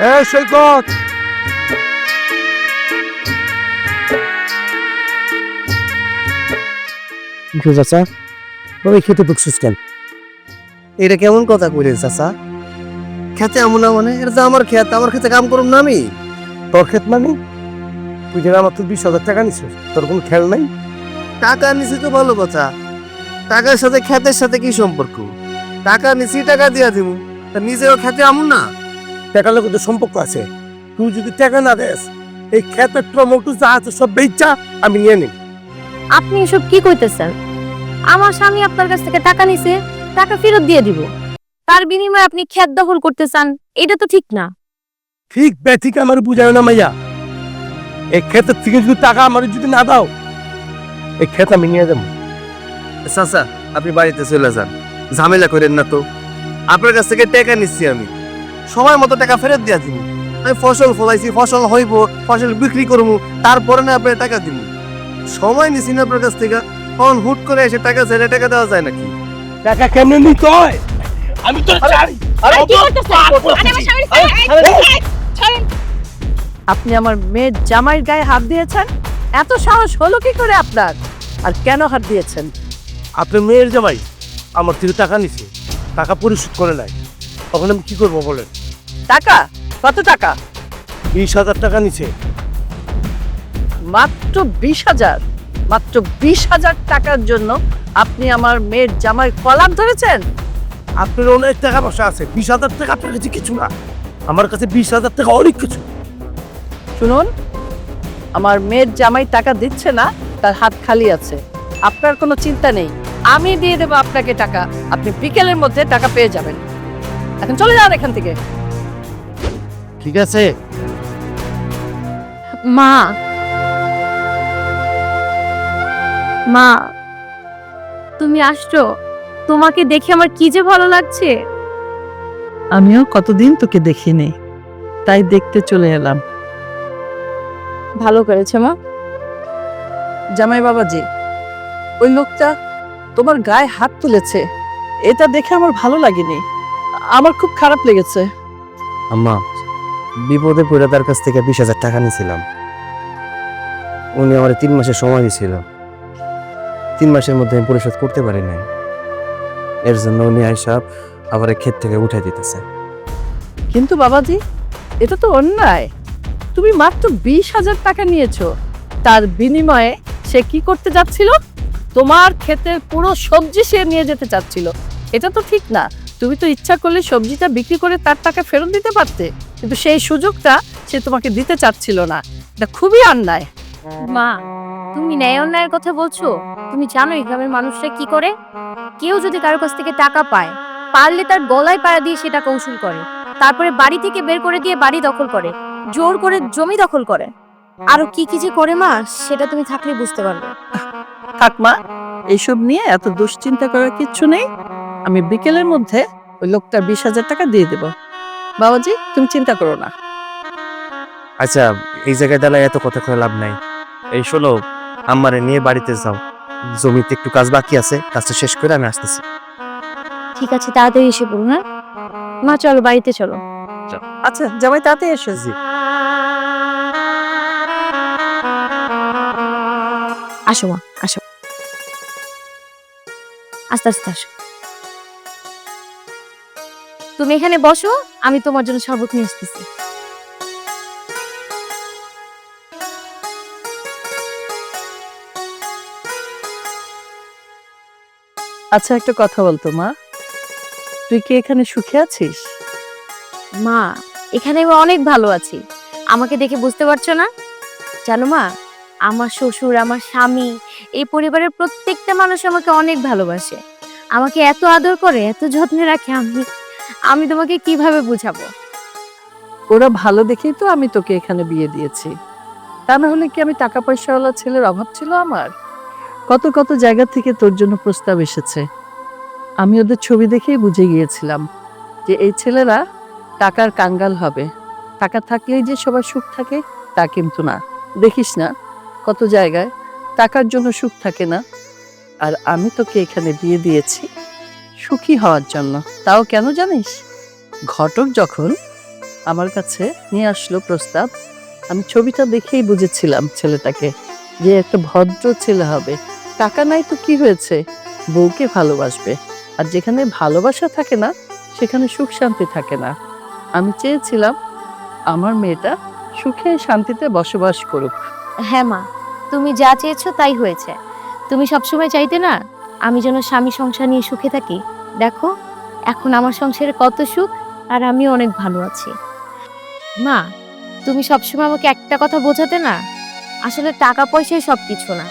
সৈকত, চাচা ওই খেতে ঢুকছিস কেন? এটা কেমন কথা কইলেন চাচা? খেতে আমু না মানে এটা তো আমার খেত, আমার খেতে কাম করুম না আমি? তোর ক্ষেত মানে? তুই যেন আমার তো 20,000 টাকা নিছিস, তোর কোনো খেয়াল নাই? টাকা নিছি তো ভালো কথা, টাকার সাথে খেতের সাথে কি সম্পর্ক? টাকা নিছি, টাকা দিয়া দিব, তা নিজেও খেতে আমু না? টাকার লোকের তো সম্পর্ক আছে। তুই যদি টাকা না দেস, এই খেতের টমেটো যা আছে সব বেচা আমি নিয়ে নিই। আপনি এসব কি কইতেছেন? আমার স্বামী আপনার কাছ থেকে টাকা নিছে, টাকা ফেরত দিয়ে দিব। তার বিনিময়ে আপনি ক্ষেত দখল করতে চান, এটা তো ঠিক না। ঠিক বেঠিক আমার বুঝায় না মাইয়া। এই ক্ষেতের থেকে যদি টাকা আমার যদি না দাও, এই ক্ষেত আমি নিয়ে যাবো। চাচা আপনি বাড়িতে চলে যান, ঝামেলা করেন না তো। আপনার কাছ থেকে টাকা নিচ্ছি আমি, সময় মতো টাকা ফেরত দিয়া দিব। আমি ফসল ফলাইছি, ফসল হইব, ফসল বিক্রি করবো, তারপরে না আপনার টাকা দিব। সময় নিছি না আপনার কাছ থেকে, তখন হুট করে এসে টাকা চাইলে টাকা দেওয়া যায় নাকি? টাকা কেমনে নিতে হয় আমি তো জানি। আপনি আমার মেয়ের জামাইয়ের গায়ে হাত দিয়েছেন? এত সাহস হলো কি করে আপনার? আর কেন হাত দিয়েছেন? আপনার মেয়ের জামাই আমার থেকে টাকা নিছে, টাকা পরিশোধ করে নাই। তখন আমি কি করবো বলেন? টাকা? কত টাকা? 20,000 টাকা নিছে। মাত্র 20,000? মাত্র 20,000 টাকার জন্য আপনি আমার মেয়ের জামাই কলার ধরেছেন? আপনার অনেক টাকা পয়সা আছে, 20,000 টাকা আপনার কাছে কিছু না। আমার কাছে 20,000 টাকা অনেক কিছু। শুনুন, আমার মেয়ের জামাই টাকা দিচ্ছে না, তার হাত খালি আছে। আপনার কোনো চিন্তা নেই, আমি দিয়ে দেবো আপনাকে টাকা। আপনি বিকেলের মধ্যে টাকা পেয়ে যাবেন। এখন চলে যান এখান থেকে। ঠিক আছে? মা, মা, তুমি আসছো? তোমাকে দেখে আমার কি যে ভালো লাগছে। আমিও কতদিন তোকে দেখিনি, তাই দেখতে চলে এলাম। ভালো করেছে মা। জামাই বাবাজি, ওই লোকটা তোমার গায়ে হাত তুলেছে, এটা দেখে আমার ভালো লাগেনি, আমার খুব খারাপ লেগেছে। আম্মা, বিপদে পড়ে তার কাছ থেকে 20,000 টাকা নিয়েছিলাম। উনি আমার 3 মাসের সময় দিয়েছিল, 3 মাসের মধ্যে আমি পরিশোধ করতে পারি নাই। এর জন্য উনি আইসা আবার এই ক্ষেত থেকে উঠাই দিতেছে। কিন্তু বাবাজি, এটা তো অন্যায়। তুমি মাত্র 20,000 টাকা নিয়েছো, তার বিনিময়ে সে কি করতে যাচ্ছিল? তোমার ক্ষেতের পুরো সবজি সে নিয়ে যেতে চাচ্ছিল। এটা তো ঠিক না। তুমি তো ইচ্ছা করলে সবজিটা বিক্রি করে তার টাকা ফেরত দিতে পারতে, কিন্তু সেই সুযোগটা সে তোমাকে দিতে চাচ্ছিল না। এটা খুবই অন্যায়। মা, তুমি ন্যায় অন্যায়ের কথা বলছো? তুমি জানো এই গ্রামের মানুষরা কি করে? কেউ যদি কারো কাছ থেকে টাকা পায়, পারলে তার গলায় পাড়া দিয়ে সে টাকা উসুল করে, তারপরে বাড়ি থেকে বের করে দিয়ে বাড়ি দখল করে, জোর করে জমি দখল করে, আরো কি কি যে করে মা, সেটা তুমি থাকলে বুঝতে পারবে। থাক মা, এইসব নিয়ে এত দুশ্চিন্তা করার কিচ্ছু নেই। আমি বিকেলের মধ্যে ওই লোকটার 20,000 টাকা দিয়ে দেব। বাবাজি, তুমি চিন্তা করো না। আচ্ছা, এই জায়গায় দাঁড়ায় এত কথা কয়ে লাভ নাই। এই শোনো, আম্মারে নিয়ে বাড়িতে যাও, জমিতে একটু কাজ বাকি আছে, কাজটা শেষ করে আমি আসতেছি। ঠিক আছে, তাড়াতাড়ি এসে পড়ুন। হ্যাঁ মা, চলো বাড়িতে চলো। আচ্ছা জামাই, তাতে এসো। আসো মা, আসো, আস্তে আস্তে আসো। তুমি এখানে বসো, আমি তোমার জন্য শরবত নিয়ে আসতেছি। আচ্ছা, একটা কথা বলতো মা, তুই কি এখানে সুখে আছিস? মা, এখানে আমি অনেক ভালো আছি। আমাকে দেখে বুঝতে পারছো না? জানো মা, আমার শ্বশুর, আমার স্বামী, এই পরিবারের প্রত্যেকটা মানুষ আমাকে অনেক ভালোবাসে, আমাকে এত আদর করে, এত যত্নে রাখে। আমি তোমাকে কিভাবে বুঝাবো? ওরা ভালো দেখেই তো আমি তোকে এখানে বিয়ে দিয়েছি। তা না হলে কি আমি টাকা পয়সাওয়ালা ছেলের অভাব ছিল আমার? কত কত জায়গা থেকে তোর জন্য প্রস্তাব এসেছে। আমি ওদের ছবি দেখেই বুঝে গিয়েছিলাম যে এই ছেলেরা টাকার কাঙ্গাল হবে। টাকা থাকলেই যে সবার সুখ থাকে তা কিন্তু না। দেখিস না, কত জায়গায় টাকার জন্য সুখ থাকে না। আর আমি তোকে এখানে বিয়ে দিয়েছি সুখী হওয়ার জন্য। তাও কেন জানিস? ঘটক যখন আমার কাছে নিয়ে আসলো প্রস্তাব। আমি ছবিটা দেখেই বুঝেছিলাম ছেলেটাকে, যে একটা ভদ্র ছেলে হবে। টাকা নাই তো কি হয়েছে, বউকে ভালোবাসবে। আর যেখানে ভালোবাসা থাকে না সেখানে সুখ শান্তি থাকে না। আমি চেয়েছিলাম আমার মেয়েটা সুখে শান্তিতে বসবাস করুক। হ্যাঁ মা, তুমি যা চেয়েছো তাই হয়েছে। তুমি সবসময় চাইতে না আমি যেন স্বামী সংসার নিয়ে সুখে থাকি। দেখো এখন আমার সংসারে কত সুখ, আর আমিও অনেক ভালো আছি। মা, তুমি সবসময় আমাকে একটা কথা বোঝাতে না, আসলে টাকা পয়সাই সবকিছু না,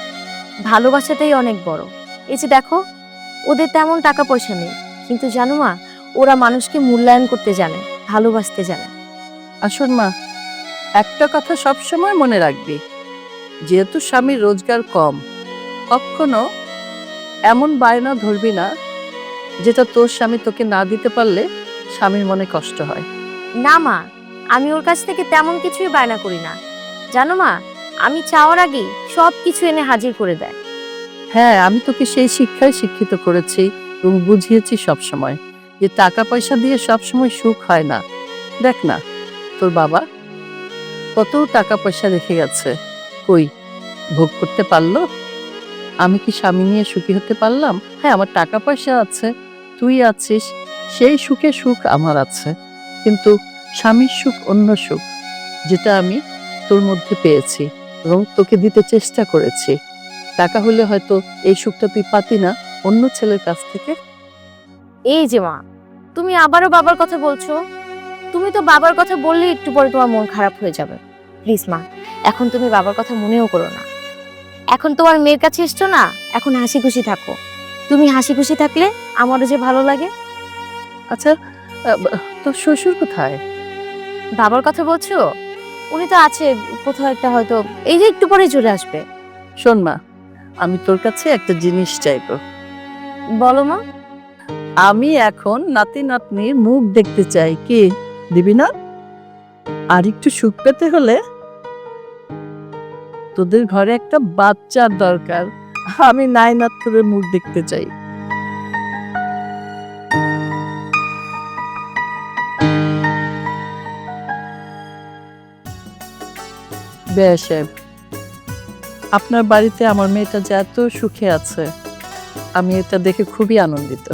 ভালোবাসাটাই অনেক বড়। এই যে দেখো, ওদের তেমন টাকা পয়সা নেই, কিন্তু জানো মা, ওরা মানুষকে মূল্যায়ন করতে জানে, ভালোবাসতে জানে। আসুন মা, একটা কথা সব সময় মনে রাখবি, যেহেতু স্বামীর রোজগার কম, কখনো এমন বায়না ধরবি না যেটা তোর স্বামী তোকে না দিতে পারলে স্বামীর মনে কষ্ট হয়। না মা, আমি ওর কাছ থেকে তেমন কিছুই বায়না করি না। জানো মা, আমি চাওয়ার আগেই সব কিছু এনে হাজির করে দেয়। হ্যাঁ, আমি তোকে সেই শিক্ষায় শিক্ষিত করেছি এবং বুঝিয়েছি সব সময় যে টাকা পয়সা দিয়ে সব সময় সুখ হয় না। দেখ না, তোর বাবা কত টাকা পয়সা রেখে গেছে, কই ভোগ করতে পারলো? আমি কি স্বামী নিয়ে সুখী হতে পারলাম? হ্যাঁ, আমার টাকা পয়সা আছে, তুই আছিস, সেই সুখে সুখ আমার আছে, কিন্তু স্বামীর সুখ অন্য সুখ, যেটা আমি তোর মধ্যে পেয়েছি এবং তোকে দিতে চেষ্টা করেছি। টাকা হলে হয়তো এই সুখটা তুই পাতি না অন্য ছেলের কাছ থেকে। এই যে মা, তুমি আবারও বাবার কথা বলছো। তুমি তো বাবার কথা বললে একটু পরে তোমার মন খারাপ হয়ে যাবে। প্লিজ মা, এখন তুমি বাবার কথা মনেও করো না। এখন তোমার মেয়ের কাছে এসছো না, এখন হাসি খুশি থাকো। তুমি হাসি খুশি থাকলে আমারও যে ভালো লাগে। আচ্ছা, তোর শ্বশুর কোথায়? বাবার কথা বলছো? উনি তো আছে কোথাও একটা, হয়তো এই যে একটু পরে চলে আসবে। শোন মা, আমি তোর কাছে একটা জিনিস চাইবো। বলো মা। আমি এখন নাতি নাতনির মুখ দেখতে চাই, কি দিবি না? আর একটু সুখ পেতে হলে তোদের ঘরে একটা বাচ্চার দরকার। আমি নাইনাত করে মুখ দেখতে চাই। বেশ, আপনার বাড়িতে আমার মেয়েটা যে এত সুখে আছে, আমি এটা দেখে খুবই আনন্দিত।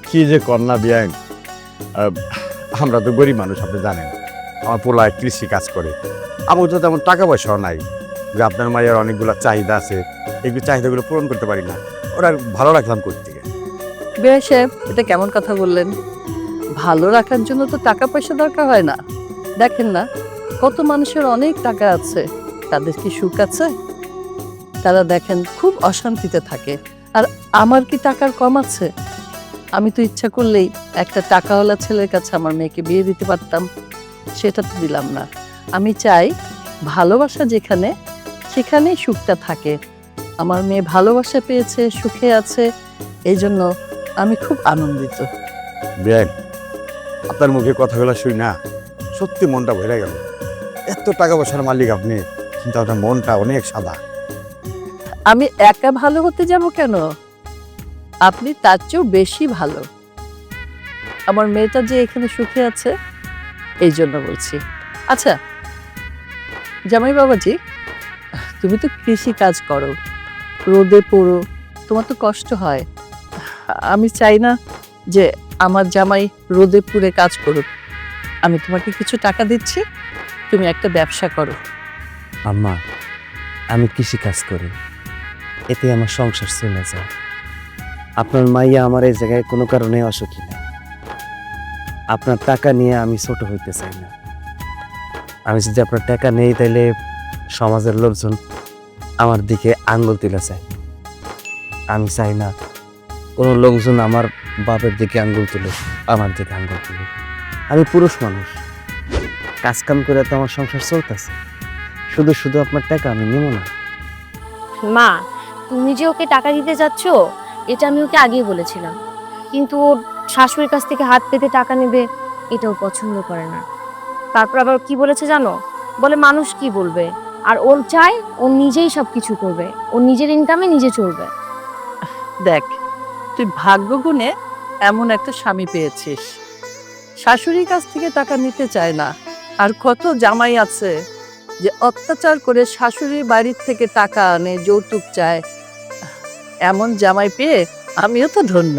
কি যে কন্যা বিয়াইন, আমরা তো গরিব মানুষ, আপনি জানেন। আমার পোলায় কৃষি কাজ করে, আমার তো তেমন টাকা পয়সাও নাই যে আপনার মায়ের অনেকগুলো চাহিদা আছে, এগুলো চাহিদাগুলো পূরণ করতে পারি না। ওরা ভালো রাখলাম করতে গিয়ে। বেশ, এটা কেমন কথা বললেন? ভালো রাখার জন্য তো টাকা পয়সা দরকার হয় না। দেখেন না, কত মানুষের অনেক টাকা আছে, তাদের কি সুখ আছে? তারা দেখেন খুব অশান্তিতে থাকে। আর আমার কি টাকার কম আছে? আমি তো ইচ্ছা করলেই একটা টাকাওয়ালা ছেলের কাছে আমার মেয়েকে বিয়ে দিতে পারতাম, সেটা তো দিলাম না। আমি চাই ভালোবাসা যেখানে, সেখানেই সুখটা থাকে। আমার মেয়ে ভালোবাসা পেয়েছে, সুখে আছে, এই জন্য আমি খুব আনন্দিত। বিয়াইন, আপনার মুখে কথাগুলো শুই না সত্যি মনটা ভরে গেল। এত টাকা পয়সার মালিক আপনি, কিন্তু আপনার মনটা অনেক সাদা। আমি একা ভালো হতে যাব কেন? আপনি তার চেয়েও বেশি ভালো। আমার মেয়েটা যে এখানে সুখে আছে, এই জন্য বলছি। আচ্ছা জামাই বাবাজি, তুমি তো কৃষি কাজ করো, রোদে পড়ো, তোমার তো কষ্ট হয়। আমি চাই না যে আমার জামাই রোদে পুড়ে কাজ করুক। আমি তোমাকে কিছু টাকা দিচ্ছি, তুমি একটা ব্যবসা করো। আম্মা, আমি কৃষি কাজ করি, এতে আমার সংসার চলে যায়। আপনার মাইয়া আমার এই জায়গায় কোনো কারণে অসুখী না। আপনার টাকা নিয়ে আমি ছোট হইতে চাই না। আমি যদি আপনার টাকা নেই, তাইলে সমাজের লোকজন আমার দিকে আঙ্গুল তুলে চায়। আমি চাই না কোনো লোকজন আমার বাপের দিকে আঙ্গুল তুলে, আমার দিকে আঙ্গুল তুলে। আমি পুরুষ মানুষ, কাজ কাম করে তো আমার সংসার চলতেছে। শুধু শুধু আপনার টাকা আমি নেব না। মা, তুমি যে ওকে টাকা দিতে যাচ্ছ, এটা আমি ওকে আগেই বলেছিলাম, কিন্তু ওর শাশুড়ির কাছ থেকে হাত পেতে টাকা নেবে এটাও পছন্দ করে না। তারপর আবার কি বলেছে জানো? বলে মানুষ কি বলবে, আর ওর চাই ও নিজেই সবকিছু করবে, ও নিজের ইনকামে নিজে চলবে। দেখ, তুই ভাগ্য গুণে এমন একটা স্বামী পেয়েছিস, শাশুড়ির কাছ থেকে টাকা নিতে চায় না। আর কত জামাই আছে যে অত্যাচার করে শাশুড়ির বাড়ির থেকে টাকা আনে, যৌতুক চায়। এমন জামাই পেয়ে আমিও তো ধন্য।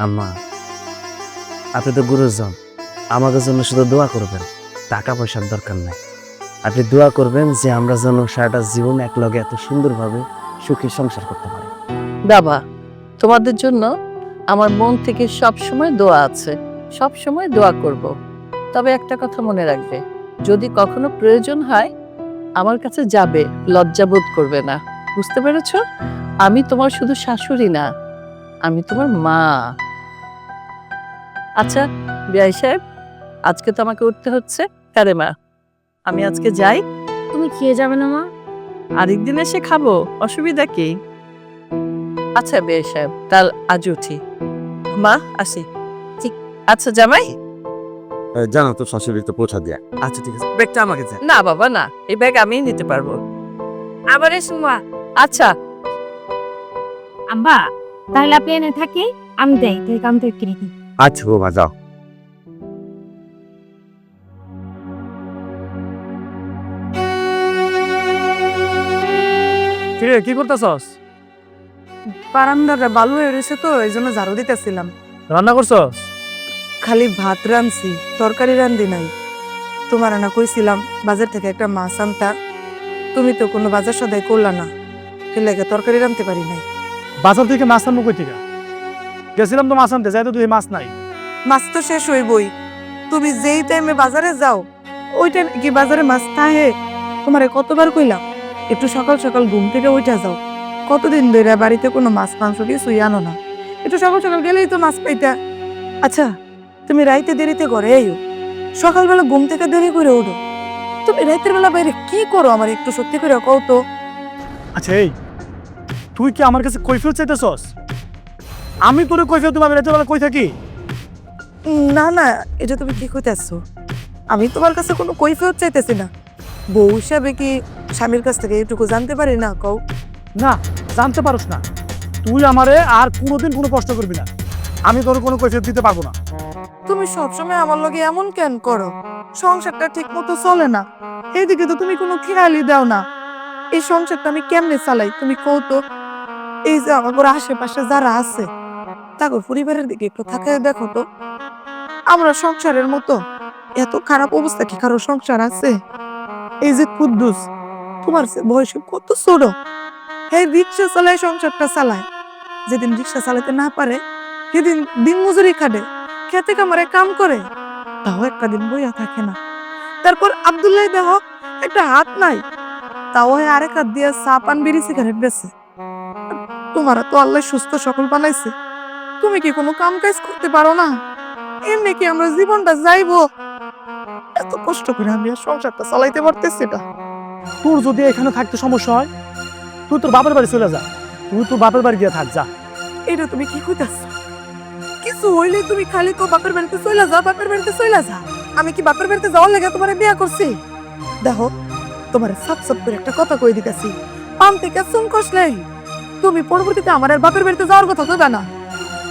আম্মা, আপনি তো গুরুজন, আমাদের জন্য শুধু দোয়া করবেন, টাকা পয়সার দরকার নাই। আপনি দোয়া করবেন যে আমরা যেন সারাটা জীবন একলগে এত সুন্দরভাবে সুখী সংসার করতে পারি। বাবা, তোমাদের জন্য আমার মন থেকে সব সময় দোয়া আছে, সব সময় দোয়া করব। তবে একটা কথা মনে রাখবে, যদি কখনো প্রয়োজন হয় আমার কাছে যাবে, লজ্জাবোধ করবে না। বুঝতে পেরেছো? আমি তোমার শুধু শাশুড়ি না, আমি তোমার মা। আচ্ছা বিআই সাহেব, আজকে তো আমাকে উঠতে হচ্ছে। কারে মা, আমি আজকে যাই। তুমি খেয়ে যাবে না মা? আরেকদিন এসে খাবো, অসুবিধা কি? আচ্ছা বিআই সাহেব, তাহলে আজ উঠি। মা আসি। ঠিক। আচ্ছা জামাই। জানো তো শাশুড়ি তো পৌঁছা দিয়া। আচ্ছা ঠিক আছে, ব্যাগটা আমাকে দেন। না বাবা না, এই ব্যাগ আমিই নিতে পারবো। আবার এসো মা। আচ্ছা। আম্মা, তাহলে আপনি এনে থাকি, আমি দেই তুই কাম থেকে কিনে দিই। আচ্ছা বৌমা যাও। কিরে কি করতেছস? বারান্দাটা বালু হয়ে রয়েছে তো এই জন্য ঝাড়ু দিতেছিলাম। রান্না করছস? খালি ভাত রাঁধছি, তরকারি রান্ধি নাই। তোমার না কইছিলাম বাজার থেকে একটা মাছ আনতা, তুমি তো কোনো বাজার সদাই করলা না, এর লাগে তরকারি রাঁধতে পারি নাই। বাজার থেকে মাছ আনবো কই থেকে? গেছিলাম তো মাছ আনতে, যাই তো তুই মাছ নাই। মাছ তো শেষ হইবই, তুমি যেই টাইমে বাজারে যাও ওই টাইমে কি বাজারে মাছ থাকে? তোমারে কতবার কইলাম একটু সকাল সকাল ঘুম থেকে উঠা যাও, কতদিন ধরে বাড়িতে কোনো মাছ মাংস কিছুই আনো না, একটু সকাল সকাল গেলেই তো মাছ পাইতা। আচ্ছা তুমি রাইতে দেরিতে ঘরে আইও, সকালবেলা ঘুম থেকে দেরি করে ওঠো, তুমি রাতের বেলা বাইরে কি করো আমার একটু সত্যি করে কও তো। আচ্ছা এই, তুই কি আমার কাছে কৈফিয়ত চাইতেছস? আমি তোরে কৈফিয়ত দেব, আমি রাতের বেলা কই থাকি? না না, এটা তুমি কি কইতেছো? আমি তোমার কাছে কোনো কৈফিয়ত চাইতেছি না, বউ হিসাবে কি স্বামীর কাছ থেকে এটুকু জানতে পারি না কও? না, জানতে পারোস না। তুই আমারে আর কোনোদিন কোনো কষ্ট করবি না, আমি তোর কোনো কৈফিয়ত দিতে পারবো না। তুমি সবসময় আমার লগে এমন কেন করো? সংসারটা ঠিক মতো চলে না, এইদিকে তো তুমি কোনো খেয়ালই দাও না। এই সংসারটা আমি কেমনে চালাই তুমি কও তো? এই যে আমার ঘরে আশেপাশে যারা আছে তাদের পরিবারের দিকে একটু তাকায় দেখো তো, আমরা সংসারের মতো এত খারাপ অবস্থা কি কারো সংসার আছে? এই যে কুদ্দুস, তোমার বয়সে কত ছোট, এই রিক্সা চালায়, সংসারটা চালায়। যেদিন রিক্সা চালাতে না পারে সেদিন দিন মজুরি খাটে, খেতে কামারে কাম করে, তাও একটা দিন বইয়া থাকে না। তারপর আব্দুল্লাহ দেহ একটা হাত নাই, তাও আরেক হাত দিয়ে চা পান বিড়ি সিগারেট বেছে। তোমারা তো আল্লাহ সুস্থ সকল বানাইছে, তুমি কি কোনো কাম কাজ করতে পারো না? এমনি কি আমরা জীবনটা যাইবো? এত কষ্ট করে আমি আর সংসারটা চালাইতে পারতেছি না। তোর যদি এখানে থাকতে সমস্যা হয়, তুই তোর বাপের বাড়ি চলে যা, তুই তোর বাপের বাড়ি গিয়ে থাক যা। এটা তুমি কি কইতাছ? কিছু হইলে তুমি খালি কো বাপের বাড়িতে চলে যা, বাপের বাড়িতে চলে যা। আমি কি বাপের বাড়িতে যাওয়ার লাগে তোমারে বিয়া করছি? দেখো তোমারে সাপ সাপ করে একটা কথা কই দিতেছি, পান থেকে চুন কষলেই তুমি পরবর্তীতে আমার আর বাপের বাড়িতে যাওয়ার কথা কইবা না।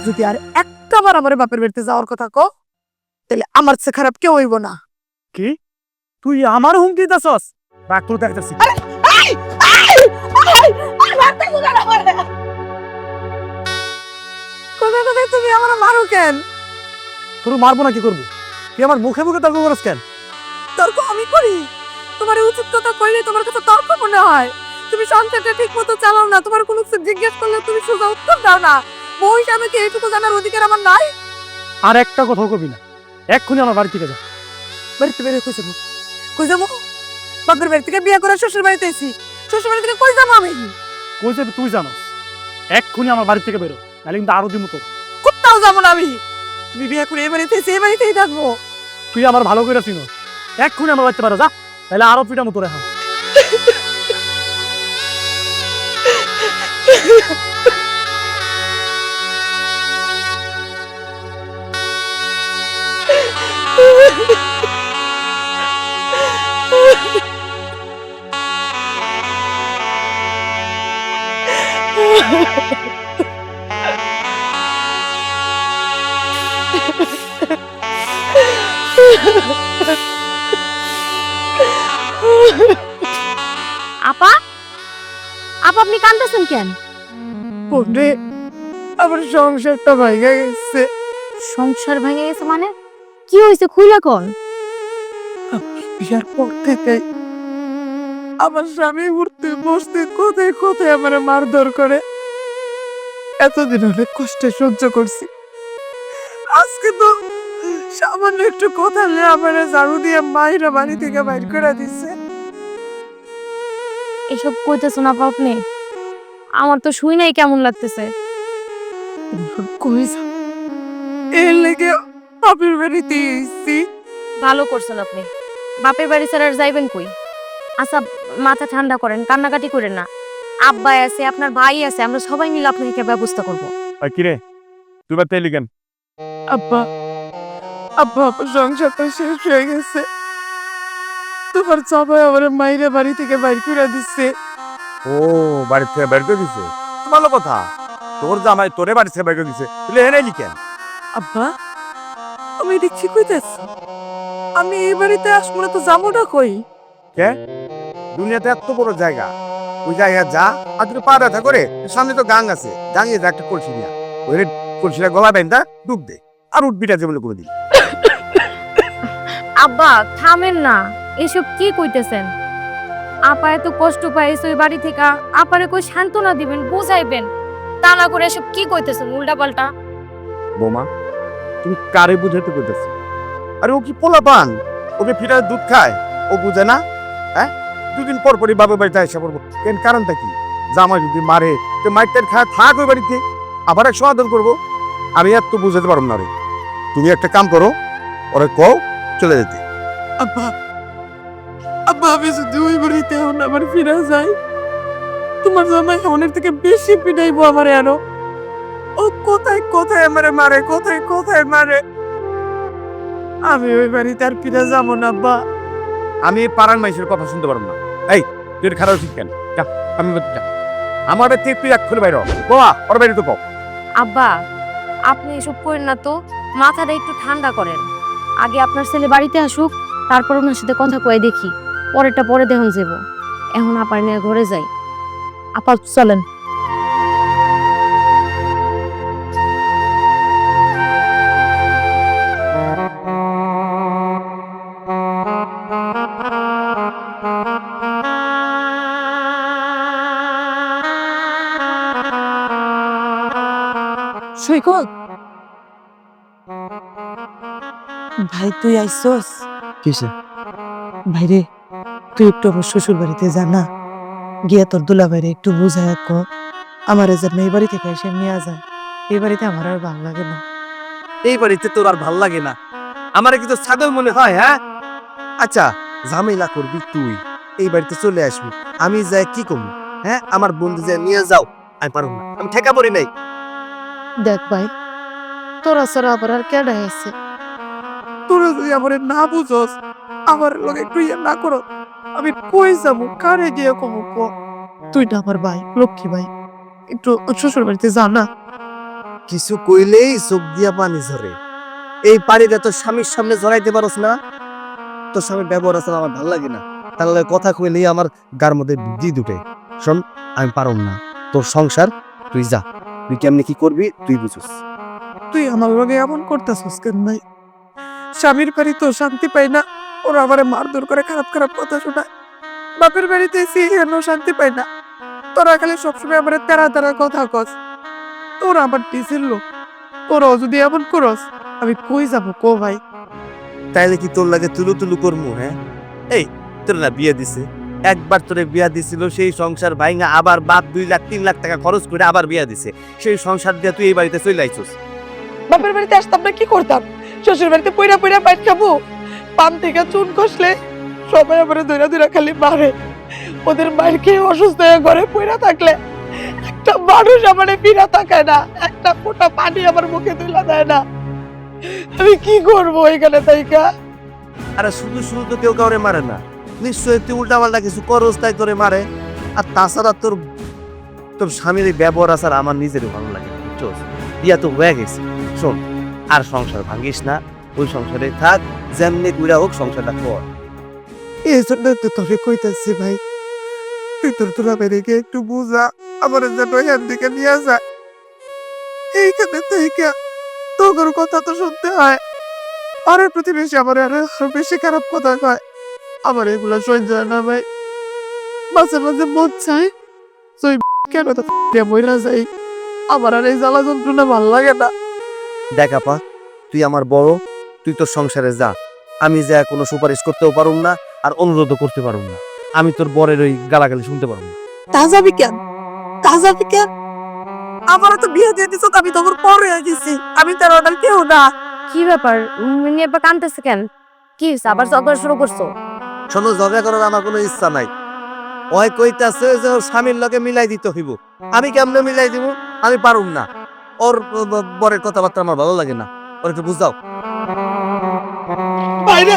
যদি আর একটা বার আমার বাপের বাড়িতে যাওয়ার কথা কও, তাহলে আমার চেয়ে খারাপ কেউ হইব না। কি তুই আমার হুমকি দিতেছস? রাগ করে দেখতেছি। কোথায় কোথায় তুমি আমার মারো কেন? তোর মারবো না কি করবো? তুই আমার মুখে মুখে তর্ক করস কেন? তর্ক আমি করি? তোমার উচিত কথা কইলে তোমার কাছে তর্ক মনে হয়? তুমি সংসারটা ঠিক মতো চালাও না, তোমার কোনো কিছু জিজ্ঞেস করলে তুমি সোজা উত্তর দাও না। বউ হিসাবে কি এইটুকু জানার অধিকার আমার নাই? আর একটা কথাও কবি না, এক্ষুনি আমার বাড়ি থেকে যা। বাড়িতে বেরো, কই যাবো? কই যাবো? বাপের বাড়ি থেকে বিয়ে করে শ্বশুর বাড়িতে এসি, শ্বশুর বাড়ি থেকে কই যাবো আমি? কই যাবি তুই জানোস? এক্ষুনি আমার বাড়ি থেকে বেরো, নাহলে কিন্তু আরো দিমু তোর। কোথাও যাবো না আমি। তুমি বিয়ে করে এই বাড়িতে এসে এই বাড়িতেই থাকবো। তুই আমার ভালো করে চিনোস, এক্ষুনি আমার বাড়িতে বেরো যা, তাহলে আরো পিটা মতো রেখা। আপা আপা আপনি কাঁদতেছেন কেন? বোনরে, আমার সংসারটা ভাইগা গেছে। সংসার ভেঙে গেছে মানে? কি হয়েছে খুইলা কর। বিয়ার পর থেকে আমার স্বামী উঠতে বসতে কোথায় কোথায় আমার মারধর করে। এতদিন অনেক কষ্টে সহ্য করছি, আজকে তো সামান্য একটু কথা নিয়ে আমার ঝাড়ু দিয়ে মায়েরা বাড়ি থেকে বাইর করে দিচ্ছে। এসব কইতেছেন আপা আপনি? আমার তো শুই নাই কেমন লাগতেছে। কই যা, এর লেগে বাপের বাড়িতে এসেছি। ভালো করছেন আপনি। বাপের বাড়ি ছাড়া আর যাইবেন কই? আচ্ছা মাথা ঠান্ডা করেন, কান্নাকাটি করেন না। আব্বা আছে, আপনার ভাই আছে, আমরা সবাই মিলে আপনাকে ব্যবস্থা করব। কিরে তুই বা তেলি কেন? আব্বা আব্বা আমার সংসারটা শেষ হয়ে গেছে। তোমার সবাই আমার মাইরে বাড়ি থেকে বাইর করে দিচ্ছে। ও বাড়ি থেকে বের করে দিছে, ভালো কথা। তোর জামাই তোরে বাড়ি থেকে বের করে দিছে, তুই হেনে এলি কেন? আব্বা আমি দেখছি কইতেছ, আমি এই বাড়িতে আসবো না তো যাবো না কই? কে? দুনিয়াতে এত বড় জায়গা, ওই জায়গা যা আর তুই পা ব্যথা করে সামনে তো গাং আছে, গাঙে যা একটা কলসি নিয়া ওই কলসিটা গলা বেঁধা ডুব দে আর উঠবিটা যেমন করে দিই। আব্বা থামেন না, এসব কি কইতেছেন? আপা এত কষ্ট পাইছে ওই বাড়ি থেকে, আপারে কই সান্ত্বনা দিবেন, বুঝাইবেন, তা না করে এসব কি কইতেছেন উল্টা পাল্টা? বোমা তুমি কারে বুঝাতে কইতেছ? আরে ও কি পোলা পান, ওকে ফিটার দুধ খায়, ও বুঝে না? হ্যাঁ, দুদিন পর পরই বাবার বাড়িতে এসে পড়বো কেন? কারণটা কি? জামাই যদি মারে তো মাইটের খায় থাক ওই বাড়িতে, আবার এক সমাধান করবো। আমি আর তো বুঝাতে পারবো না রে। তুমি একটা কাম করো, ওরে কও চলে যেতে। আব্বা আব্বা আমি যদি ওই বাড়িতে এখন আবার ফিরে যাই, তোমার জামাই অনেক থেকে বেশি পিটাইবো আমার আরো। ও কোথায় কোথায় আমারে মারে, কোথায় কোথায় মারে। আমি ওই বাড়িতে আর ফিরে যাবো না আব্বা। আমি এই পাড়ার মানুষের কথা শুনতে পারবো না। এই তুই এর খারাপ ঠিক কেন? যা, আমি বলছি, যা। আমার বাড়িতে তুই এক খুলে বাইর হ। বাবা ওর বাড়ি তো কও। আব্বা আপনি এসব করেন না তো, মাথাটা একটু ঠান্ডা করেন। আগে আপনার ছেলে বাড়িতে আসুক, তারপর ওনার সাথে কথা কয়ে দেখি, পরেরটা পরে দেখুন যাবো। এখন আপার নিয়ে ঘরে যাই। আপা চলেন। সৈকত ভাই তুই আইসস? কিসে? ভাইরে তুই একটু আমার শ্বশুর বাড়িতে যা না, গিয়া তোর দুলা ভাইরে একটু বুঝায় কর আমার যেন এই বাড়ি থেকে এসে নিয়ে যায়। এই বাড়িতে আমার আর ভালো লাগে না। এই বাড়িতে তোর আর ভাল লাগে না? আমার কি তো ছাগল মনে হয়? হ্যাঁ, আচ্ছা ঝামেলা করবি তুই, এই বাড়িতে চলে আসবি, আমি যাই কি করবো? হ্যাঁ, আমার বন্ধু যে নিয়ে যাও, আমি পারবো না, আমি ঠেকা পড়ি নাই। দেখ ভাই, তোরা ছাড়া আবার আর কেডা আছে? তোরা যদি আমার না বুঝস, আমার লগে একটু ইয়ে না করো, আমি কই যাবো, কারে গিয়ে কমু ক? তুই না আমার ভাই, লক্ষ্মী ভাই, একটু শ্বশুর বাড়িতে যা না। কিছু কইলেই চোখ দিয়া পানি ঝরে। এই পানিটা তোর স্বামীর সামনে ঝরাইতে পারস না? তোর স্বামীর ব্যবহার আছে আমার ভালো লাগে না, তাহলে কথা কইলেই আমার গার মধ্যে জিদ উঠে। শোন, আমি পারব না, তোর সংসার তুই যা, তুই কেমনি কি করবি তুই বুঝুস। তুই আমার লগে এমন করতেছস কেন ভাই? স্বামীর বাড়ি তো শান্তি পাই না, ওরা আমারে মারধর করে, খারাপ খারাপ কথা শোনায়। বাপের বাড়িতে এসে এখনো শান্তি পাই না, তোরা খালি সবসময় আমার তেরা তেরা কথা কস। তোরা আমার ডিসের লোক, তোরাও যদি এমন করস, আমি কই যাবো কো ভাই? তাইলে কি তোর লাগে তুলু তুলু করমু? হ্যাঁ, এই তোর না বিয়ে দিছে, একবার তোরে বিয়া দিছিল, সেই সংসার ভাইঙা আবার বাপ 2 লাখ 3 লাখ টাকা খরচ করে আবার বিয়া দিছে, সেই সংসার দিয়ে তুই এই বাড়িতে চলে আইছস। বাপের বাড়িতে আসতাম না কি করতাম? শ্বশুর বাড়িতে পইরা পইরা পাইট খাবো? পান থেকে চুন খসলে সবাই আমার ধৈরা ধৈরা খালি মারে। ওদের মায়ের খেয়ে অসুস্থ হয়ে ঘরে পইরা থাকলে একটা মানুষ আমার ফিরা তাকায় না, একটা ফোঁটা পানি আমার মুখে তুলা দেয় না। আমি কি করবো এখানে তাইকা? আরে শুধু শুধু তো কেউ কাউরে মারে না, নিশ্চয়ই তুই উল্টা পাল্টা কিছু করস তাই তোরে মারে। আর তাছাড়া তোর তোর স্বামীর এই ব্যবহার আসার আমার নিজেরও ভালো লাগে, বুঝছস? বিয়া তো হয়ে গেছে, শোন আর সংসার ভাঙিস না, ওই সংসারে থাক, যেমনি গুড়া হোক সংসারটা কর। এই জন্য তো তোরে কইতাছি ভাই, তুই তোর দুলাভাইকে একটু বুঝা, আমার যেন এখান থেকে নিয়ে যা। এইখানে থেকে তোর কথা তো শুনতে হয়, আর প্রতিবেশী আমার আরো বেশি খারাপ কথা কয়। আমার এগুলা সহ্য হয় না ভাই, মাঝে মাঝে মন চায় তুই কেন তো মইরা যাই, আমার আর এই জ্বালা যন্ত্রণা ভাল লাগে না। দেখ আপা, তুই আমার বড়, তুই তোর সংসারে যা। আমি যা কোনো সুপারিশ করতেও পারুম না, আর অনুরোধও করতে পারুম না। আমি তোর বরের ওই গালাগালি শুনতে পারুম না। তা যাবি কেন, তা যাবি কেন? আমার তো বিয়ে দিয়ে দিছ, আমি তোমার পরে হয়ে গেছি, আমি তার অর্ডার কেউ না। কি ব্যাপার নিয়ে এবার কানতেছে কেন? কি হয়েছে, আবার ঝগড়া শুরু করছো? শোনো, ঝগড়া করার আমার কোনো ইচ্ছা নাই। ওই কইতাছে যে ওর স্বামীর লগে মিলাই দিতে হইব। আমি কেমনে মিলাই দিব? আমি পারুম না। ওর বরের কথাবার্তা আমার ভালো লাগে না, ওর একটু বুঝাও। বাইরে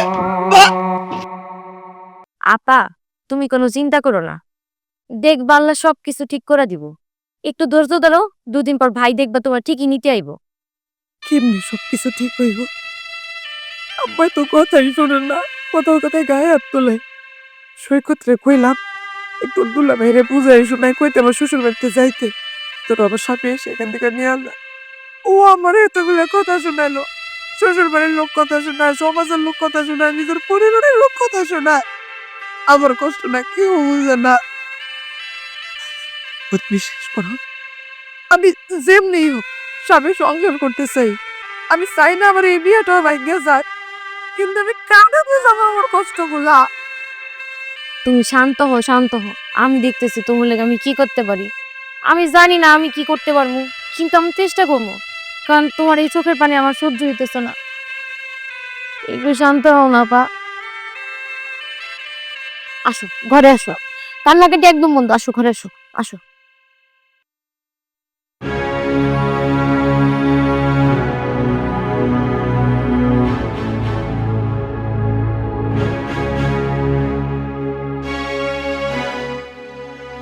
আপা, তুমি কোনো চিন্তা করো না, দেখবা আল্লাহ সবকিছু ঠিক করে দিব। একটু ধৈর্য ধরো, 2 দিন পর ভাই দেখবা তোমার ঠিকই নিতে আইব। কেমনি সবকিছু ঠিক হইব? আব্বাই তো কথাই শোনেন না, কোথাও কোথায় গায়ে হাত তোলে। সৈকত রে কইলাম একটু দুলা ভাইরে বুঝাই শোনাই কইতে আমার শ্বশুর বাড়িতে যাইতে, তোর আমার সাথে এসে এখান থেকে নিয়ে আনলা। ও আমার এতগুলো কথা শোনালো, শ্বশুর বাড়ির লোক কথা শোনায়, সমাজের লোক কথা শোনায়, নিজের পরিবারের লোক কথা শোনায়। আমার কষ্ট না কেউ বুঝে না। বিশ্বাস করো, আমি যেমনি হোক স্বামী সংসার করতে চাই। আমি চাই না আমার এই বিয়েটা ভাঙ্গে যায়, কিন্তু আমি কাউকে বুঝাবো আমার কষ্টগুলা। তুমি শান্ত হও, শান্ত হও, আমি দেখতেছি তোমার লেগে আমি কি করতে পারি। আমি জানি না আমি কি করতে পারবো, কিন্তু আমি চেষ্টা করবো, কারণ তোমার এই চোখের পানি আমার সহ্য হইতেছে না। একটু শান্ত হও না পা। আসো ঘরে আসো, কান্নাকাটি একদম বন্ধ, আসো ঘরে আসো, আসো।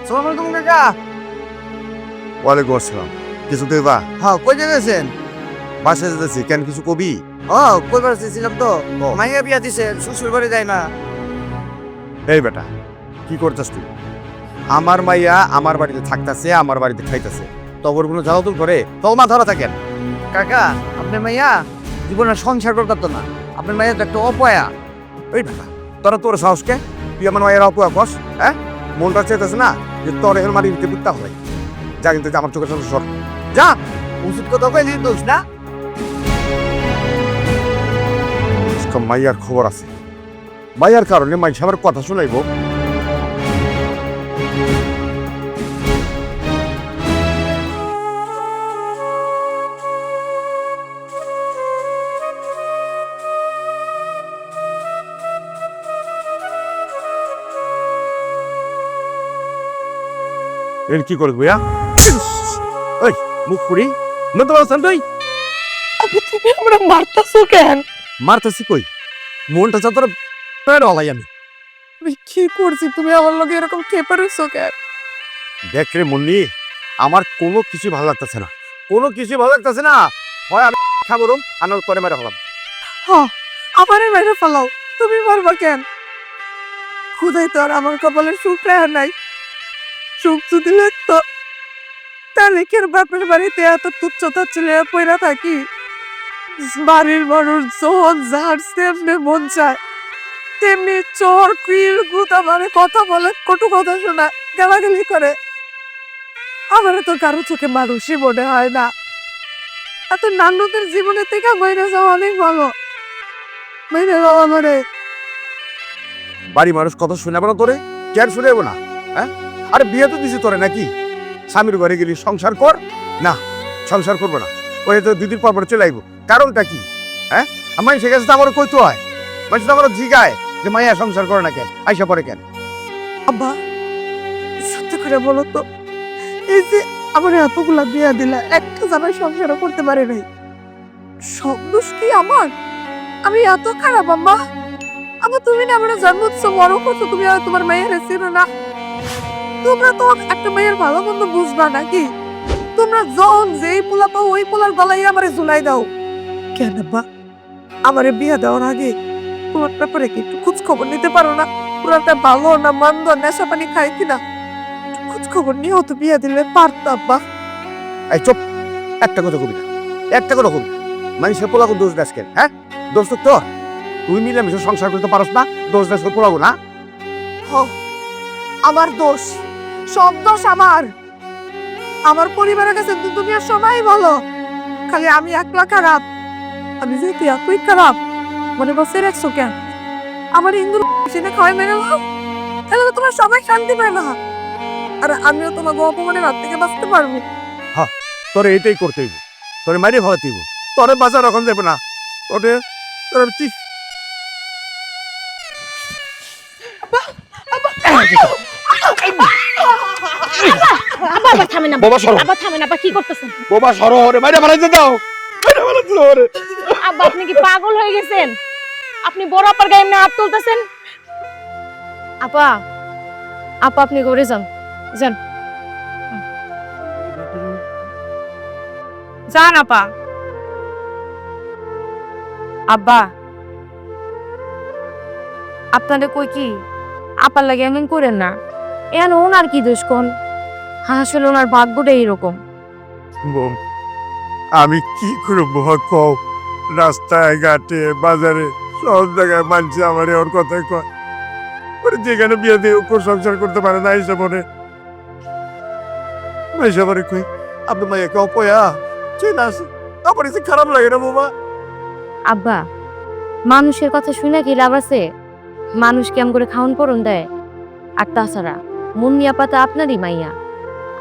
সালাম আলাইকুম কাকা। ওয়ালাইকুম আসসালাম। কিছু দেবা? হ্যাঁ, কই গেছেন? বাসায় যেতেছি, কেন কিছু কবি? ও, কইবার চেয়েছিলাম তো। মাইয়া বিয়া দিছে, শ্বশুর বাড়ি যায় না। এই বেটা, কি করতেছ তুই? আমার মাইয়া আমার বাড়িতে থাকতেছে, আমার বাড়িতে খাইতেছে, তবর কোনো জ্বালাতন করে তো মা ধরা থাকেন। কাকা, আপনার মাইয়া জীবনের সংসার করতে না, আপনার মাইয়া তো একটা অপয়া। এই বেটা, তোর সাহসকে তুই আমার মায়ের অপুয়া কস? হ্যাঁ, মনটা চাইতেছে না যে তোর এখন মারি দিতে বুঝতে হয়। যা কিন্তু আমার চোখের সামনে সর, যা। উচিত কথা কই দোষ না। মাইয়ার খবর আছে, মাইয়ার কারণে মাইসে আমার কথা শুনাইব। এর কি করবো ভাইয়া? ওই মুখ পুরি মতো বলছেন তুই? তুমি আমরা মারতাছো কেন? মারতেছি কই? মনটা যা তোর পেট হলাই আমি। আমি কি করছি, তুমি আমার লগে এরকম খেপে রইছো কেন? দেখ রে মুন্নি, আমার কোনো কিছু ভালো লাগতেছে না, কোনো কিছু ভালো লাগতেছে না। হয় আমি খাবো রুম, আমি করে মেরে হলাম। হ্যাঁ, আমারে মেরে ফেলাও, তুমি মারবা কেন? খুদাই তো আর আমার কপালে সুখ রাখা নাই। সুখ যদি লাগতো তাহলে কি আর বাপের বাড়িতে এত তুচ্ছতা ছেলে পয়রা থাকি? বাড়ির মানুষ যখন যার তেমনি মন চায় তেমনি চোর কুইল গুতা মারে, কথা বলে, কটু কথা শোনায়, গালাগালি করে। আমার তো কারো চোখে মানুষই মনে হয় না। এত নান্নদের জীবনের থেকে বাইরে যাওয়া অনেক ভালো। বাইরে যাওয়া আমারে বাড়ি মানুষ কথা শুনাবো না তোরে? কেন শুনেবো না? হ্যাঁ, আরে বিয়ে তো দিছি তোরে নাকি? স্বামীর ঘরে গেলি সংসার কর না, সংসার করবো না, ওই তো 2 দিন পর পর চলে আইবো। কারণটা কি? হ্যাঁ, আমার সে কাছে তো আমার কইতে হয়, মানুষ তো আমার জিগায় যে মাইয়া সংসার করে না কেন, আইসা পরে কেন? আব্বা সত্যি করে বলো তো, এই যে আমার এতগুলা বিয়া দিলা, একটা জামাই সংসারও করতে পারে নাই, সব দোষ কি আমার? আমি এত খারাপ আম্মা? আবার তুমি না আমার জন্ম দিচ্ছ, বড় করছো, তুমি আর তোমার মেয়ের চেনো না। তোমরা তো একটা মেয়ের ভালো মন্দ বুঝবা নাকি? তোমরা যখন যেই পোলা পাও ওই পোলার গলায় আমারে ঝুলাই দাও কেন? আব্বা আমারে বিয়া দেওয়ার আগে তোমার ব্যাপারে কি একটু খোঁজ খবর নিতে পারো না? পুরাটা ভালো না মন্দ নেশা পানি খাই কিনা খোঁজ খবর নিয়েও তো বিয়ে দিলে পারতো আব্বা। এই চুপ, একটা কথা কবি না, একটা কথা কবি না। মানুষের পোলাগো দোষ দাস কেন? হ্যাঁ, দোষ তো তোর। তুই মিলেমিশে সংসার করতে পারস না, দোষ দাস পোলাগো না। আমার দোষ, সব দোষ আমার। আমার পরিবারের কাছে দুনিয়ার সবাই বলো খালি আমি একলা খারাপ। আমি যেহেতু এতই খারাপ মনে বসে রাখছো কেন? আমার ইন্দুর সেটা খাওয়াই মেরে নাও, তাহলে তো তোমার সবাই শান্তি পায় না। আর আমিও তোমার অপমানের হাত থেকে বাঁচতে পারবো। তোরে এটাই করতে হইব, তোরে মাইরে ভাগাতে হইব, তোরে বাজার এখন যাবে না। ওরে তোর ঠিক আবার থামেন না বাবা সরো, আবার থামেন, আবার কি করতেছেন? বাবা সরো, ওরে মাইরে ভাগাইতে দাও, মাইরে ভাগাইতে দাও ওরে। আব্বা আপনি কি পাগল হয়ে গেছেন? আপনি বড় আপার গায়ে এমনি হাত তুলতেছেন? আপা, আপা আপনি ঘরে যান, যান যান আপা। আব্বা আপনাদের কই কি আপার লাগে এমন করেন না। এন ওনার কি দোষ কোন? আসলে ওনার ভাগ্যটা এইরকম। বোম, আমি কি করবো কও? রাস্তায় ঘাটে বাজারে সব জায়গায় মানছি আমার ওর কথাই কয়। ওরে যেখানে বিয়ে দিয়ে উপর সংসার করতে পারে না এসে মনে মাইসা বারে কই আপনি মাইয়াকে অপয়া চেন আছে, আমার এসে খারাপ লাগে না বাবা। আব্বা মানুষের কথা শুনে কি লাভ আছে? মানুষ কেমন করে খাওন পরন দেয়? আর তাছাড়া মুন্নিয়া পাতা আপনারই মাইয়া।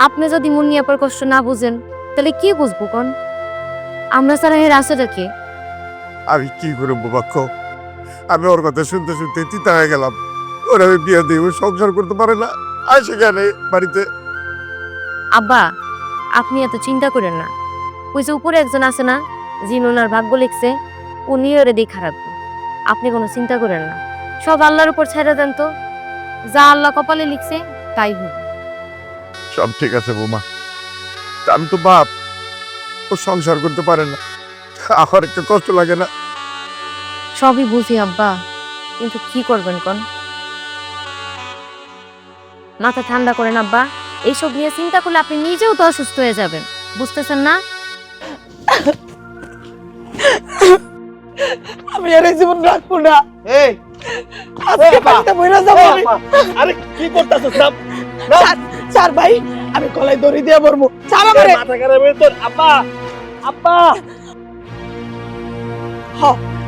আপনি যদি মুন্নিয়াপার কষ্ট না বুঝেন তাহলে কি বুঝবো কোন? আমরা ছাড়া এর আছেটা কে? আমি কি করবো বাবা কও? আমি ওর কথা শুনতে শুনতে তিতা হয়ে গেলাম। ওরা আমি বিয়ে দিয়ে সংসার করতে পারে না, আসে কেন বাড়িতে? আব্বা আপনি এত চিন্তা করেন না। ওই যে উপরে একজন আছে না, যিনি ওনার ভাগ্য লিখছে, উনি ওরে দিয়ে খারাপ। আপনি কোনো চিন্তা করেন না, সব আল্লাহর উপর ছেড়ে দেন তো। যা আল্লাহ কপালে লিখছে তাই হোক। সব ঠিক আছে বৌমা, আমি তো বাপ, ও সংসার করতে পারে না, আমার একটু কষ্ট লাগে না? সবই বুঝি আব্বা, কিন্তু কি করবেন কোন? মাথা ঠান্ডা করেন আব্বা, এইসব নিয়ে চিন্তা করলে আপনি নিজেও তো অসুস্থ হয়ে যাবেন, বুঝতেছেন না? আমি আর এই জীবন রাখবো না। এই আজকে পানিতে বইরা যাবো আমি। আরে কি করতেছস? চার ভাই আমি গলায় দড়ি দিয়ে মরবো। চার আমারে মাথা খারাপ হয়ে তোর আব্বা, আব্বা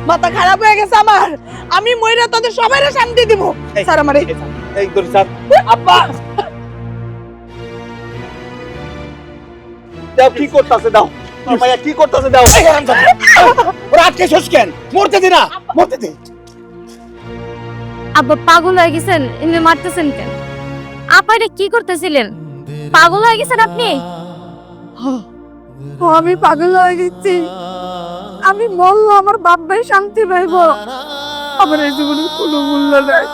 মাথা খারাপ হয়ে গেছে আমার। আমি মইরা তোদের সবাইরে শান্তি দিব। স্যার আমারে এই তোর সাথ আব্বা দাও, কি করতেছে দাও, তোর মাইয়া কি করতেছে দাও। ওরা আটকে শেষ কেন? মরতে দি না, মরতে দি। আব্বা পাগল হয়ে গেছেন, এমনি মারতেছেন কেন? আপা এটা কি করতেছিলেন? পাগল হয়ে গেছেন আপনি? আমি পাগল হয়ে গেছি। আমি বললো আমার বাপ ভাই শান্তি পাইব। আমার এই জীবনে কোনো মূল্য নাই।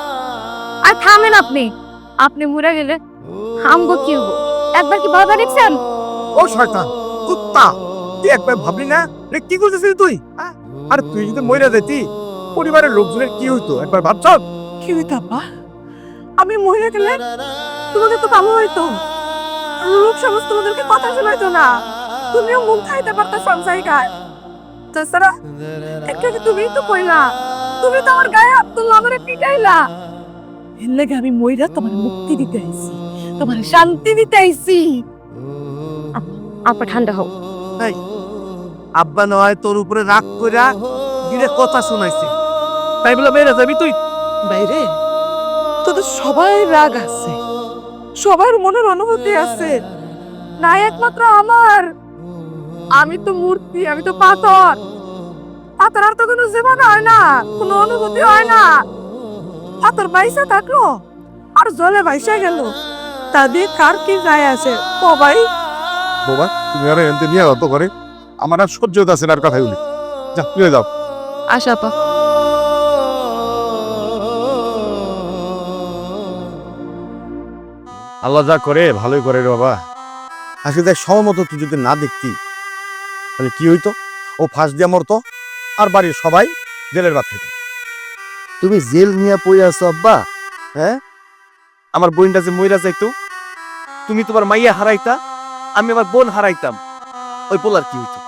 আর থামেন আপনি, আপনি মরে গেলে আমগো কি হবো? একবার কি ভাবা দেখছেন? ও শয়তান কুত্তা, তুই একবার ভাবলি না রে কি করতেছিস তুই? আরে তুই যদি মইরা যেতি পরিবারের লোকজনের কি হইতো একবার ভাবছ? কি হইতো আব্বা? আমি মরে গেলে তোমাদের তো ভালো হইতো। লোক সমাজ তোমাদেরকে কথা শোনাইতো না। তুমিও মুখ খাইতে পারতো সব জায়গায়। তাছাড়া একটা তুমি তো কইলা, তুমি তো আমার গায়ে হাত তুললা, আমারে পিটাইলা। এর লাগে আমি মইরা তোমার মুক্তি দিতে আইছি, তোমার শান্তি দিতে আইছি। আপা ঠান্ডা হোক। আব্বা নয় তোর উপরে রাগ কইরা দিলে কথা শুনাইছে, তাই বলে বেরে যাবি তুই? বাইরে তোদের সবাই রাগ আছে, সবার মনের অনুভূতি আছে, না একমাত্র আমার। আমি তো মূর্তি, আমি তো পাথর। পাথর আর তো কোনো জীবন হয় না, কোনো অনুভূতি হয় না। পাথর বাইসা থাকলো আর জলে বাইসা গেল, তা দিয়ে কার কি যায় আছে? ও ভাই বাবা তুমি আর এনতে নিয়ে অত করে আমার আর সহ্য হচ্ছে না আর কথাই বলি। যা তুই যাও। আশা আপা আল্লাহ যা করে ভালোই করে রে বাবা। আসলে দেখ সময় মতো তুই যদি না দেখতি তাহলে কি হইতো? ও ফাঁস দিয়া মরতো আর বাড়ির সবাই জেলের ভাত খেত। তুমি জেল নিয়ে পড়ে আছো আব্বা, হ্যাঁ আমার বোনটা যে মইরা যাইতো, তুমি তোমার মাইয়া হারাইতা, আমি আমার বোন হারাইতাম, ওই পোলার কি হইতো?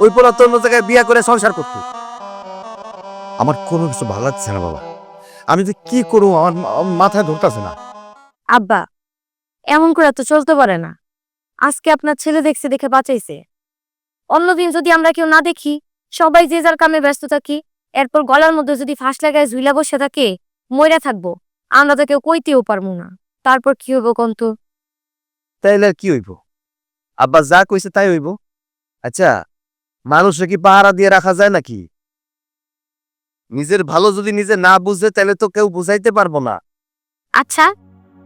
ওই পোলা তো অন্য জায়গায় বিয়া করে সংসার করতো। আমার কোনো কিছু ভালো লাগছে না বাবা। আমি যে কি করবো আমার মাথায় ধরতেছে না। আব্বা, এমন করে তো চলতে পারে না। আজকে আপনার ছেলে দেখছে দেখে বাঁচাইছে, অন্যদিন যদি আমরা কেউ না দেখি, সবাই যে যার কামে ব্যস্ত থাকি, এরপর গলার মধ্যে যদি ফাঁস লাগায় ঝুইলা বসে থাকে, মইরা থাকবো, আমরা তো কেউ কইতেও পারবো না। তারপর কি হইব কন্ত? তাইলে আর কি হইব? আব্বা যা কইছে তাই হইব। আচ্ছা, মানুষে কি পাহারা দিয়ে রাখা যায় নাকি? নিজের ভালো যদি নিজে না বুঝে তাহলে তো কেউ বুঝাইতে পারবো না। আচ্ছা,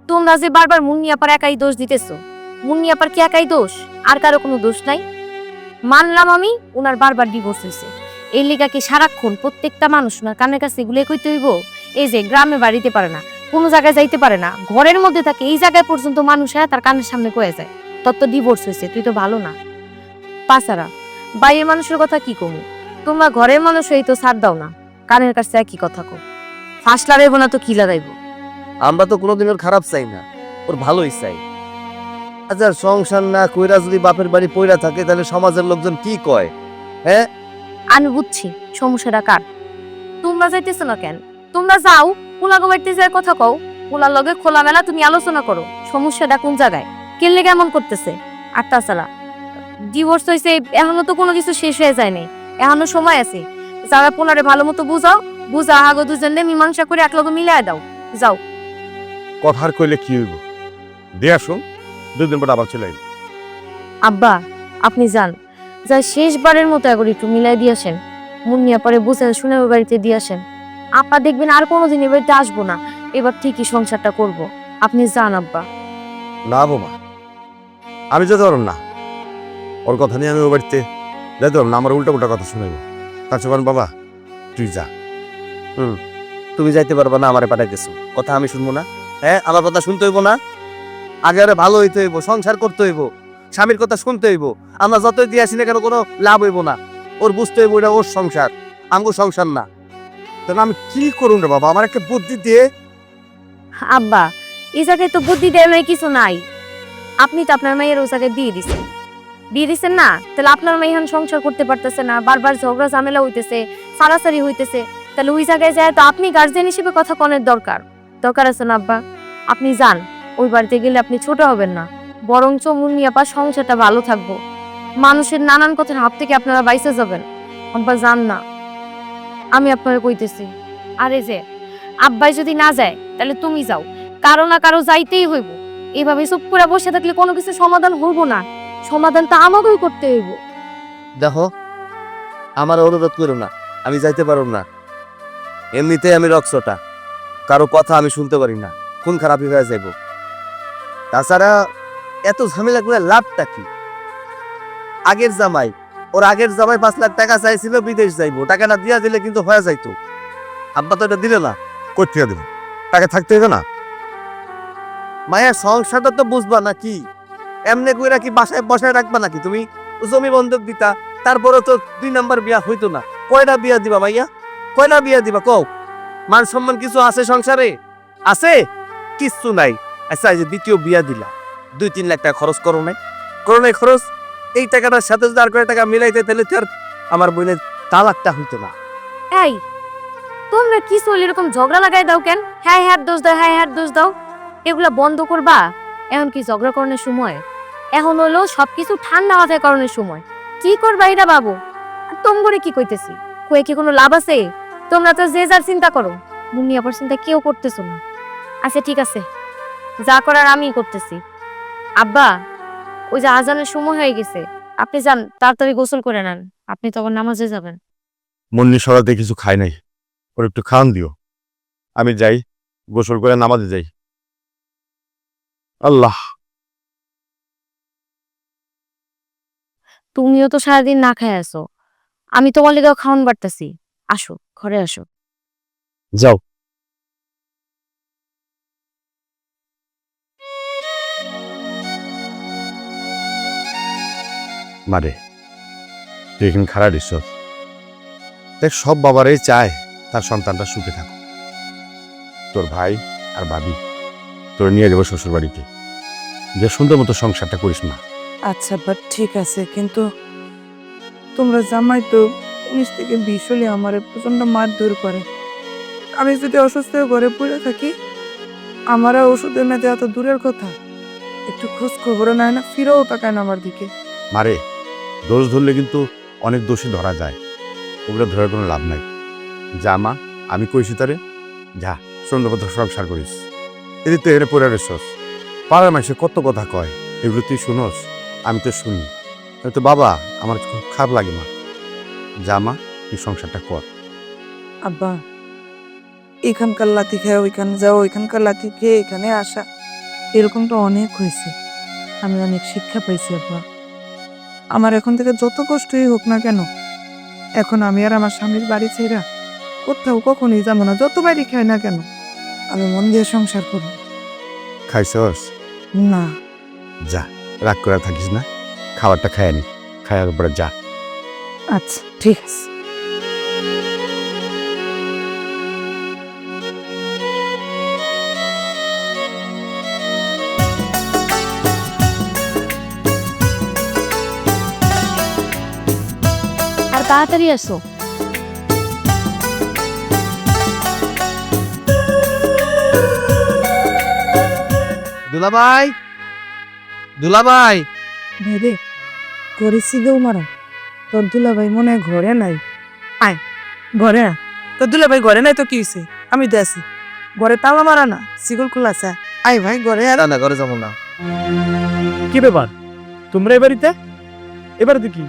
তোমরা যে বারবার মুন্নি আপার একাই দোষ দিতেছো, মুন্নি আপার কি একাই দোষ? আর কারো কোনো দোষ নাই? মানলাম আমি উনার বারবার ডিভোর্স হয়েছে, এই লিগা কি সারাক্ষণ প্রত্যেকটা মানুষ উনার কানের কাছে এগুলো কইতে হইব? এই যে গ্রামে বাড়িতে পারে না, কোনো জায়গায় যাইতে পারে না, ঘরের মধ্যে থাকে, এই জায়গায় পর্যন্ত মানুষ তার কানের সামনে কয়ে যায় তোর তো ডিভোর্স হয়েছে, তুই তো ভালো না। পাছাড়া বাইরের মানুষের কথা কি কমু, তোমরা ঘরের মানুষ এই তো ছাড় দাও না, কানের কাছে কি কথা কো? ফাঁস লড়াইব না তো কি লড়াইব? আমরা তো কোনোদিন ওর খারাপ চাই না, ওর ভালোই চাই। আচ্ছা, সংসার না কইরা যদি বাপের বাড়ি পইরা থাকে তাহলে সমাজের লোকজন কি কয়? হ্যাঁ, আমি বুঝছি সমস্যাটা কার। তোমরা যাইতেছো না কেন? তোমরা যাও, পোলাগো বাড়িতে যায় কথা কও, পোলার লগে খোলামেলা তুমি আলোচনা করো সমস্যাটা কোন জায়গায়, কে লেগে এমন করতেছে। আর তাছাড়া ডিভোর্স হয়েছে, এখনো তো কোনো কিছু শেষ হয়ে যায় নাই, এখনো সময় আছে। যারা পোলারে ভালো মতো বুঝাও, বুঝা আগো দুজনে মীমাংসা করে একলগে মিলাই দাও, যাও। কথার কইলে কি হইব? দিয়ে আসুন, 2 দিন পর আবার চলে আইব। আব্বা, আপনি যান, যা শেষবারের মতো একবার একটু মিলাই দিয়ে আসেন, মুন্নিয়া পরে বুঝে শুনে ওই বাড়িতে দিয়ে আসেন। আপা দেখবেন আর কোনোদিন এ বাড়িতে আসবো না, এবার ঠিকই সংসারটা করব। আপনি যান আব্বা। না বোমা, আমি যেতে পারব না। ওর কথা নিয়ে আমি ও বাড়িতে যেতে পারব না, আমার উল্টা উল্টা কথা শুনাইব। তার চেয়ে বাবা তুই যা। তুমি যাইতে পারবা না, আমারে পাঠাইতেছো, কথা আমি শুনবো না? হ্যাঁ, আমার কথা শুনতে হইব না? আগে আরে ভালো হইতে হইব, সংসার করতে হইব, স্বামীর কথা শুনতে হইব। আমরা যতই দিয়ে আসি না কেন কোনো লাভ হইব না। ওর বুঝতে হইব এটা ওর সংসার, আমগো সংসার না। তাহলে আমি কি করুন রে বাবা, আমার একটা বুদ্ধি দিয়ে। আব্বা, এই জায়গায় তো বুদ্ধি দেওয়ার কিছু নাই। আপনি তো আপনার মেয়ের ওই জায়গায় বিয়ে দিছেন না, তাহলে আপনার মেয়ে এখন সংসার করতে পারতেছে না, বারবার ঝগড়া ঝামেলা হইতেছে, সারাসারি হইতেছে, তাহলে ওই জায়গায় যায় তো আপনি গার্জিয়ান হিসেবে কথা কনের দরকার আছে না আব্বা? আপনি যান, ওই বাড়িতে গেলে আপনি ছোট হবেন না, বরঞ্চ মুন্নি আপা সংসারটা ভালো থাকবো, মানুষের নানান কথার হাত থেকে আপনারা বাইসে যাবেন। আব্বা যান না, আমি আপনারা কইতেছি। আরে যে আব্বাই যদি না যায় তাহলে তুমি যাও, কারো না কারো যাইতেই হইব। এইভাবে চুপ করে বসে থাকলে কোনো কিছু সমাধান হইব না, সমাধান তো আমাকেই করতে হইব। দেখো, আমার অনুরোধ করো না, আমি যাইতে পারব না। এমনিতেই আমি রক্সটা, কারো কথা আমি শুনতে পারি না, খুন খারাপই হয়ে যাইব। তাছাড়া এত ঝামেলা করে লাভটা কি? আগের জামাই, ওর আগের জামাই 5 লাখ টাকা চাইছিল বিদেশ যাইবো, টাকাটা দিয়া দিলে কিন্তু হয়ে যাইতো। আব্বা তো এটা দিলে না। কই থেকে দেব? টাকা থাকতে হবে না? মায়ের সংসারটা তো বুঝবা না কি? এমনি কইরা কি বাসায় বসায় রাখবা নাকি তুমি? জমি বন্ধক দিতা, তারপরে তো 2 নাম্বার বিয়া হইতো না। কয়টা বিয়া দিবা মাইয়া? কয়টা বিয়া দিবা কও? মান সম্মান কিছু আছে সংসারে? আছে? কিচ্ছু নাই। আচ্ছা, এই যে দ্বিতীয় বিয়া দিলা, 2-3 লাখ টাকা খরচ করো নাই? করো নাই খরচ? এই টাকাটার সাথে যদি আর কয় টাকা মিলাইতে তাহলে তো আর আমার বোনের তালাকটা হইতো না। এই তোমরা কি চল এরকম ঝগড়া লাগাই দাও কেন? হ্যাঁ হ্যাঁ দোষ দাও, হ্যাঁ হ্যাঁ দোষ দাও, এগুলা বন্ধ করবা। এখন কি ঝগড়া করানোর সময়? এখন হলো সবকিছু ঠান্ডা মাথায় করানোর সময়। কি করবা এটা বাবু? আর তোমরা কি কইতেছি, কয়ে কি কোনো লাভ আছে? তোমরা তো যে যার চিন্তা করো, মুন্নি আপার চিন্তা কেউ করতেছো না। আচ্ছা ঠিক আছে, যা করার আমিই করতেছি। আব্বা, ওই যে আজানের সময় হয়ে গেছে, আপনি যান, তাড়াতাড়ি গোসল করে নেন, আপনি তখন নামাজে যাবেন। মুন্নি সরাতে কিছু খাই নাই, ওর একটু খাওয়ান দিও। আমি যাই, গোসল করে নামাজে যাই। আল্লাহ, তুমিও তো সারাদিন না খায় আসো, আমি তোমার লেগেও খাওয়ান বাড়তেছি। আসো, ঘরে আসো। যাও। মারে, তুই এখানে খারাপ দিস। দেখ, সব বাবারাই চায় তার সন্তানটা সুখে থাকুক। তোর ভাই আর ভাবি তোর নিয়ে যাবো শ্বশুর বাড়িতে, যে সুন্দর মতো সংসারটা করিস না। আচ্ছা বাট ঠিক আছে, কিন্তু তোমরা জামাই তো 19 থেকে 20 হলে আমার প্রচন্ড মারধর করে। আমি যদি অসুস্থ হয়ে ঘরে পড়ে থাকি, আমার আর ওষুধের মেয়েদের এত দূরের কথা, একটু খোঁজ খবর নেয় না, ফিরেও তাকায় না আমার দিকে। মারে দোষ ধরলে কিন্তু অনেক দোষী ধরা যায়, ওগুলো ধরার কোনো লাভ নাই। যা মা, আমি কইছি তারে, যা সুন্দর মতো সংসার করিস। এদিক তো এখানে পড়ে রেছস, পাড়ার মানুষে কত কথা কয়, এগুলো তুই শুনোস, আমি তো শুনি। তো বাবা আমার খুব খারাপ লাগে মা। যা মা, তুই সংসারটা কর। আব্বা, এখানকার লাথি খেয়ে ওইখানে যাও, ওইখানকার লাথি খেয়ে এখানে আসা, এরকম তো অনেক হয়েছে। আমি অনেক শিক্ষা পাইছি আব্বা। আমার এখন থেকে যত কষ্টই হোক না কেন, এখন আমি আর আমার স্বামীর বাড়ি ছেড়া কোথাও কখনই যাবো না। যত বাড়ি খাই না কেন, আমি মন দিয়ে সংসার করব। খাইছস? না, যা, রাগ করে থাকিস না, খাবারটা খায় নি, খাওয়ার পরে যা। আচ্ছা ঠিক আছে। আর তাড়াতাড়ি আসো। দুলাভাই, দুলাভাই, ভেবে করেছি গো মারা, তোর দুলাভাই মনে হয় ঘরে নাই। আয় ঘরে আয়। তোর দুলাভাই ঘরে নাই তো কি হয়েছে? আমি দেছি ঘরে তালা মারা না, সিগল খোলা আছে। আয় ভাই ঘরে আয়। না না ঘরে যাবো না। কি ব্যাপার তোমরা এবারে কি?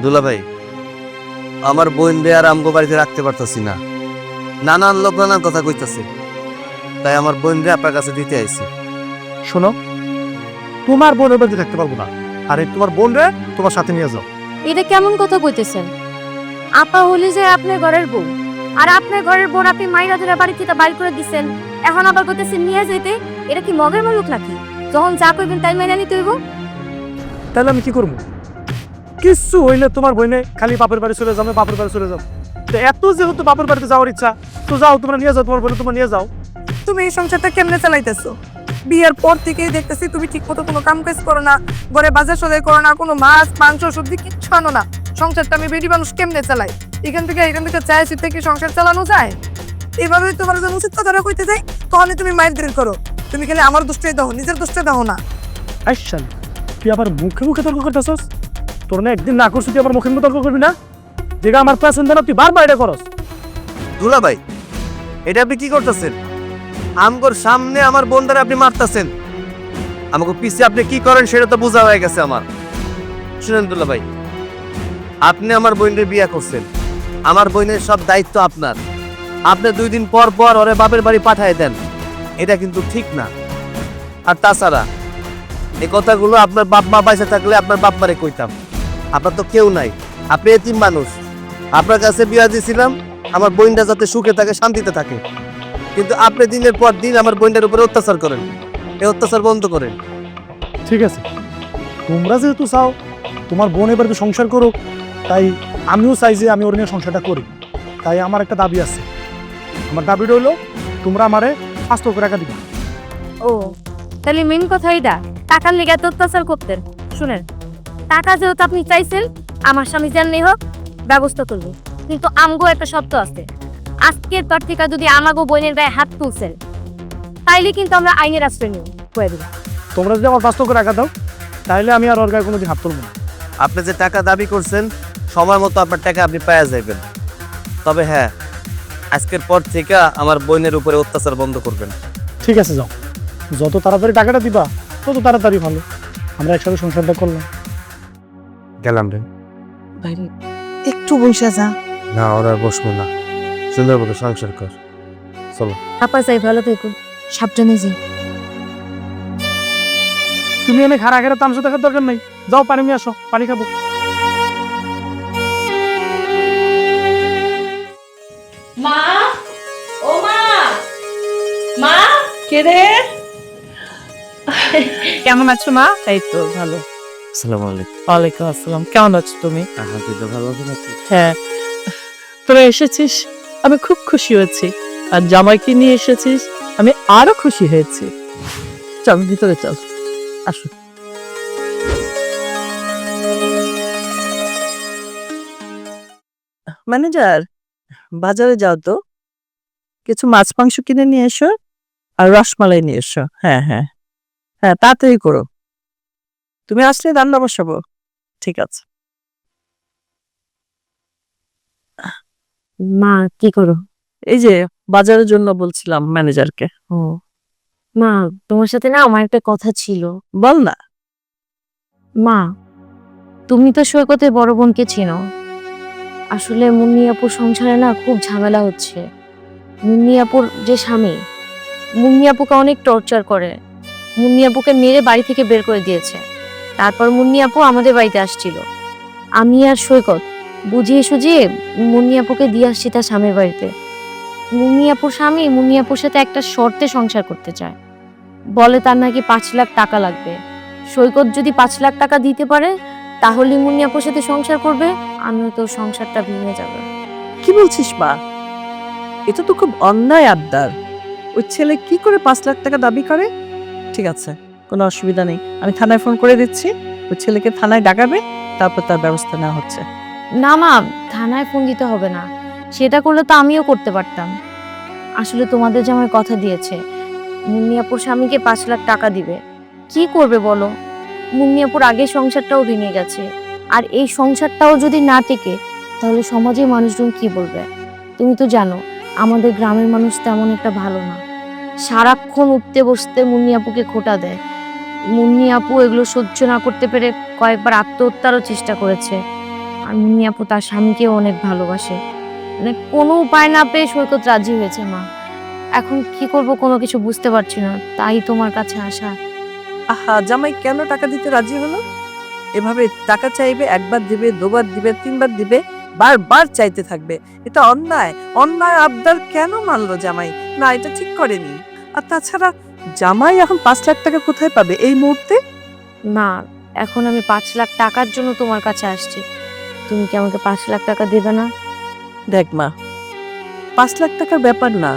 দুলাভাই, আমার বোন রে আর আমগো বাড়িতে রাখতে পারতাছি না, নানান লোক নানান কথা কইতাছে, তাই আমার বোন রে আপনার কাছে দিতে আইছি। শোনো, তোমার বোনের বাড়িতে থাকতে পারবো না, আরে তোমার বোন রে তোমার সাথে নিয়ে যাও। এটা কেমন কথা কইতেছেন? আপা হলি যে আপনার ঘরের বউ, আর আপনার ঘরের বোন আপনি মাইরা ধরে বাড়ি থেকে বাইর করে দিচ্ছেন, এখন আবার কইতেছেন নিয়ে যেতে। এটা কি মগের মুলুক নাকি? যখন যা কইবেন তাই মাইনা নিতে হইব। তাহলে আমি কি করবো? কিছু হইলে তোমার বইনে খালি বাপের বাড়ি চলে যাবে, বাপের বাড়ি চলে যাবে। তো এত যেহেতু বাপের বাড়িতে যাওয়ার ইচ্ছা, তো যাও, তোমরা নিয়ে যাও, তোমার বোনে তোমরা নিয়ে যাও। তুমি এই সংসারটা কেমনে চালাইতেছো? বিয়ের পর থেকেই দেখতেছি তুমি ঠিক মতো কোনো কাম কাজ করো না, ঘরে বাজার সদাই করো না, কোনো মাছ মাংস সবজি কিচ্ছু আনো না। সংসারটা আমি বেডি মানুষ কেমনে চালাই? এখান থেকে চাইছি থেকে সংসার চালানো যায়? এভাবে তোমার যখন উচিত কথাটা কইতে যাই, তখনই তুমি মাইন্ড বের করো। তুমি খালি আমার দোষটাই দাও, নিজের দোষটা দাও না। আচ্ছা, তুই আবার মুখে মুখে তর্ক করতেছস? তোর না একদিন না করছিস, তুই আবার মুখে মুখে তর্ক করবি না? দেখা আমার পছন্দ না, তুই বারবার এটা করস। দুলাভাই, এটা আপনি কি করতেছেন? আমগোর সামনে আমার বোনটারে আপনি মারতাছেন, আমাকে পিছিয়ে আপনি কি করেন সেটা তো বোঝা হয়ে গেছে আমার। শুনেন দুলাভাই, আপনি আমার বোনের বিয়ে করছেন, আমার বোনের সব দায়িত্ব আপনার। আপনি 2 দিন পর পর ওরে বাপের বাড়ি পাঠায় দেন, এটা কিন্তু ঠিক না। আর তাছাড়া এই কথাগুলো আপনার বাপ মা বাইসে থাকলে আপনার বাপ মারে কইতাম। আপনার তো কেউ নাই, আপনি এতিম মানুষ। আপনার কাছে বিয়া দিয়েছিলাম আমার বোনটা যাতে সুখে থাকে, শান্তিতে থাকে, কিন্তু আপনি দিনের পর দিন আমার বোনটার উপরে অত্যাচার করেন। এই অত্যাচার বন্ধ করেন। ঠিক আছে, তোমরা যেহেতু চাও তোমার বোন এবার তো সংসার করুক, তাই আমিও চাই যে আমি ওর নিয়ে সংসারটা করি। তাই আমার একটা দাবি আছে। আমার দাবিটা হলো, তোমরা আমারে 5 লক্ষ টাকা দিবে। ও, তাহলে মেন কথা এটা, টাকার লেগে এত অত্যাচার করতেন। শুনেন, টাকা যেহেতু আপনি চাইছেন, আমার স্বামী যেমনি হোক ব্যবস্থা করবো, কিন্তু আমগো একটা শর্ত আছে। আজকের পর থেকে যদি আমাগো বোনের গায়ে হাত তুলছেন, তাইলে কিন্তু আমরা আইনের আশ্রয় নিব কয়ে দেবো। তোমরা যদি আমার 5 লক্ষ টাকা দাও, তাহলে আমি আর ওর গায়ে কোনোদিন হাত তুলবো না। আপনি যে টাকা দাবি করছেন, সময় মতো আপনার টাকা আপনি পাওয়া যাবেন। তবে হ্যাঁ, আজকের পর থেকে আমার বোনের উপরে অত্যাচার বন্ধ করবেন। ঠিক আছে, যাও, যত তাড়াতাড়ি টাকাটা দিবা তত তাড়াতাড়ি ভালো। আমরা একসাথে সংসারটা করলাম। গেলাম রে। বাইরে একটু বসে যা। না, ওরা বসবো না, সুন্দর মতো সংসার কর, চলো। আপা চাই ভালো থাকুন, সাবধানে যাই। তুমি এনে খারা খারা তামসা দেখার দরকার নাই, যাও পানি নিয়ে আসো, পানি খাবো। মা, ও মা, মা, কে রে? কেমন আছো মা? এই তো ভালো। আসসালামু আলাইকুম। ওয়ালাইকুম আসসালাম। কেমন আছো তুমি? আলহামদুলিল্লাহ, ভালো আছেন আপনি? হ্যাঁ, তোরা এসেছিস, আমি খুব খুশি হয়েছি। আর জামাইকে নিয়ে এসেছিস, আমি আরো খুশি হয়েছি। চল ভিতরে চল, আসো। ম্যানেজার, বাজারে যাও তো, কিছু মাছ মাংস কিনে নিয়ে এসো আর রসমালাই নিয়ে এসো। হ্যাঁ হ্যাঁ হ্যাঁ, তাড়াতাড়ি করো, তুমি আসলে রান্না বসাবো। ঠিক আছে। মা কি করো? এই যে বাজারের জন্য বলছিলাম ম্যানেজারকে। ও মা, তোমার সাথে না আমার একটা কথা ছিল। বল না। মা, তুমি তো সৈকতের বড় বোনকে চিনো। আসলে মুন্নি আপুর সংসারে না খুব ঝামেলা হচ্ছে। মুন্নি আপুর যে স্বামী, মুন্নি আপুকে অনেক টর্চার করে। মুন্নি আপুকে মেরে বাড়ি থেকে বের করে দিয়েছে। তারপর মুন্নি আপু আমাদের বাড়িতে আসছিল। আমি আর সৈকত বুঝিয়ে সুঝিয়ে মুন্নি আপুকে দিয়ে আসছি তার স্বামীর বাড়িতে। মুন্নি আপুর স্বামী মুন্নি আপুর সাথে একটা শর্তে সংসার করতে চায়। বলে তার নাকি 5 লাখ টাকা লাগবে। সৈকত যদি 5 লাখ টাকা দিতে পারে তাহলে মুন্নি আপুর সাথে সংসার করবে, আমিও তো সংসারটা ভেঙে যাবে। কি বলছিস মা? এটা তো খুব অন্যায় আবদার। ওই ছেলে কি করে 5 লাখ টাকা দাবি করে? ঠিক আছে, কোনো অসুবিধা নেই, আমি থানায় ফোন করে দিচ্ছি। ওই ছেলেকে থানায় ডাকাবে, তারপর তার ব্যবস্থা নেওয়া হচ্ছে। না মা, থানায় ফোন দিতে হবে না। সেটা করলে তো আমিও করতে পারতাম। আসলে তোমাদের জামাই কথা দিয়েছে মুন্নি আপুর স্বামীকে 5 লাখ টাকা দিবে। কি করবে বলো? মুন্নি আপুর আগের সংসারটাও ভেঙে গেছে, আর এই সংসারটাও যদি না টিকে তাহলে সমাজের মানুষজন কি বলবে? তুমি তো জানো আমাদের গ্রামের মানুষ তেমন একটা ভালো না। সারাক্ষণ উঠতে বসতে মুন্নি আপুকে খোঁটা দেয়। মুন্নি আপু এগুলো সহ্য না করতে পেরে কয়েকবার আত্মহত্যারও চেষ্টা করেছে। আর মুন্নি আপু তার স্বামীকেও অনেক ভালোবাসে। মানে কোনো উপায় না পেয়ে সৈকত রাজি হয়েছে মা। এখন কি করব কোনো কিছু বুঝতে পারছি না, তাই তোমার কাছে আসা। আহা, জামাই কেন টাকা দিতে রাজি হলো? এভাবে টাকা চাইবে, একবার দিবে, দুবার দিবে, 3বার দিবে, বারবার চাইতে থাকবে। এটা অন্যায়। অন্যায় আবদার কেন মানলো জামাই? না, এটা ঠিক করেনি। আর তাছাড়া জামাই এখন 5 লাখ টাকা কোথায় পাবে এই মুহূর্তে? মা, এখন আমি 5 লাখ টাকার জন্য তোমার কাছে আসছি। তুমি কি আমাকে 5 লাখ টাকা দেবে না? দেখ মা, 5 লাখ টাকার ব্যাপার না।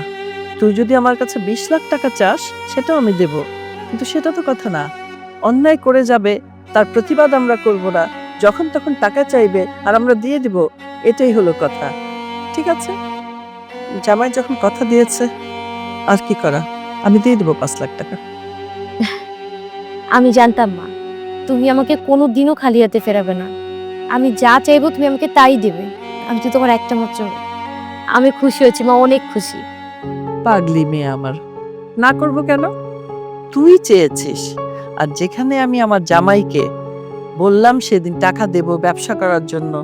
তুই যদি আমার কাছে 20 লাখ টাকা চাস, সেটাও আমি দেব, কিন্তু সেটা তো কথা না। অন্যায় করে যাবে, তার প্রতিবাদ আমরা করব না, যখন তখন টাকা চাইবে আর আমরা দিয়ে দিব, এটাই হলো কথা। ঠিক আছে, জামাই যখন কথা দিয়েছে, আর কি করা, আমি দিয়ে দেবো 5 লাখ টাকা। আমি জানতাম মা, তুমি আমাকে কোনো দিনও খালি হাতে ফেরাবে না। আমি যা চাইবো তুমি আমাকে তাই দেবে। আমি তো তোমার একটা মাত্র। আমি খুশি হয়েছি মা, অনেক খুশি। পাগলি মেয়ে আমার, না করব কেন? তুই চেয়েছিস। আর যেখানে আমি আমার জামাইকে বললাম সেদিন টাকা দেব ব্যবসা করার জন্য,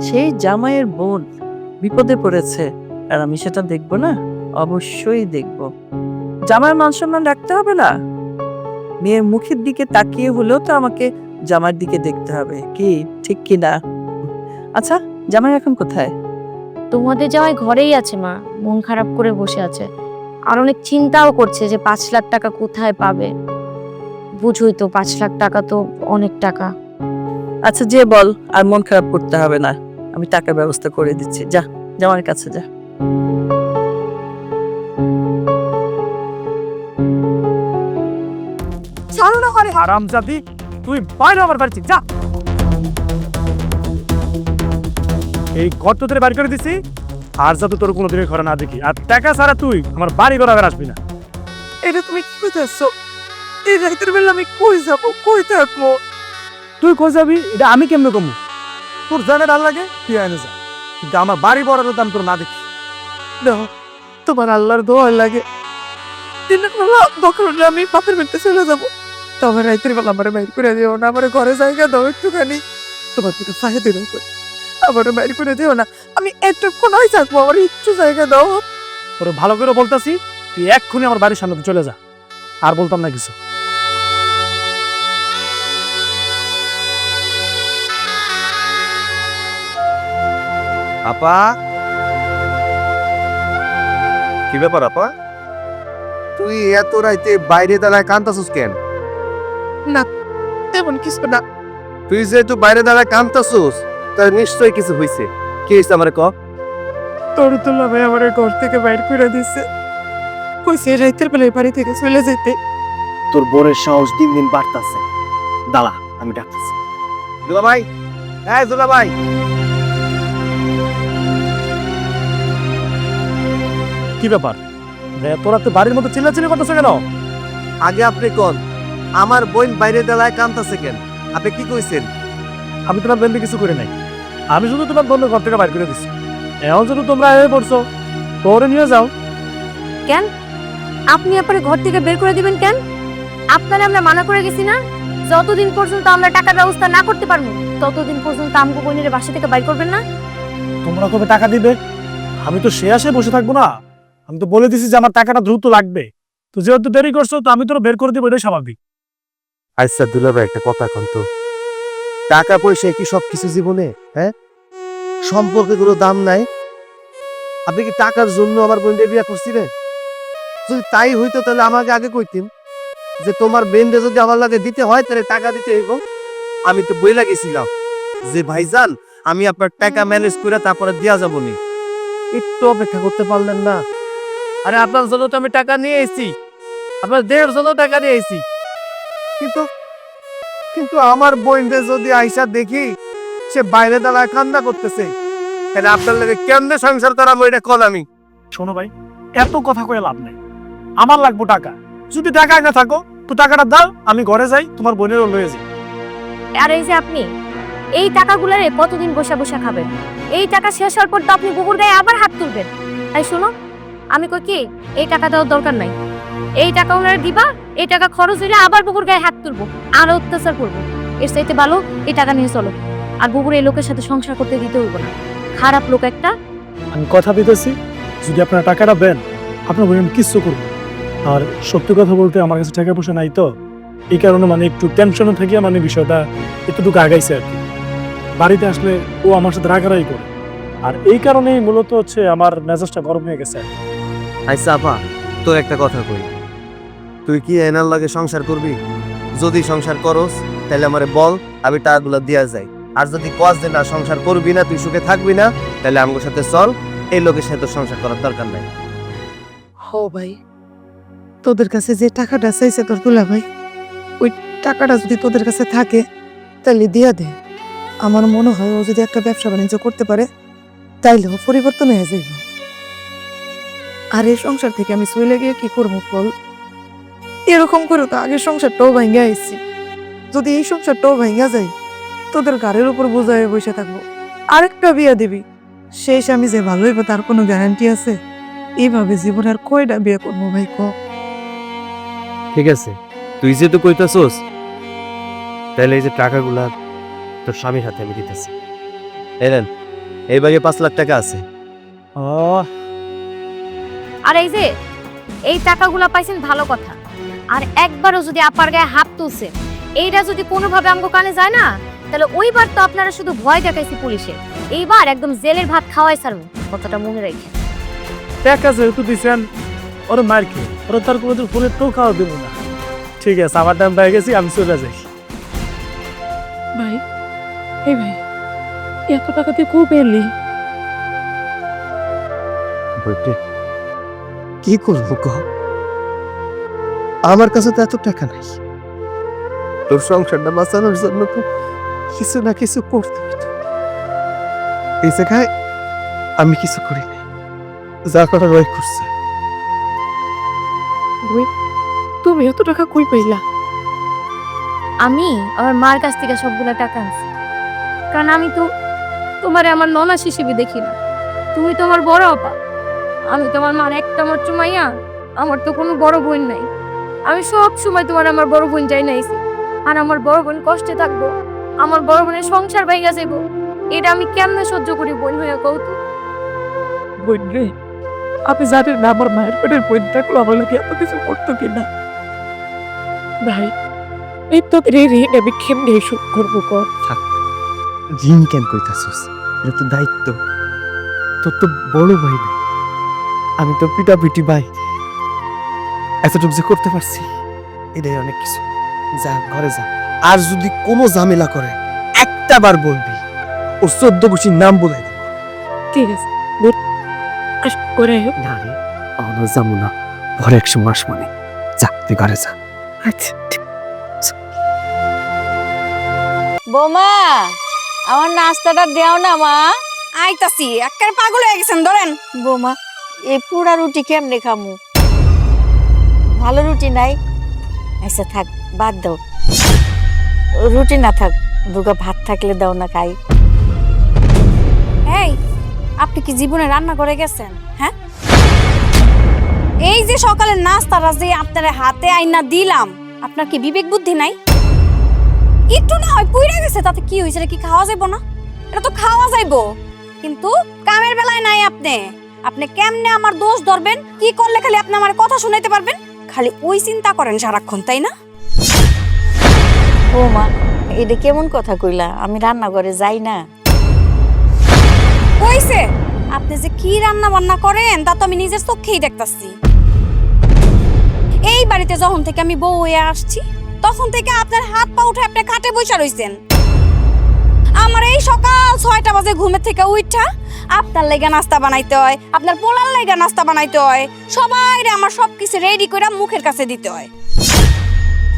সেই জামাইয়ের বোন বিপদে পড়েছে, আর আমি সেটা দেখব না? অবশ্যই দেখব। জামাইয়ের মান সম্মান রাখতে হবে না? মেয়ের মুখের দিকে তাকিয়ে হলেও তো আমাকে জামাইয়ের দিকে দেখতে হবে, কি ঠিক কি না? আচ্ছা, জামাই এখন কোথায়? তোমাদের জামাই ঘরেই আছে মা, মন খারাপ করে বসে আছে। আর অনেক চিন্তাও করছে যে 5 লাখ টাকা কোথায় পাবে। বুঝোই তো 5 লাখ টাকা তো অনেক টাকা। আচ্ছা, যে বল, আর মন খারাপ করতে হবে না, আমি টাকার ব্যবস্থা করে দিচ্ছি। যা, জামাইয়ের কাছে যা। ছাড়ো না ঘরে। হারামজাদি, তুই বাইরে আমার বাড়ি থেকে, যা। এই গর্ত ধরে বাড়ি করে দিছি, আর যাতে তোর কোনোদিনই ঘরে না দেখি। আর টাকা ছাড়া তুই আমার বাড়ি ঘরে আসবি না। এটা তুমি কি করতেছো? এই রাতের বেলা আমি কই যাব, কই থাকবো? তুই কই যাবি এটা আমি কেমনে কমু? তোর জানে ডাল লাগে তুই আইনে যা, কিন্তু আমার বাড়ি বড়ার দাম তোর না দেখি। দাও, তোমার আল্লাহর দোয়া লাগে। দিনের বেলা দরকার হলে আমি বাপের বাড়িতে চলে যাবো। তবে রাতের বেলা আমার বাইর করে দিও না, আমার ঘরে জায়গা দাও একটুখানি। তোমার দুটো ফাঁকে দিও, আমার বাইর করে দিও না। আমি একটুক্ষণ থাকবো, আমার একটু জায়গা দাও। তোর ভালো করে বলতাছি, তুই এক্ষুনি আমার বাড়ির সামনে চলে যা। আর বলতাম না কিছু। আপা, কি ব্যাপার আপা? তুই এত রাইতে বাইরে দাঁড়ায় কান্তাছিস কেন? না, তেমন কিছু না। তুই যেহেতু বাইরে দাঁড়ায় কান্তাছিস, তার নিশ্চয়ই কিছু হয়েছে। কি হয়েছে আমারে ক? তোর দুলা ভাই আমার ঘর থেকে বাইর করে দিছে। কইছে রাইতের বেলায় বাড়ি থেকে চলে যেতে। তোর বোনের সাহস দিন দিন বাড়তাছে। দাঁড়া, আমি ডাকতেছি। দুলাভাই, হ্যাঁ দুলাভাই। কি ব্যাপার তোরা তো বাড়ির মধ্যে চিল্লাচিল্লি করতেছে কেন? আগে আপনি কোন আমার বোন বাইরে দেলায় কান্তাছে কেন? আপনি কি কইছেন? আমি তোমার বোনকে কিছু করে নাই, আমি শুধু তোমার বোনকে ঘর থেকে বাইর করে দিচ্ছি। এখন যদি তোমরা এ পড়ছো তোরে নিয়ে যাও। কেন আপনি আপনার ঘর থেকে বের করে দিবেন কেন? আপনারা আমরা মানা করে গেছি না, যতদিন পর্যন্ত আমরা টাকার ব্যবস্থা না করতে পারবো ততদিন পর্যন্ত আমগো বোনের বাসা থেকে বাইর করবেন না। তোমরা কবে টাকা দিবে? আমি তো সে আসে বসে থাকবো না, আমি তো বলে দিছি যে আমার টাকাটা দ্রুত লাগবে। তো যেহেতু দেরি করছো তো আমি তোরা বের করে দিব, এটাই স্বাভাবিক। আচ্ছা দুলাভাই, একটা কথা কন তো, টাকা পয়সা কি সবকিছু জীবনে? হ্যাঁ, সম্পর্কে কোনো দাম নাই? আপনি কি টাকার জন্য আমার বোনদের বিয়ে করছিলেন? যদি তাই হইতো তাহলে আমাকে আগে কইতেন যে তোমার বোনদের যদি আমার লাগে দিতে হয় তাহলে টাকা দিতে হইব। আমি তো বইলা গেছিলাম যে ভাইজান আমি আপনার টাকা ম্যানেজ করে তারপরে দেওয়া যাবো নি। একটু অপেক্ষা করতে পারলেন না? আরে আপনার জন্য তো আমি টাকা নিয়ে এসেছি, আপনার দেড় জন্য টাকা নিয়ে এসেছি। কিন্তু কিন্তু আমার বোনদের যদি আইসা দেখি সে বাইরে দাঁড়ায় কান্না করতেছে, তাহলে আপনার লাগে কেমনে সংসার করাবো এটা কল আমি। শোনো ভাই, এত কথা কয়ে লাভ নেই, আমার লাগবো টাকা। যদি টাকা না থাকো তো টাকাটা দাও, আমি ঘরে যাই, তোমার বোনেরও লয়ে যাই। আর এই যে আপনি এই টাকাগুলারে কতদিন বসা বসা খাবেন? এই টাকা শেষ হওয়ার পর তো আপনি বুকুর গায়ে আবার হাত তুলবেন। তাই শোনো, আমি কই কি এই টাকা দেওয়ার দরকার নাই। এই টাকা ওনারা দিবা, এই টাকা খরচ হইলে আবার বুকুর গায়ে হাত তুলবো, আরো অত্যাচার করবো। এর চাইতে ভালো এই টাকা নিয়ে চলো, আর বুকুর এই লোকের সাথে সংসার করতে দিতে হইব না। খারাপ লোক একটা। আমি কথা দিতেছি, যদি আপনারা টাকাটা দেন আপনার বোন আমি কিচ্ছু করবো। আর সত্যি কথা বলতে আমার কাছে টাকা পয়সা নাই তো, এই কারণে মানে একটু টেনশনে থাকি, মানে বিষয়টা একটুটুকু আগাইছে আর কি। বাড়িতে আসলে ও আমার সাথে রাগারাগি করে, আর এই কারণেই মূলত হচ্ছে আমার মেজাজটা গরম হয়ে গেছে। আচ্ছা আপা, তোর একটা কথা কই, তুই কি এনার লাগে সংসার করবি? যদি সংসার করস তাহলে আমারে বল, আমি টাকাগুলো দিয়া যাই। আর যদি কস যে না সংসার করবি না, তুই সুখে থাকবি না, তাহলে আমার সাথে চল, এই লোকের সাথে তোর সংসার করার দরকার নাই। হো ভাই, তোদের কাছে যে টাকাটা চাইছে তোর দুলা ভাই, ওই টাকাটা যদি তোদের কাছে থাকে তাহলে দিয়া দে। আমার মনে হয় ও যদি একটা ব্যবসা বাণিজ্য করতে পারে তাইলেও পরিবর্তন হয়ে যাইব। আর এই সংসার থেকে আমি চলে গিয়ে কি করবো বল? এরকম করে তো আগের সংসারটাও ভাঙ্গা আইছি, যদি এই সংসারটাও ভাঙ্গা যায় তোদের গাড়ির উপর বোঝায় বসে থাকবো। আরেকটা বিয়া দিবি, সেই স্বামী যে ভালো হইবে তার কোনো গ্যারান্টি আছে? এইভাবে জীবনে আর কয়টা বিয়ে করবো ভাই ক? ঠিক আছে, তুই যেহেতু কইতাছস তাহলে এই যে টাকাগুলা তোর স্বামীর হাতে আমি দিতেছি। এলেন, এই বাগে 5 লাখ টাকা আছে। আর এই যে এই টাকাগুলা পাইছেন ভালো কথা, আর একবারও যদি আপার গায়ে হাত তুলছে এইটা যদি কোনোভাবে আমগো কানে যায় না, তাহলে ওইবার তো আপনারা শুধু ভয় দেখাইছি পুলিশে, এইবার একদম জেলের ভাত খাওয়াই ছাড়বো, কথাটা মনে রাখেন। টাকা যেহেতু দিচ্ছেন ওরা মার খেয়ে ওরা তার কোনো ফোনের টো খাওয়া দেবো না। ঠিক আছে, আমার টাইম পেয়ে গেছি, আমি চলে যাই। ভাই, এই ভাই, এত টাকা দিয়ে কো পেলি? কি করবো ক? আমার কাছে তো এত টাকা নাই, তোর সংসারটা বাঁচানোর জন্য তো কিছু না কিছু করতে হতো। এই জায়গায় আমি কিছু করি নাই, যা করার ওই করছে। তুমি এত টাকা কই পাইলা? আমি আমার মার কাছ থেকে সবগুলা টাকা আনছি, কারণ আমি তো তোমারে আমার ননাস হিসেবে দেখি না, তুমি তো আমার বড় আপা। আমি তোমার মার একটা মাত্র মাইয়া, আমার তো কোনো বড় বোন নাই। আমি সব সময় তোমার আমার বড় বোন চাই নাইছি, আর আমার বড় বোন কষ্টে থাকবো, আমার বড় বোনের সংসার ভাইগা যাইবো, এটা আমি কেমনে সহ্য করি বোন হয়ে কৌতু? বোন রে, আপনি জানেন না আমার মায়ের পেটের বোন থাকলো আমার লাগে এত কিছু করতো কিনা? ভাই, এই তো ঋণ আমি কেমনে শোধ করবো কর? ঋণ কেন কইতাছস? এটা তো দায়িত্ব, তোর তো বড় ভাই নাই, আমি তো পিটাপিটি ভাই। এতটুকু যে করতে পারছি এটাই অনেক কিছু। যা ঘরে যা, আর যদি কোনো ঝামেলা করে একটা বার বলবি, ওর 14 গোষ্ঠীর নাম বলে দিবি। ঠিক আছে, করে না রে, আমরা যাবো না, পরে এক সময় আসমানি যা তুই ঘরে যা। আচ্ছা বৌমা আমার নাস্তাটা দেও না মা। আইতাছি, একের পাগল হয়ে গেছেন ধরেন। বৌমা এই পুরা রুটি কেমনে খামু? ভালো রুটি নাই? আচ্ছা থাক, বাদ দাও, রুটি না থাক, দুগা ভাত থাকলে দাও না খাই। এই আপনি কি জীবনে রান্না করে গেছেন? হ্যাঁ, এই যে সকালের নাস্তাটা যে আপনার হাতে আইনা দিলাম, আপনার কি বিবেক বুদ্ধি নাই? একটু না হয় পুইরা গেছে, তাতে কি হয়েছে? এটা কি খাওয়া যাইব না? এটা তো খাওয়া যাইব, কিন্তু কামের বেলায় নাই। আপনি কেমনে আমার দোষ ধরবেন? কি করলে খালি আপনি আমার কথা শুনাইতে পারবেন? খালি ওই চিন্তা করেন সারাক্ষণ, তাই না? বৌমা এটা কেমন কথা কইলা? আমি রান্নাঘরে যাই না। কইছে আপনি যে কি রান্না বান্না করেন তা তো আমি নিজের চোখেই দেখতাছি। এই বাড়িতে যখন থেকে আমি বউ হয়ে আসছি তখন থেকে আপনার হাত পা উঠে আপনি খাটে বসে রইছেন। আমার এই সকাল 6টা বাজে ঘুমের থেকে উঠা আপনার লাগা নাস্তা বানাইতে হয়, আপনার পোলার লাগা নাস্তা বানাইতে হয়, সবাইরে আমার সবকিছু রেডি করে মুখের কাছে দিতে হয়,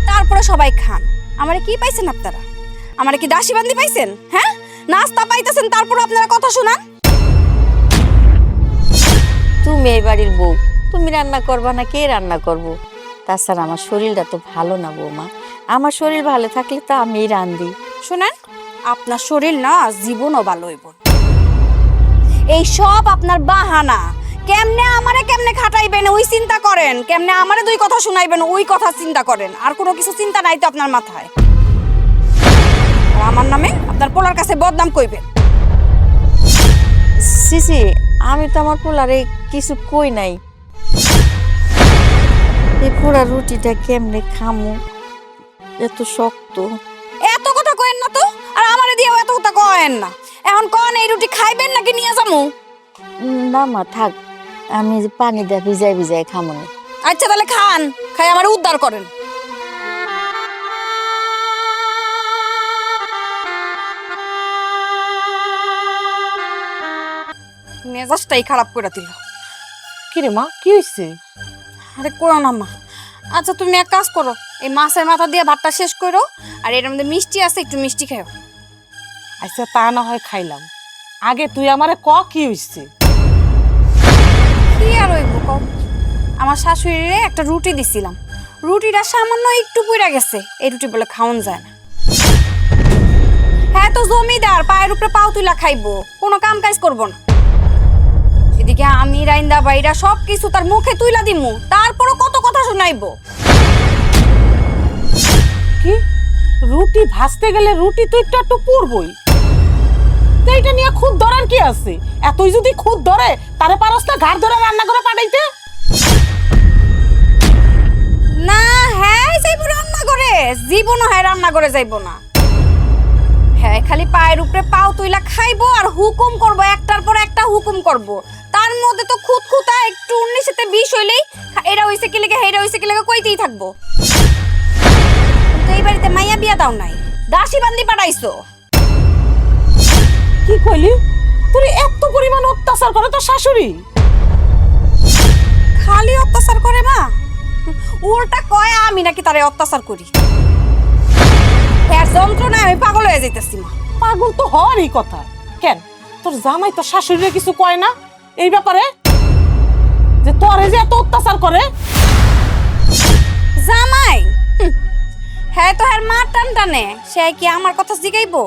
তারপরে সবাই খান। আমারে কি পাইছেন আপনারা? আমারে কি দাসী বান্দি পাইছেন? হ্যাঁ, নাস্তা পাইতেছেন তারপরে আপনারা কথা শুনান। তুমি এই বাড়ির বউ, তুমি রান্না করবা না কে রান্না করব? তাছাড়া আমার শরীরটা তো ভালো না বৌমা, আমার শরীর ভালো থাকলে তো আমি রান্ধি। শুনেন, আপনার শরীর না জীবনও ভালো হইব। এই সব আপনার বাহানা। কেমনে খাটাইবেন ওই চিন্তা করেন, কেমনে আমারে দুই কথা শুনাইবেন ওই কথা চিন্তা করেন, আর কোনো কিছু চিন্তা নাই তো আপনার মাথায়। আর আমার নামে আপনার পোলার কাছে বদনাম কইবেন। সিসি আমি তো আমার পোলারে কিছু কই নাই। এই পুরা রুটিটা কেমনে খামু? এত শক্ত। এত কথা কয়েন না তো, আর আমারে দিয়েও এত কথা কয়েন না। এখন কোন এই রুটি খাইবেন নাকি নিয়ে যামু? না মা থাক, আমি যে পানি দিয়ে ভিজাই ভিজাই খামো না। আচ্ছা তাহলে খান, খাই আমার উদ্ধার করেন। মেজাজটাই খারাপ করে দিল। কিরে মা, কি হইছে? আরে করো না মা। আচ্ছা তুমি এক কাজ করো, এই মাছের মাথা দিয়ে ভাতটা শেষ করো, আর এর মধ্যে মিষ্টি আছে, একটু মিষ্টি খাও। আচ্ছা তা না হয় খাইলাম, আগে তুই আমারে ক কি হইছে? কি আর হইব কও? আমার শাশুড়িরে একটা রুটি দিছিলাম, রুটিটা সামান্য একটু পুড়া গেছে। এই রুটি বলে খাওন যায় না। হ্যাঁ তো জমিদার, পায়ের উপরে পাও তুলা খাইবো, কোনো কাম কাজ করবো না। এদিকে আমি রাইন্দা বাইরা সব কিছু তার মুখে তুইলা দিমু, তারপরও কত কথা শুনাইবো। কি রুটি ভাজতে গেলে রুটি তো একটু একটু পুড়বই, তো এটা নিয়ে খুদ ধরার কি আছে? এতই যদি খুদ ধরে তারে পারস না ঘাড় ধরে রান্না করে পাঠাইতে? না হ্যাঁ যাইবো রান্না করে, জীবনও হ্যাঁ রান্না করে যাইবো না। হ্যাঁ খালি পায়ের উপরে পাও তুইলা খাইবো আর হুকুম করবো, একটার পর একটা হুকুম করবো। তার মধ্যে তো খুঁতখুঁতা একটু 19-20 হইলেই এটা হইছে কি লেগে হেরা হইছে কি লেগে কইতেই থাকবো। কিন্তু এই বাড়িতে মাইয়া বিয়া দাও নাই, দাসী বান্দি পাঠাইছো। কি কইলি? তুই এত পরিমাণ অত্যাচার করে তোর শাশুড়ি? খালি অত্যাচার করে মা, উল্টা কয় আমি নাকি তারে অত্যাচার করি। যন্ত্রণায় আমি পাগল হয়ে যাইতেছি মা। পাগল তো হওয়ারই কথা। কেন তোর জামাই তোর শাশুড়িরে কিছু কয় না এই ব্যাপারে, যে তোরে যে এত অত্যাচার করে? জামাই হ্যাঁ তো হ্যাঁ মা টান টানে, সে কি আমার কথা জিগাইবো?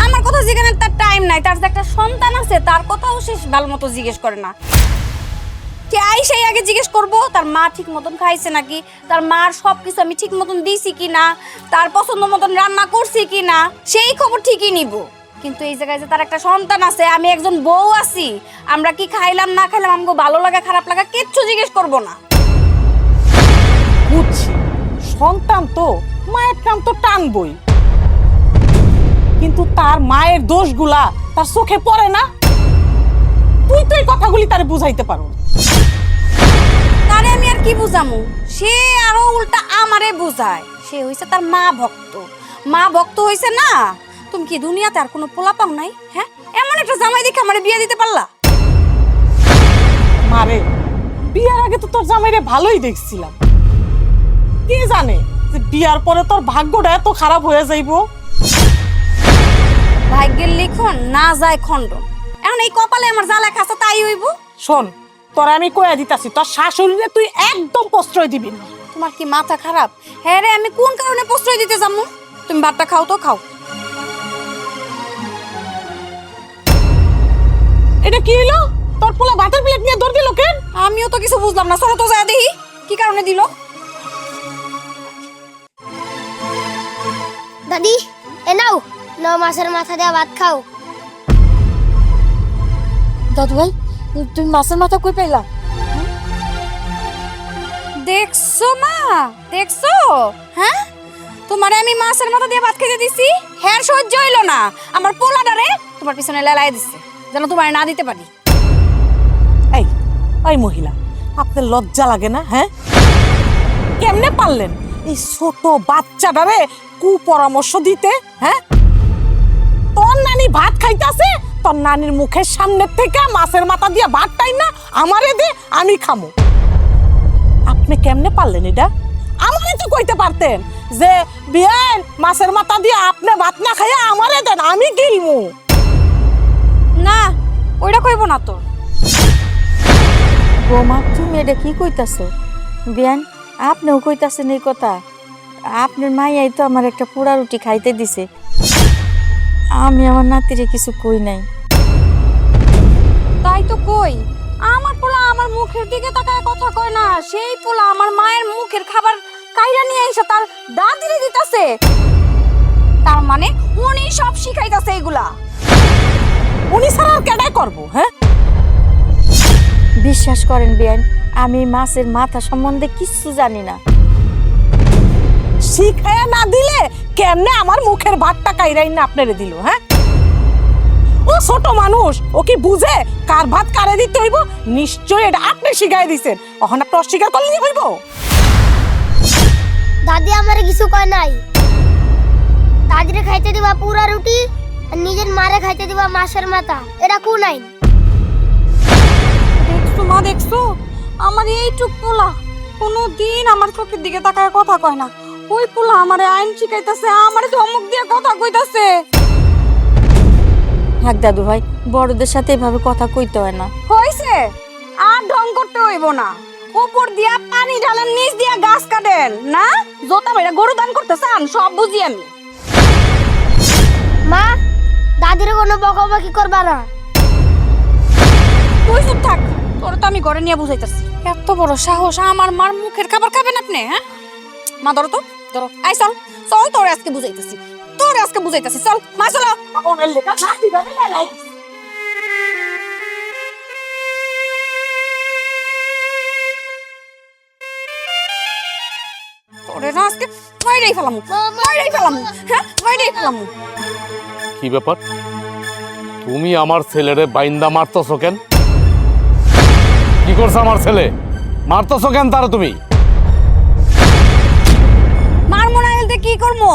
আমার কথা জিগানোর তার টাইম নাই। তার যে একটা সন্তান আছে তার কথাও সে ভালো মতো জিজ্ঞেস করে না। কে আইসাই আগে জিজ্ঞেস করবো তার মা ঠিক মতন খাইছে নাকি, তার মার সবকিছু আমি ঠিক মতন দিছি কিনা, তার পছন্দ মতন রান্না করছি কিনা, সেই খবর ঠিকই নিব। কিন্তু এই জায়গায় যে তার একটা সন্তান আছে, আমি একজন বউ আছি, আমরা কি খাইলাম না খাইলাম, আমাকে ভালো লাগা খারাপ লাগা কিচ্ছু জিজ্ঞেস করবো না। বুঝছি, সন্তান তো মায়ের কাম তো টানবই, কিন্তু তার মায়ের দোষগুলা তার চোখে পড়ে না। তুই তো এই কথাগুলি তারে বুঝাইতে পারো। তারে আমি আর কি বুঝামু, সে আরো উল্টা আমারে বুঝায়। সে হইছে তার মা ভক্ত, মা ভক্ত হইছে না। তুমি কি দুনিয়াতে আর কোনো পোলা পাও নাই? হ্যাঁ এমন একটা জামাই দেখে আমারে বিয়ে দিতে পারলা? মারে বিয়ার আগে তো তোর জামাইরে ভালোই দেখছিলাম, কে জানে যে বিয়ার পরে তোর ভাগ্যটা এত খারাপ হয়ে যাইবো। ভাগ্যের লিখন না যায় খণ্ডন, এখন এই কপালে আমার যা লেখা আছে তাই হইব। শোন, তোরা আমি কইয়া দিতাছি, তোর শাশুড়িরে তুই একদম প্রশ্রয় দিবি না। তোমার কি মাথা খারাপ? হ্যাঁ রে, আমি কোন কারণে প্রশ্রয় দিতে যাবো? তুমি ভাতটা খাও তো খাও। এটা কি হলো? তোর পোলা ভাতের প্লেট নিয়ে দৌড় দিল কেন? আমিও তো কিছু বুঝলাম না, চলো তো যা দেখি কি কারণে দিল। দাদি এ নাও নাও, মাছের মাথা দিয়ে ভাত খাও। দাদু ভাই, তুমি মাছের মাথা কই পাইলা? দেখছো মা, দেখছো? হ্যাঁ, তোমারে আমি মাছের মাথা দিয়ে ভাত খেতে দিছি, হ্যাঁ সহ্য হইলো না। আমার পোলাটারে তোমার পিছনে লেলাই দিচ্ছে যেন তোমার না দিতে পারি। এই ওই মহিলা, আপনার লজ্জা লাগে না? হ্যাঁ, কেমনে পারলেন এই ছোট বাচ্চাটারে কুপরামর্শ দিতে? হ্যাঁ, তোর নানি ভাত খাইতাছে, তোর নানির মুখের সামনে থেকে মাছের মাথা দিয়ে ভাতটাই না আমারে দে, আমি খামো। আপনি কেমনে পারলেন এটা? আমারে তো কইতে পারতেন যে বিয়ান মাছের মাথা দিয়ে আপনি ভাত না খাইয়া আমারে দেন, আমি গিলমু। না, ওইটা কইব না তো। বৌমা, তুমি এটা কি কইতাছো? বিয়ান, আপনিও কইতাছেন এই কথা? আপনার মাইয়াই তো আমার একটা পোড়া রুটি খাইতে দিছে, আমি আমার নাতিরে কিছু কই নাই। তাই তো কই, আমার পোলা আমার মুখের দিকে তাকায় কথা কয় না, সেই পোলা আমার মায়ের মুখের খাবার কাইরা নিয়ে এসে তার দাদিরে দিতাছে। তার মানে উনি সব শিখাইতাছে এগুলা। উনি ছাড়া আর কেডাই করবো? হ্যাঁ, বিশ্বাস করেন বিয়ান, আমি মাছের মাথা সম্বন্ধে কিছু জানি না। শিখায়া না দিলে কেমনে আমার মুখের ভাতটা কাইরাই না আপনারে দিল? হ্যাঁ, ও ছোট মানুষ, ও কি বুঝে কার ভাত কারে দিতে হইব? নিশ্চয় এটা আপনি শিখাই দিছেন, ওখানে আপনি অস্বীকার করলেই হইব। দাদি আমারে কিছু কয় নাই। দাদিরে খাইতে দিবা পুরা রুটি আর নিজের মারে খাইতে দিবা মাছের মাথা, এটা কোন আইন? দেখছো মা, দেখছো? আমার এইটুক পোলা কোনোদিন আমার চোখের দিকে তাকায় কথা কয় না। ওই পোলা আমারে আইন শিখাইতাছে, আমারে ধমক দিয়ে কথা কইতাছে। হ্যাঁ দাদু ভাই, বড়দের সাথে এভাবে কথা কইতে হয় না। হইছে, আর ঢং করতে হইব না। উপর দিয়া পানি ঢালেন, নিচ দিয়া গাছ কাটেন না। জোতা মেরা গরু দান করতে চান, সব বুঝি আমি। মা, দাদিরে কোনো বকাবকি করবা না। তুই চুপ থাক, তোর তো আমি ঘরে নিয়ে বুঝাইতাছি। এত বড় সাহস, আমার মার মুখের খাবার খাবেন আপনি? হ্যাঁ মা, ধরো তো, ধরো। আই চল চল, তোর আজকে বুঝাইতাছি, তোর আজকে বুঝাইতাছি। চল মা, চলো। তোরে না আজকে মাইরাই ফেলামু, মাইরাই ফেলামু, হ্যাঁ মাইরাই ফেলামু। কি ব্যাপার, তুমি আমার ছেলেরে বাইন্দা মারতেছো কেন? কি করছে আমার ছেলে? মারতেছো কেন তারা তুমি? মার মনে হইতে কি করবো?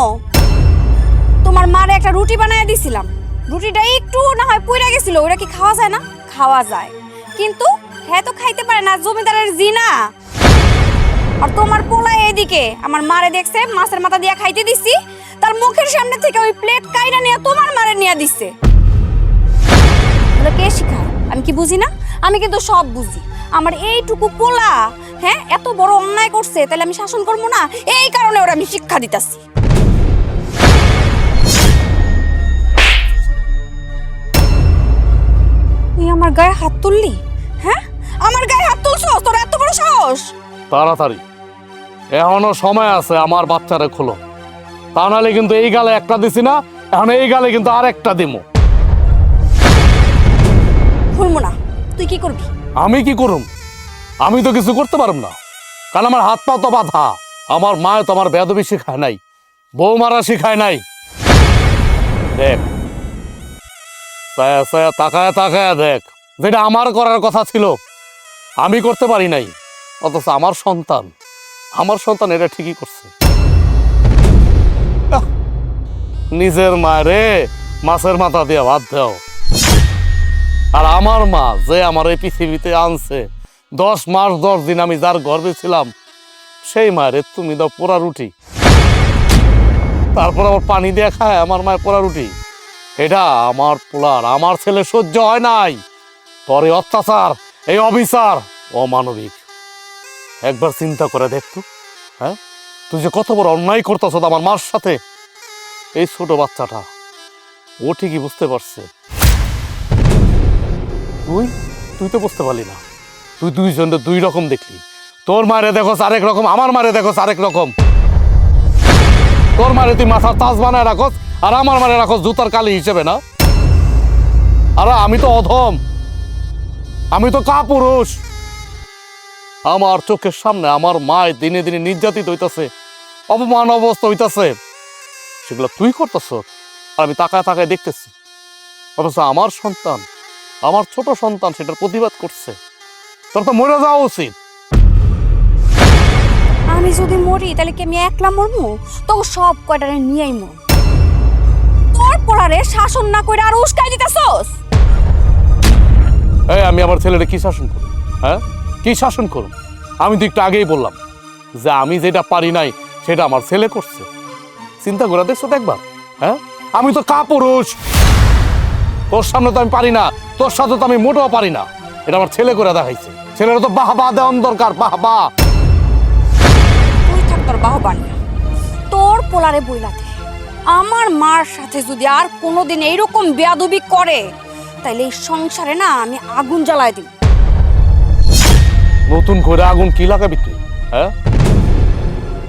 তোমার মারে একটা রুটি বানায় দিছিলাম, রুটিটা একটু না হয় পুড়ে গেছিল। ওটা কি খাওয়া যায় না? খাওয়া যায়, কিন্তু হ্যাঁ তো খাইতে পারে না, জমিদারের জিনা। আর তোমার পোলা এইদিকে আমার মারে দেখছে মাছের মাথা দিয়া খাইতে দিছি, তার মুখের সামনে থেকে ওই প্লেট কাইরা নিয়ে তোমার মারে নিয়ে দিচ্ছে। কে শিখায়? আমি কি বুঝি না? আমি কিন্তু সব বুঝি। আমার এইটুকু পোলা হ্যাঁ এত বড় অন্যায় করছে, তাহলে আমি শাসন করবো না? এই কারণে ওরা আমি শিক্ষা দিতাছি। তুই আমার গায়ে হাত তুললি? হ্যাঁ, আমার গায়ে হাত তুলছস? তোর এত বড় সাহস? তাড়াতাড়ি, এখনো সময় আছে, আমার বাচ্চারে খোলো, তা নাহলে কিন্তু এই গালে একটা দিছি না, এখন এই গালে কিন্তু আর একটা দিমু। খুলবো না। তুই কি করবি? আমি কি করুম? আমি তো কিছু করতে পারব না, কারণ আমার হাত পা তো বাঁধা। আমার মা তো আমার বেদবি শিখায় নাই, বউ মারা শিখায় নাই। দেখ, তাকায় তাকায় দেখ, যেটা আমার করার কথা ছিল আমি করতে পারি নাই, অথচ আমার সন্তান এটা ঠিকই করছে। নিজের মায়েরে মাছের মাথা দিয়ে ভাত দাও, আর আমার মা যে আমার এই পৃথিবীতে আনছে 10 মাস 10 দিন আমি যার গর্ভে ছিলাম সেই মায়ের তুমি দাও পোড়া রুটি, তারপর আবার পানি দিয়ে খায় আমার মায়ের পোড়া রুটি। এটা আমার পোলার আমার ছেলে সহ্য হয় নাই। তোর এই অত্যাচার, এই অবিচার অমানবিক। একবার চিন্তা করে দেখতো, হ্যাঁ তুই যে কত বড় অন্যায় করতেছ আমার মার সাথে। এই ছোট বাচ্চাটা ও ঠিকই বুঝতে পারছে, তুই তো বুঝতে পারলি না। তুই দুইজনটা দুই রকম দেখলি। তোর মারে দেখোস আরেক রকম, আমার মারে দেখোস আরেক রকম। তোর মারে তুই মাথার তাজ বানায় রাখোস আর আমার মারে রাখোস জুতার কালি হিসেবে না। আরে আমি তো অধম, আমি তো কাপুরুষ। আমার চোখের সামনে আমার মায় দিনে দিনে নির্যাতিত হইতাছে, অপমান অবস্থা হইতাছে, সেগুলো তুই করতেছ আর আমি তাকায় তাকায় দেখতেছি। অথচ আমার সন্তান, আমার ছোট সন্তান সেটার প্রতিবাদ করছে। তোর তো মরে যাওয়া উচিত। আমি যদি মরি তাহলে কি আমি একলা মরমু? তো সব কয়টারে নিয়েই মর। তোর পোলারে শাসন না করে আর উস্কাই দিতেছস। এই আমি আমার ছেলেটা কি শাসন করব? হ্যাঁ কি শাসন করব? আমি তো একটু আগেই বললাম যে আমি যেটা পারি নাই সেটা আমার ছেলে করছে। চিন্তা করে দেখছো তো একবার? হ্যাঁ আমি তো কাপুরুষ, তোর সামনে তো আমি পারি না, তোর সাথে তো আমি মোটেও পারি না। এটা আমার ছেলে করে দেখাইছে। ছেলেরা তো বাহবা দেওয়ান দরকার, বাহবা। তুই থাক তোর বাহবানি। তোর পোলারে বইলাতে আমার মার সাথে যদি আর কোনোদিন এইরকম বেয়াদবি করে তাইলে এই সংসারে না আমি আগুন জ্বালায় দিব। নতুন করে আগুন কি লাগাবি তুই? হ্যাঁ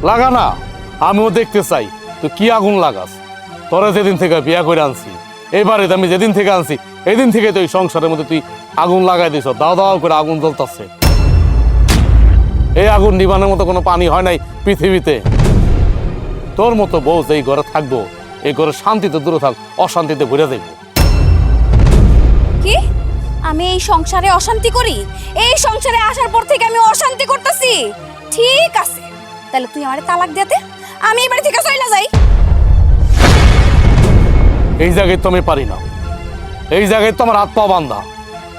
লাগা না, আমিও দেখতে চাই তুই কি আগুন লাগাস। তোরা যেদিন থেকে বিয়া করে আনছি, এবারে আমি যেদিন থেকে আনছি এদিন থেকে তো এই সংসারের মধ্যে তুই আগুন লাগাই দিছ, দাও দাও করে আগুন জ্বলতেছে। এই আগুন নিবানোর মতো কোনো পানি হয় নাই পৃথিবীতে। তোর মতো বউ এই ঘরে থাকবো, এই ঘরে শান্তিতে দূরে থাক, অশান্তিতে ঘুরে যাইব। কি আমি এই সংসারে অশান্তি করি? এই সংসারে আসার পর থেকে আমি অশান্তি করতেছি? ঠিক আছে, তাহলে তুই আমারে তালাক দিতে, আমি এই বাড়ি থেকে চলে যাই। এই জায়গায় তো আমি পারি না, এই জায়গায় তো আমার হাত পা বান্ধা।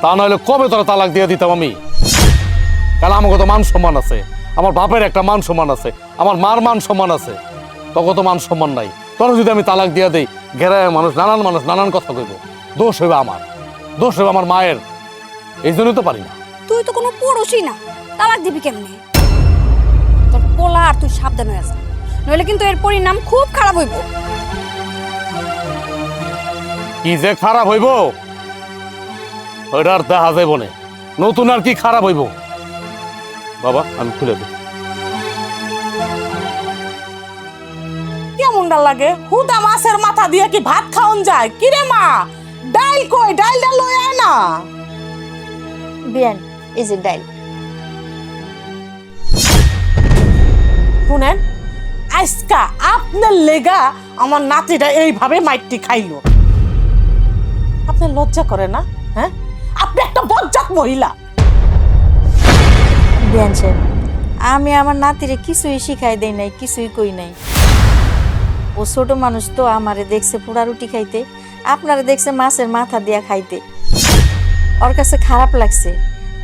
তা নাহলে কবে তোরা তালাক দিয়ে দিতাম আমি। কারণ আমাকে তো মান সম্মান আছে, আমার বাপের একটা মান সম্মান আছে, আমার মার মান সম্মান আছে। তখন তো মান সম্মান নাই। তোরা যদি আমি তালাক দিয়ে দেই, ঘেরায় মানুষ নানান কথা কইব। দোষ হইবে আমার, দোষ হইবে আমার মায়ের। এই জন্যই তো পারি না। তুই তো কোনো পুরুষই না, তালাক দিবি কেমনে? তোর পোলা আর তুই সাবধান হয়ে যা, নইলে কিন্তু এর পরিণাম খুব খারাপ হইব। কি যে খারাপ হইব ওইটার দেখা যাইব না। নতুন আর কি খারাপ হইব? বাবা আমি খুলে দিই। কেমনটা লাগে? হুদা মাছের মাথা দিয়ে কি ভাত খাওন যায়? কিরে মা, ডাইল কই? ডাইলটা লই আয় না। বিয়ান এই যে ডাইল। শুনেন, আজকা আপনার লেগা আমার নাতিটা এইভাবে মাইটটি খাইলো। আপনার লজ্জা করে না? হ্যাঁ আপনি একটা বজ্জাত মহিলা। বিয়ান সাহেব, আমি আমার নাতিরে কিছুই শিখাই দেই নাই, কিছুই কই নাই। ও ছোট মানুষ তো, আমারে দেখছে পোড়া রুটি খাইতে, আপনারে দেখছে মাছের মাথা দিয়া খাইতে। ওর কাছে খারাপ লাগছে,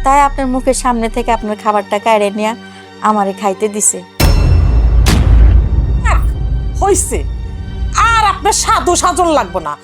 তাই আপনার মুখের সামনে থেকে আপনার খাবারটা কাইড়ে নিয়ে আমারে খাইতে দিছে। হইছে, আর আপনার সাধু সাজন লাগবো না।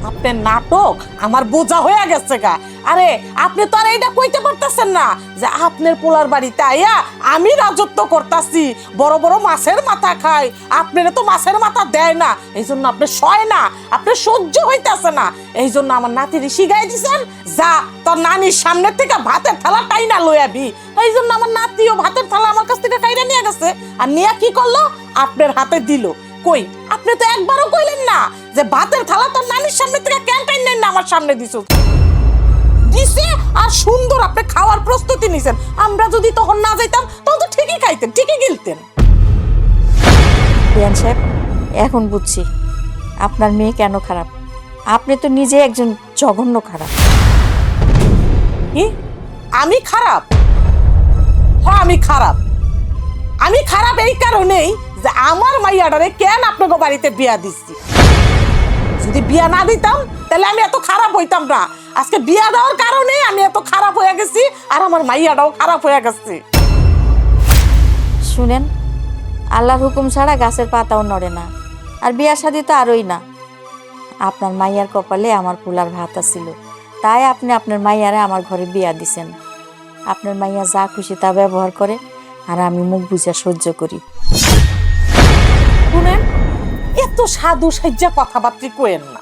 আপনার নাটক আমার বোঝা হয়ে গেছে গা। আরে আপনি তো আর এইটা কইতে পারতেছেন না যে আপনার পোলার বাড়িতে আইয়া আমি রাজত্ব করতাছি, বড় বড় মাছের মাথা খাই, আপনারা তো মাছের মাথা দেয় না, এই জন্য আপনি সয় না, আপনার সহ্য হইতাছে না। এই জন্য আমার নাতির শিখাই দিছেন, যা তোর নানির সামনে থেকে ভাতের থালা টাইনা লই আবি। এই জন্য আমার নাতিও ভাতের থালা আমার কাছ থেকে টাইনা নিয়ে গেছে, আর নিয়ে কি করলো? আপনার হাতে দিল। কই আপনি তো একবারও কইলেন না যে ভাতের থালা তোর নানির সামনে থেকে কেন টাইনা না আমার সামনে দিছো। দিছে আর সুন্দর আপনি খাওয়ার প্রস্তুতি নিছেন। আমরা যদি তখন না যাইতাম তখন তো ঠিকই খাইতেন, ঠিকই গিলতেন। বিয়ান সাহেব, এখন বুঝছি আপনার মেয়ে কেন খারাপ। আপনি তো নিজে একজন জঘন্য খারাপ। কি আমি খারাপ? হ্যাঁ আমি খারাপ। আমি খারাপ এই কারণেই যে আমার মাইয়াটারে কেন আপনাকে বাড়িতে বিয়া দিচ্ছি। যদি বিয়া না দিতাম তাহলে আমি এত খারাপ হইতাম না। আজকে বিয়া দেওয়ার কারণে আমি এত খারাপ হয়ে গেছি আর আমার মাইয়াটাও খারাপ হয়ে গেছে। শুনেন, আল্লাহর হুকুম ছাড়া গাছের পাতাও নড়ে না, আর বিয়া শাদী তো আরই না। আপনার মাইয়ার কপালে আমার পোলার ভাত ছিল, তাই আপনি আপনার মাইয়ারে আমার ঘরে বিয়া দিছেন। আপনার মাইয়া যা খুশি তা ব্যবহার করে, আর আমি মুখ বুঝা সহ্য করি। শুনেন, এত সাধু সাজ্জা কথাবার্তা কইেন না।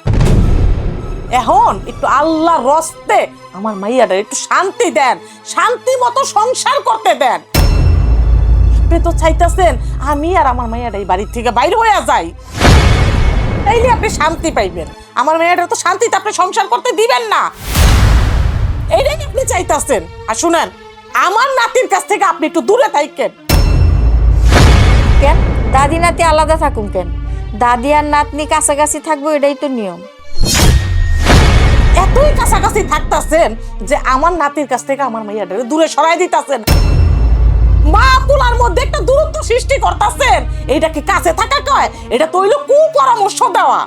এখন একটু আল্লাহর রস্তে আমার মাইয়াটা একটু শান্তি দেন, শান্তি মতো সংসার করতে দেন। আপনি তো চাইতেছেন আমি আর আমার মাইয়াটা এই বাড়ির থেকে বাইরে হয়ে যাই, তাইলে আপনি শান্তি পাইবেন। আমার মেয়েটা তো শান্তিতে আপনি সংসার করতে দিবেন না, এইটাই আপনি চাইতেছেন। আর শুনেন, আমার নাতির কাছ থেকে আপনি একটু দূরে থাকেন। কেন দাদি নাতি আলাদা থাকুন কেন? দাদি আর নাতনি কাছাকাছি থাকবো, এটাই তো নিয়ম। এতই কাছাকাছি থাকতেছেন যে আমার নাতির কাছ থেকে আমার মাইয়াটারে দূরে সরাই দিতেছেন, মা পোলার মধ্যে একটা দূরত্ব সৃষ্টি করতেছেন। এইটা কি কাছে থাকা কয়? এটা তো হইল কুপরামর্শ দেওয়া।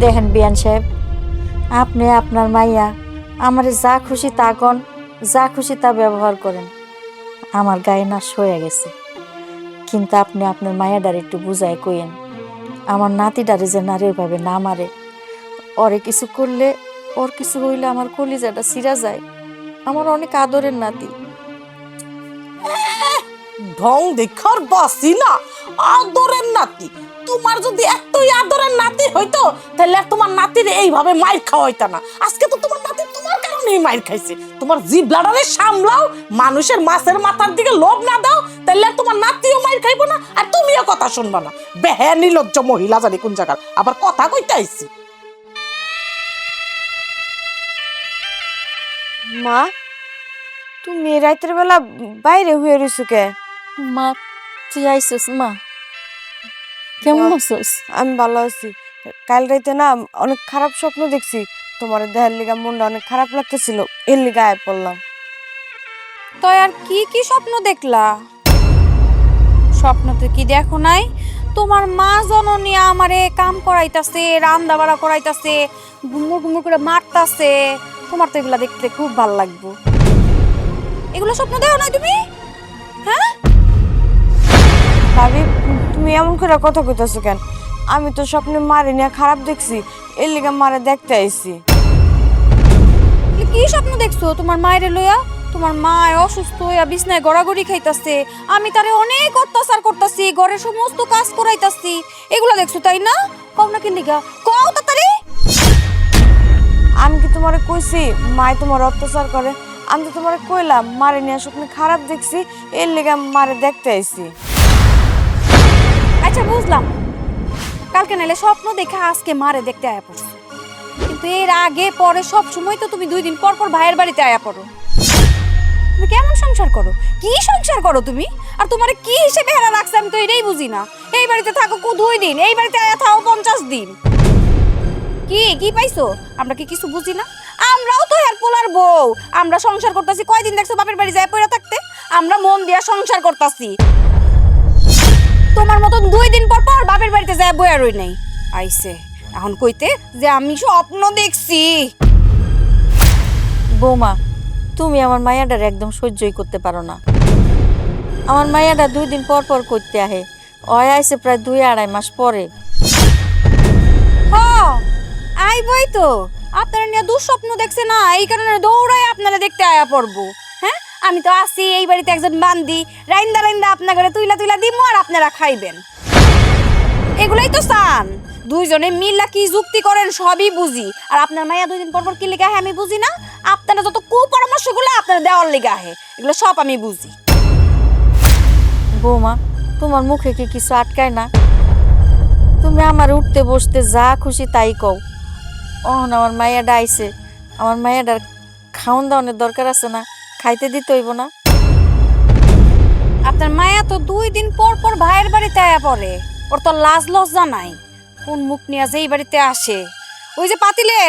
দেখেন বিয়ান সাহেব, আপনি আপনার মাইয়া আমারে যা খুশি তা কন, যা খুশি তা ব্যবহার করেন, আমার গায়ে নাশ হয়ে গেছে। কিন্তু আপনি আপনার মায়াডারে একটু বুঝায় কইেন, আমার নাতিডারে যে নারীর ভাবে না মারে। ওরে কিছু করলে, ওর কিছু হইলে আমার কলিজাটা ছিঁড়া যায়। আমার অনেক আদরের নাতি। ঢং দেখার বাসি না, আদরের নাতি। তোমার যদি এতই আদরের নাতি হইতো তাহলে আর তোমার নাতির এইভাবে মাইর খাওয়া হইতো না। আজকে তো তোমার নাতি তোমার কারণেই মাইর খাইছে। তোমার জিভলাটারে সামলাও, মানুষের মাছের মাথার দিকে লোভ না দাও, তাহলে আর তোমার নাতিও মাইর খাইবো না, আর তুমিও কথা শুনবা না। বেহে নির্লজ্জ মহিলা জানি কোন জায়গার, আবার কথা কইতে আইছি। মা, তুমি রাতের বেলা বাইরে হয়ে রইছো কে? মা তুই আইসস? মা কেমন আছিস? আমি ভালো আছি। কাল রাতে না অনেক খারাপ স্বপ্ন দেখছি, তোমার দেহের লিগা মনটা অনেক খারাপ লাগতেছিল, এর লিগা আয় পড়লাম। তো আর কি কি স্বপ্ন দেখলা? স্বপ্ন তো কি দেখো নাই? তোমার মা জননী আমারে কাম করাইতাছে, রান্না বাড়া করাইতাছে, ঘুমুর ঘুমুর করে মারতাছে। তোমার তো এগুলা দেখতে খুব ভালো লাগবে। এগুলো স্বপ্ন দেখো না তুমি? হ্যাঁ ভাবি, তুমি এমন করে কথা কইতাছো কেন? আমি তো স্বপ্নে মারে নিয়ে খারাপ দেখছি, এর লিগা মারে দেখতে আইছি। কি স্বপ্ন দেখছো তোমার মায়ের লইয়া? তোমার মা অসুস্থ হইয়া বিছনায় গড়াগড়ি খাইতাছে, আমি তারে অনেক অত্যাচার করতাছি, ঘরের সমস্ত কাজ করাইতাছি। এগুলা দেখছো তাই না? কও না কি লিগা, কও তাড়াতাড়ি। আমি কি তোমারে কইছি মায় তোমার অত্যাচার করে? আমি তো তোমারে কইলাম মারে নিয়ে স্বপ্নে খারাপ দেখছি, এর লিগা মারে দেখতে আইছি। আচ্ছা বুঝলাম, কালকে নাইলে স্বপ্ন দেখে আজকে মারে দেখতে আয়া পড়ছো, কিন্তু এর আগে পরে সব সময় তো তুমি 2 দিন পর পর ভাইয়ের বাড়িতে আয়া পড়ো। তুমি কেমন সংসার করো? কি সংসার করো তুমি? আর তোমারে কি হিসেবে হেরা রাখছে আমি তো এটাই বুঝি না। এই বাড়িতে থাকো 2 দিন, এই বাড়িতে আয়া থাও 50 দিন। কি কি পাইছো? আমরা কি কিছু বুঝি না? আমরাও তো হের পোলার বউ, আমরা সংসার করতেছি। কয়দিন দেখছো বাপের বাড়ি যায় পড়ে থাকতে? আমরা মন দিয়া সংসার করতেছি। তোমার মতন 2 দিন পর পর বাপের বাড়িতে যায় বইয়া রই নাই। আইছে এখন কইতে যে আমি স্বপ্ন দেখছি। বৌমা, তুমি আমার মায়াডার একদম সহ্যই করতে পারো না। আমার মায়াডা 2 দিন পর পর করতে আহে, ওই আইছে প্রায় 2-2.5 মাস পরে। হ্যাঁ আইবই তো, আপনারা নিয়ে দুঃস্বপ্ন দেখছে না, এই কারণে দৌড়াই আপনারা দেখতে আয়া পড়বো। হ্যাঁ আমি তো আসি এই বাড়িতে একজন বান্দি, রাইন্দা রাইন্দা আপনার ঘরে তুইলা তুইলা দিমু আর আপনারা খাইবেন। এগুলাই তো চান। 2 জনে মিল্লা কি যুক্তি করেন সবই বুঝি, আর আপনার মাইয়া 2 দিন পর পর কি লেগে আহে আমি বুঝি না। আপনারা যত কুপরামর্শগুলো আপনারা দেওয়ার লেগে আহে, এগুলো সব আমি বুঝি। বৌমা, তোমার মুখে কি কিছু আটকায় না? তুমি আমার উঠতে বসতে যা খুশি তাই কও। আমার মায়াডা আইছে, আমার মায়াডার খাওন দাওয়ানোর দরকার আছে না? খাইতে দিতে হইব না? আপনার মায়া তো 2 দিন পর পর ভাইয়ের বাড়িতে আয়া পড়ে, ওর তো লাজ লজ্জা নাই। কোন মুখ নিয়ে যে এই বাড়িতে আসে? ওই যে পাতিলে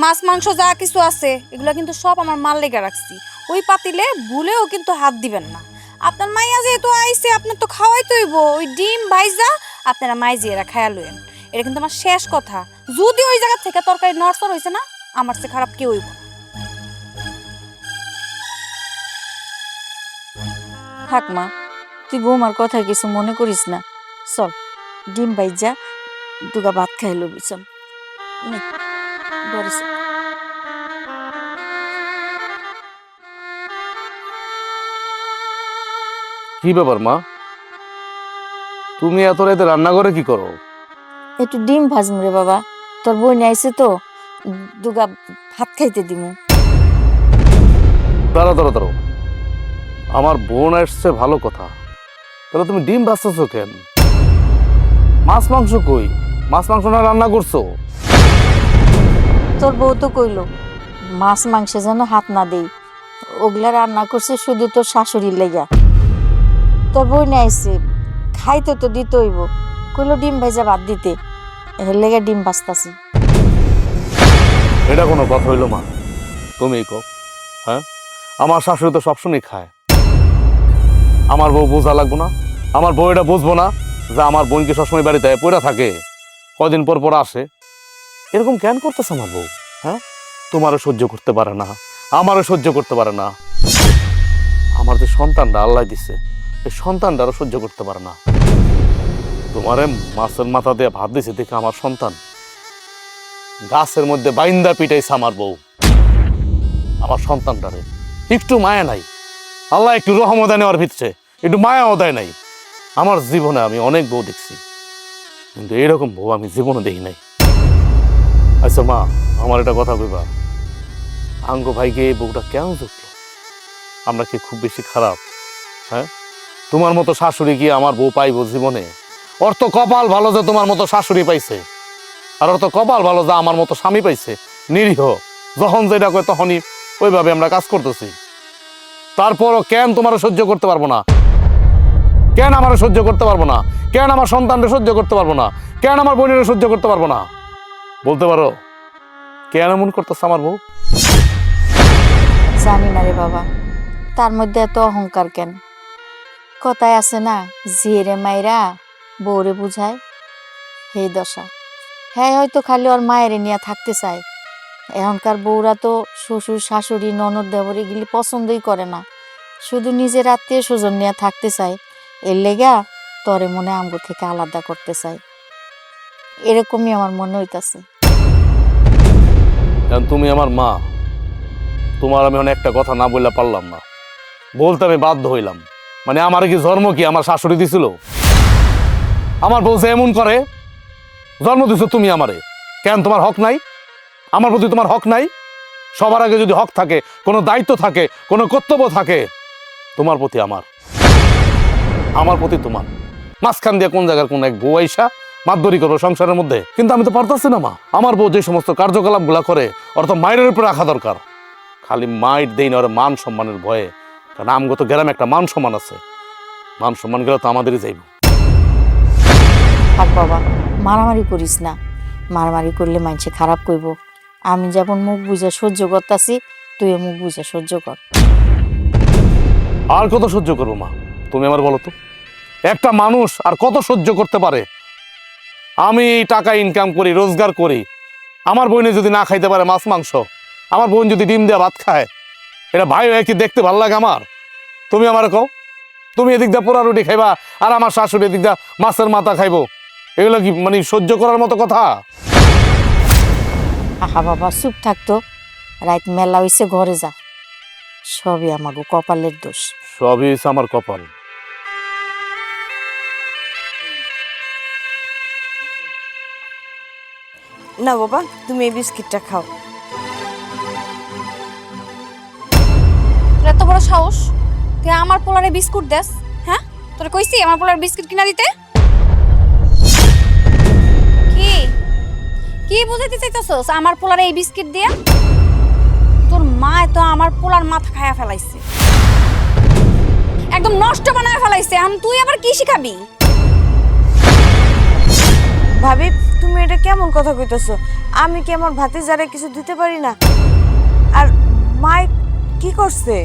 মাছ মাংস যা কিছু আছে এগুলো কিন্তু সব আমার মাল লেগে রাখছি, ওই পাতিলে ভুলেও কিন্তু হাত দিবেন না। আপনার মাইয়া যেহেতু আইছে আপনার তো খাওয়াই তৈব। ওই ডিম ভাইজা আপনারা মাইজিয়েরা খায়া লইন, এটা কিন্তু আমার শেষ কথা। যদি ওই জায়গা থেকে তরকারি নড়চড় হয়েছে না, আমার চেয়ে খারাপ কেউ হইব না। থাক মা, তুই বৌমার কথা কিছু মনে করিস না। চল ডিম বাইজা দুগা ভাত খাই লবি, চল নে, ঘরে চল। কি ব্যাপার মা, তুমি এত রাতে রান্না করে কি করো? একটু ডিম ভাজম রে বাবা, তোর বোন আইছে তো, দুগা ভাত খাইতে দিমু। দাঁড়াও দাঁড়াও দাঁড়াও, আমার বোন আসছে ভালো কথা, তাহলে তুমি ডিম ভাজতেছো কেন? মাছ মাংস কই? মাছ মাংস না রান্না করছো? তোর বউ তো কইলো মাছ মাংসে যেন হাত না দেই, ওগুলা রান্না করছে শুধু তোর শাশুড়ির লেগা। তোর বোন আইছে, খাইতে তো দিতে হইব, কইলো ডিম ভেজা ভাত দিতে, এর লেগা ডিম ভাজতাছি। এটা কোনো কথা হইলো মা? তুমি কো, হ্যাঁ আমার শাশুড়ি তো সবসময় খায়, আমার বউ বোঝা লাগবো না? আমার বউ এটা বুঝবো না যে আমার বোনকে সবসময় বাড়িতে পড়ে থাকে, কদিন পর পর আসে? এরকম কেন করতেছে আমার বউ? হ্যাঁ, তোমারও সহ্য করতে পারে না, আমারও সহ্য করতে পারে না। আমার যে সন্তানটা আল্লাহ দিছে, এই সন্তানটারও সহ্য করতে পারে না। তোমারে মাছের মাথা দিয়ে ভাত দিছে দেখে আমার সন্তান গাছের মধ্যে বাইন্দা পিটাইছে আমার বউ। আমার সন্তানটারে একটু মায়া নাই, আল্লাহ একটু রহমত নেওয়ার ভিতরে একটু মায়াও দেয় নাই। আমার জীবনে আমি অনেক বউ দেখছি, কিন্তু এরকম বউ আমি জীবনে দেখি নাই। আচ্ছা মা, আমার একটা কথা কইবা, আঙ্গ ভাইকে এই বউটা কেন জুটলো? আমরা কি খুব বেশি খারাপ? হ্যাঁ, তোমার মতো শাশুড়ি কি আমার বউ পাইবো জীবনে? ওর তো কপাল ভালো যে তোমার মতো শাশুড়ি পাইছে, আর ওর তো কপাল ভালো যে আমার মতো স্বামী পাইছে, নিরীহ। যখন যেটা কয় তখনই ওইভাবে আমরা কাজ করতেছি। তারপরও কেন তোমারও সহ্য করতে পারবো না? কেন আমারও সহ্য করতে পারবো না? কেন আমার সন্তানকে সহ্য করতে পারবো না? কেন আমার বোনের সহ্য করতে পারবো না? বলতে পারো কেন এমন করতেছে আমার বউ? জানি না রে বাবা, তার মধ্যে এত অহংকার কেন? কথায় আছে না, জিয়েরে মাইরা বউরে বুঝায়, হে দশা। হ্যাঁ, হয়তো খালি ওর মায়েরে নিয়ে থাকতে চায়। এখনকার বউরা তো শ্বশুর শাশুড়ি ননদ দেবর এগুলি পছন্দই করে না, শুধু নিজের আত্মীয় স্বজন নিয়ে থাকতে চায়। এর লেগা তরে মনে আমগো থেকে আলাদা করতে চায়, এরকমই আমার মনে হইতাছে। কারণ তুমি আমার মা, তোমার আমি একটা কথা না বললে পারলাম না, বলতে আমি বাধ্য হইলাম। মানে আমার কি জন্ম কি আমার শাশুড়ি দিছিল? আমার বউ যে এমন করে, জন্ম দিছো তুমি আমারে, কেন তোমার হক নাই? আমার প্রতি তোমার হক নাই? সবার আগে যদি হক থাকে, কোনো দায়িত্ব থাকে, কোনো কর্তব্য থাকে, তোমার প্রতি আমার প্রতি তোমার। মাঝখান দিয়ে কোন জায়গার কোন এক বউ আইসা মাতবরি করবো সংসারের মধ্যে? কিন্তু আমি তো পারতাছি না মা। আমার বউ যে সমস্ত কার্যকলাপ গুলা করে, ওর তো মায়ের উপরে রাখা দরকার। খালি মাইট দেই না, ওর মান সম্মানের ভয়ে। কারণ আমগত গ্রামে একটা মান সম্মান আছে, মান সম্মান গেলে তো আমাদেরই যাইব। থাক বাবা, মারামারি করিস না, মারামারি করলে মানুষে খারাপ কইব। আমি যেমন মুখ বুঝে সহ্য করতাছি, তুইও মুখ বুঝে সহ্য কর। আর কত সহ্য করবো মা, তুমি আমার বলো তো? একটা মানুষ আর কত সহ্য করতে পারে? আমি টাকা ইনকাম করি, রোজগার করি, আমার বোনে যদি না খাইতে পারে মাছ মাংস, আমার বোন যদি ডিম দেওয়া ভাত খায়, এটা ভাই হয়ে কি দেখতে ভালো লাগে আমার? তুমি আমার কও, তুমি এদিক দিয়ে পোড়া রুটি খাইবা আর আমার শাশুড়ি এদিক দিয়ে মাছের মাথা খাইবো, এগুলো কি মানে সহ্য করার মতো কথা? আহা বাবা, চুপ থাকতো, রাত মেলা হইছে, ঘরে যা। সবই আমাগো কপালের দোষ। সবই হচ্ছে আমার কপাল। না বাবা, তুমি এই বিস্কিটটা খাও। তোর এত বড় সাহস, তুই আমার পোলারে বিস্কুট দেস? হ্যাঁ, তোর কইছি আমার পোলার বিস্কুট কিনা দিতে? কি কি বুঝাইতে চাইতেছস আমার পোলারে এই বিস্কিট দিয়া? তোর মা তো আমার পোলার মাথা খায়া ফেলাইছে, একদম নষ্ট বানায় ফেলাইছে। এখন তুই আবার কি শিখাবি? ভাবি, তুমি এটা কেমন কথা কইতেছো? আমি কি আমার ভাতিজারে কিছু দিতে পারি না? আর মাই কি করছে?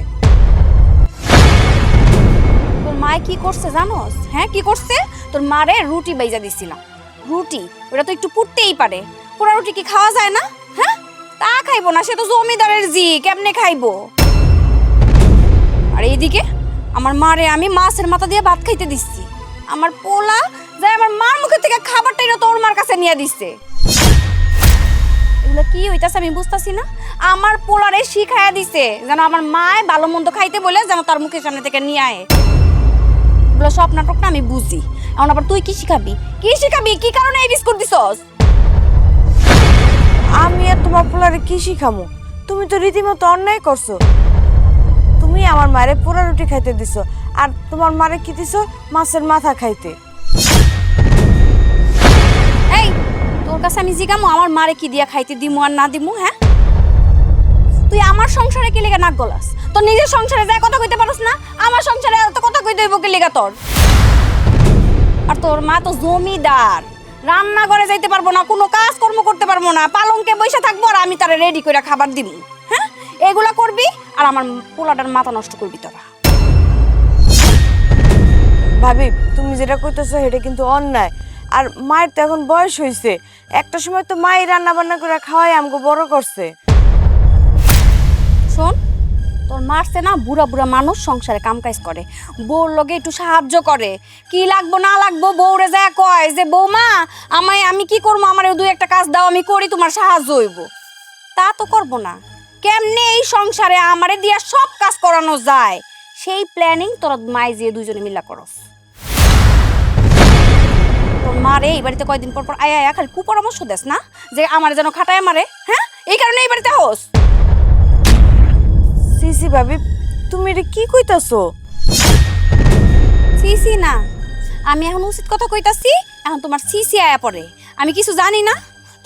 তোর মায় কি করছে জানোস? হ্যাঁ, কি করছে? তোর মারে রুটি বাইজা দিছিলাম। রুটি ওটা তো একটু পুড়তেই পারে, পোড়া রুটি কি খাওয়া যায় না? হ্যাঁ, তা খাইবো না, সে তো জমিদারের জি, কেমনে খাইবো? আর এইদিকে আমার মারে আমি মাছের মাথা দিয়ে ভাত খাইতে দিচ্ছি, আমার পোলা যাই আমার মার মুখে থেকে খাবারটাই না তোর মার কাছে নিয়ে দিচ্ছে। এগুলো কি হইতাছে আমি বুঝতাছি না। আমার পোলারে শিখাইয়া দিছে যেন আমার মায় ভালো মন্দ খাইতে বলে যেন তার মুখের সামনে থেকে নিয়ে আয়। এগুলো সব নাটক না আমি বুঝি। এখন আবার তুই কি শিখাবি? কি শিখাবি? কি কারণে এই বিস্কুট দিছস? আমি আর তোমার পোলারে কি শিখামু? তুমি তো রীতিমতো অন্যায় করছো। তুমি আমার মারে পোড়া রুটি খাইতে দিছো, আর তোমার মারে কি দিছো? মাছের মাথা খাইতে। এই তোর কাছে আমি জিগামু আমার মারে কি দিয়া খাইতে দিমু আর না দিমু? হ্যাঁ, তুই আমার সংসারে কি লেগে নাক গলাস? তোর নিজের সংসারে যায় কথা কইতে পারস না, আমার সংসারে এত কথা কইতে হইব কি লেগা তোর? আর তোর মা তো জমিদার, রান্না করে যাইতে পারবো না, কোনো কাজ কর্ম করতে পারবো না, পালঙ্কে বসে থাকবো আর আমি তারে রেডি করে খাবার দিব। হ্যাঁ, এগুলা করবি আর আমার পোলাটার মাথা নষ্ট করবি তোরা। ভাবি, তুমি যেটা কইতেছো সেটা কিন্তু অন্যায়। আর মায়ের তো এখন বয়স হয়েছে, একটা সময় তো মাই রান্না বান্না করে খাওয়াই আমাকে বড় করছে। শোন, তোর মারছে না বুড়া বুড়া মানুষ সংসারে কাম কাজ করে, বউর লগে একটু সাহায্য করে, কি লাগবো না লাগবো বউরে যা কয় যে বৌমা আমি কি করবো, আমার দুই একটা কাজ দাও আমি করি, তোমার সাহায্য হইব। তা তো করবো না। কেমনে এই সংসারে আমারে দিয়া সব কাজ করানো যায় সেই প্ল্যানিং তোরা মাই যে দুইজনে মিলা করস। তোর মারে এই বাড়িতে কয়দিন পর পর আয়া আয়া খালি কুপরামর্শ দেস না যে আমার যেন খাটায় মারে। হ্যাঁ, এই কারণে এই বাড়িতে হোস। সিসি ভাবি, তুমি এটা কি কইতাছো? সিসি না, আমি এখন উচিত কথা কইতাছি। এখন তোমার সিসি আয়া পড়ে, আমি কিছু জানি না।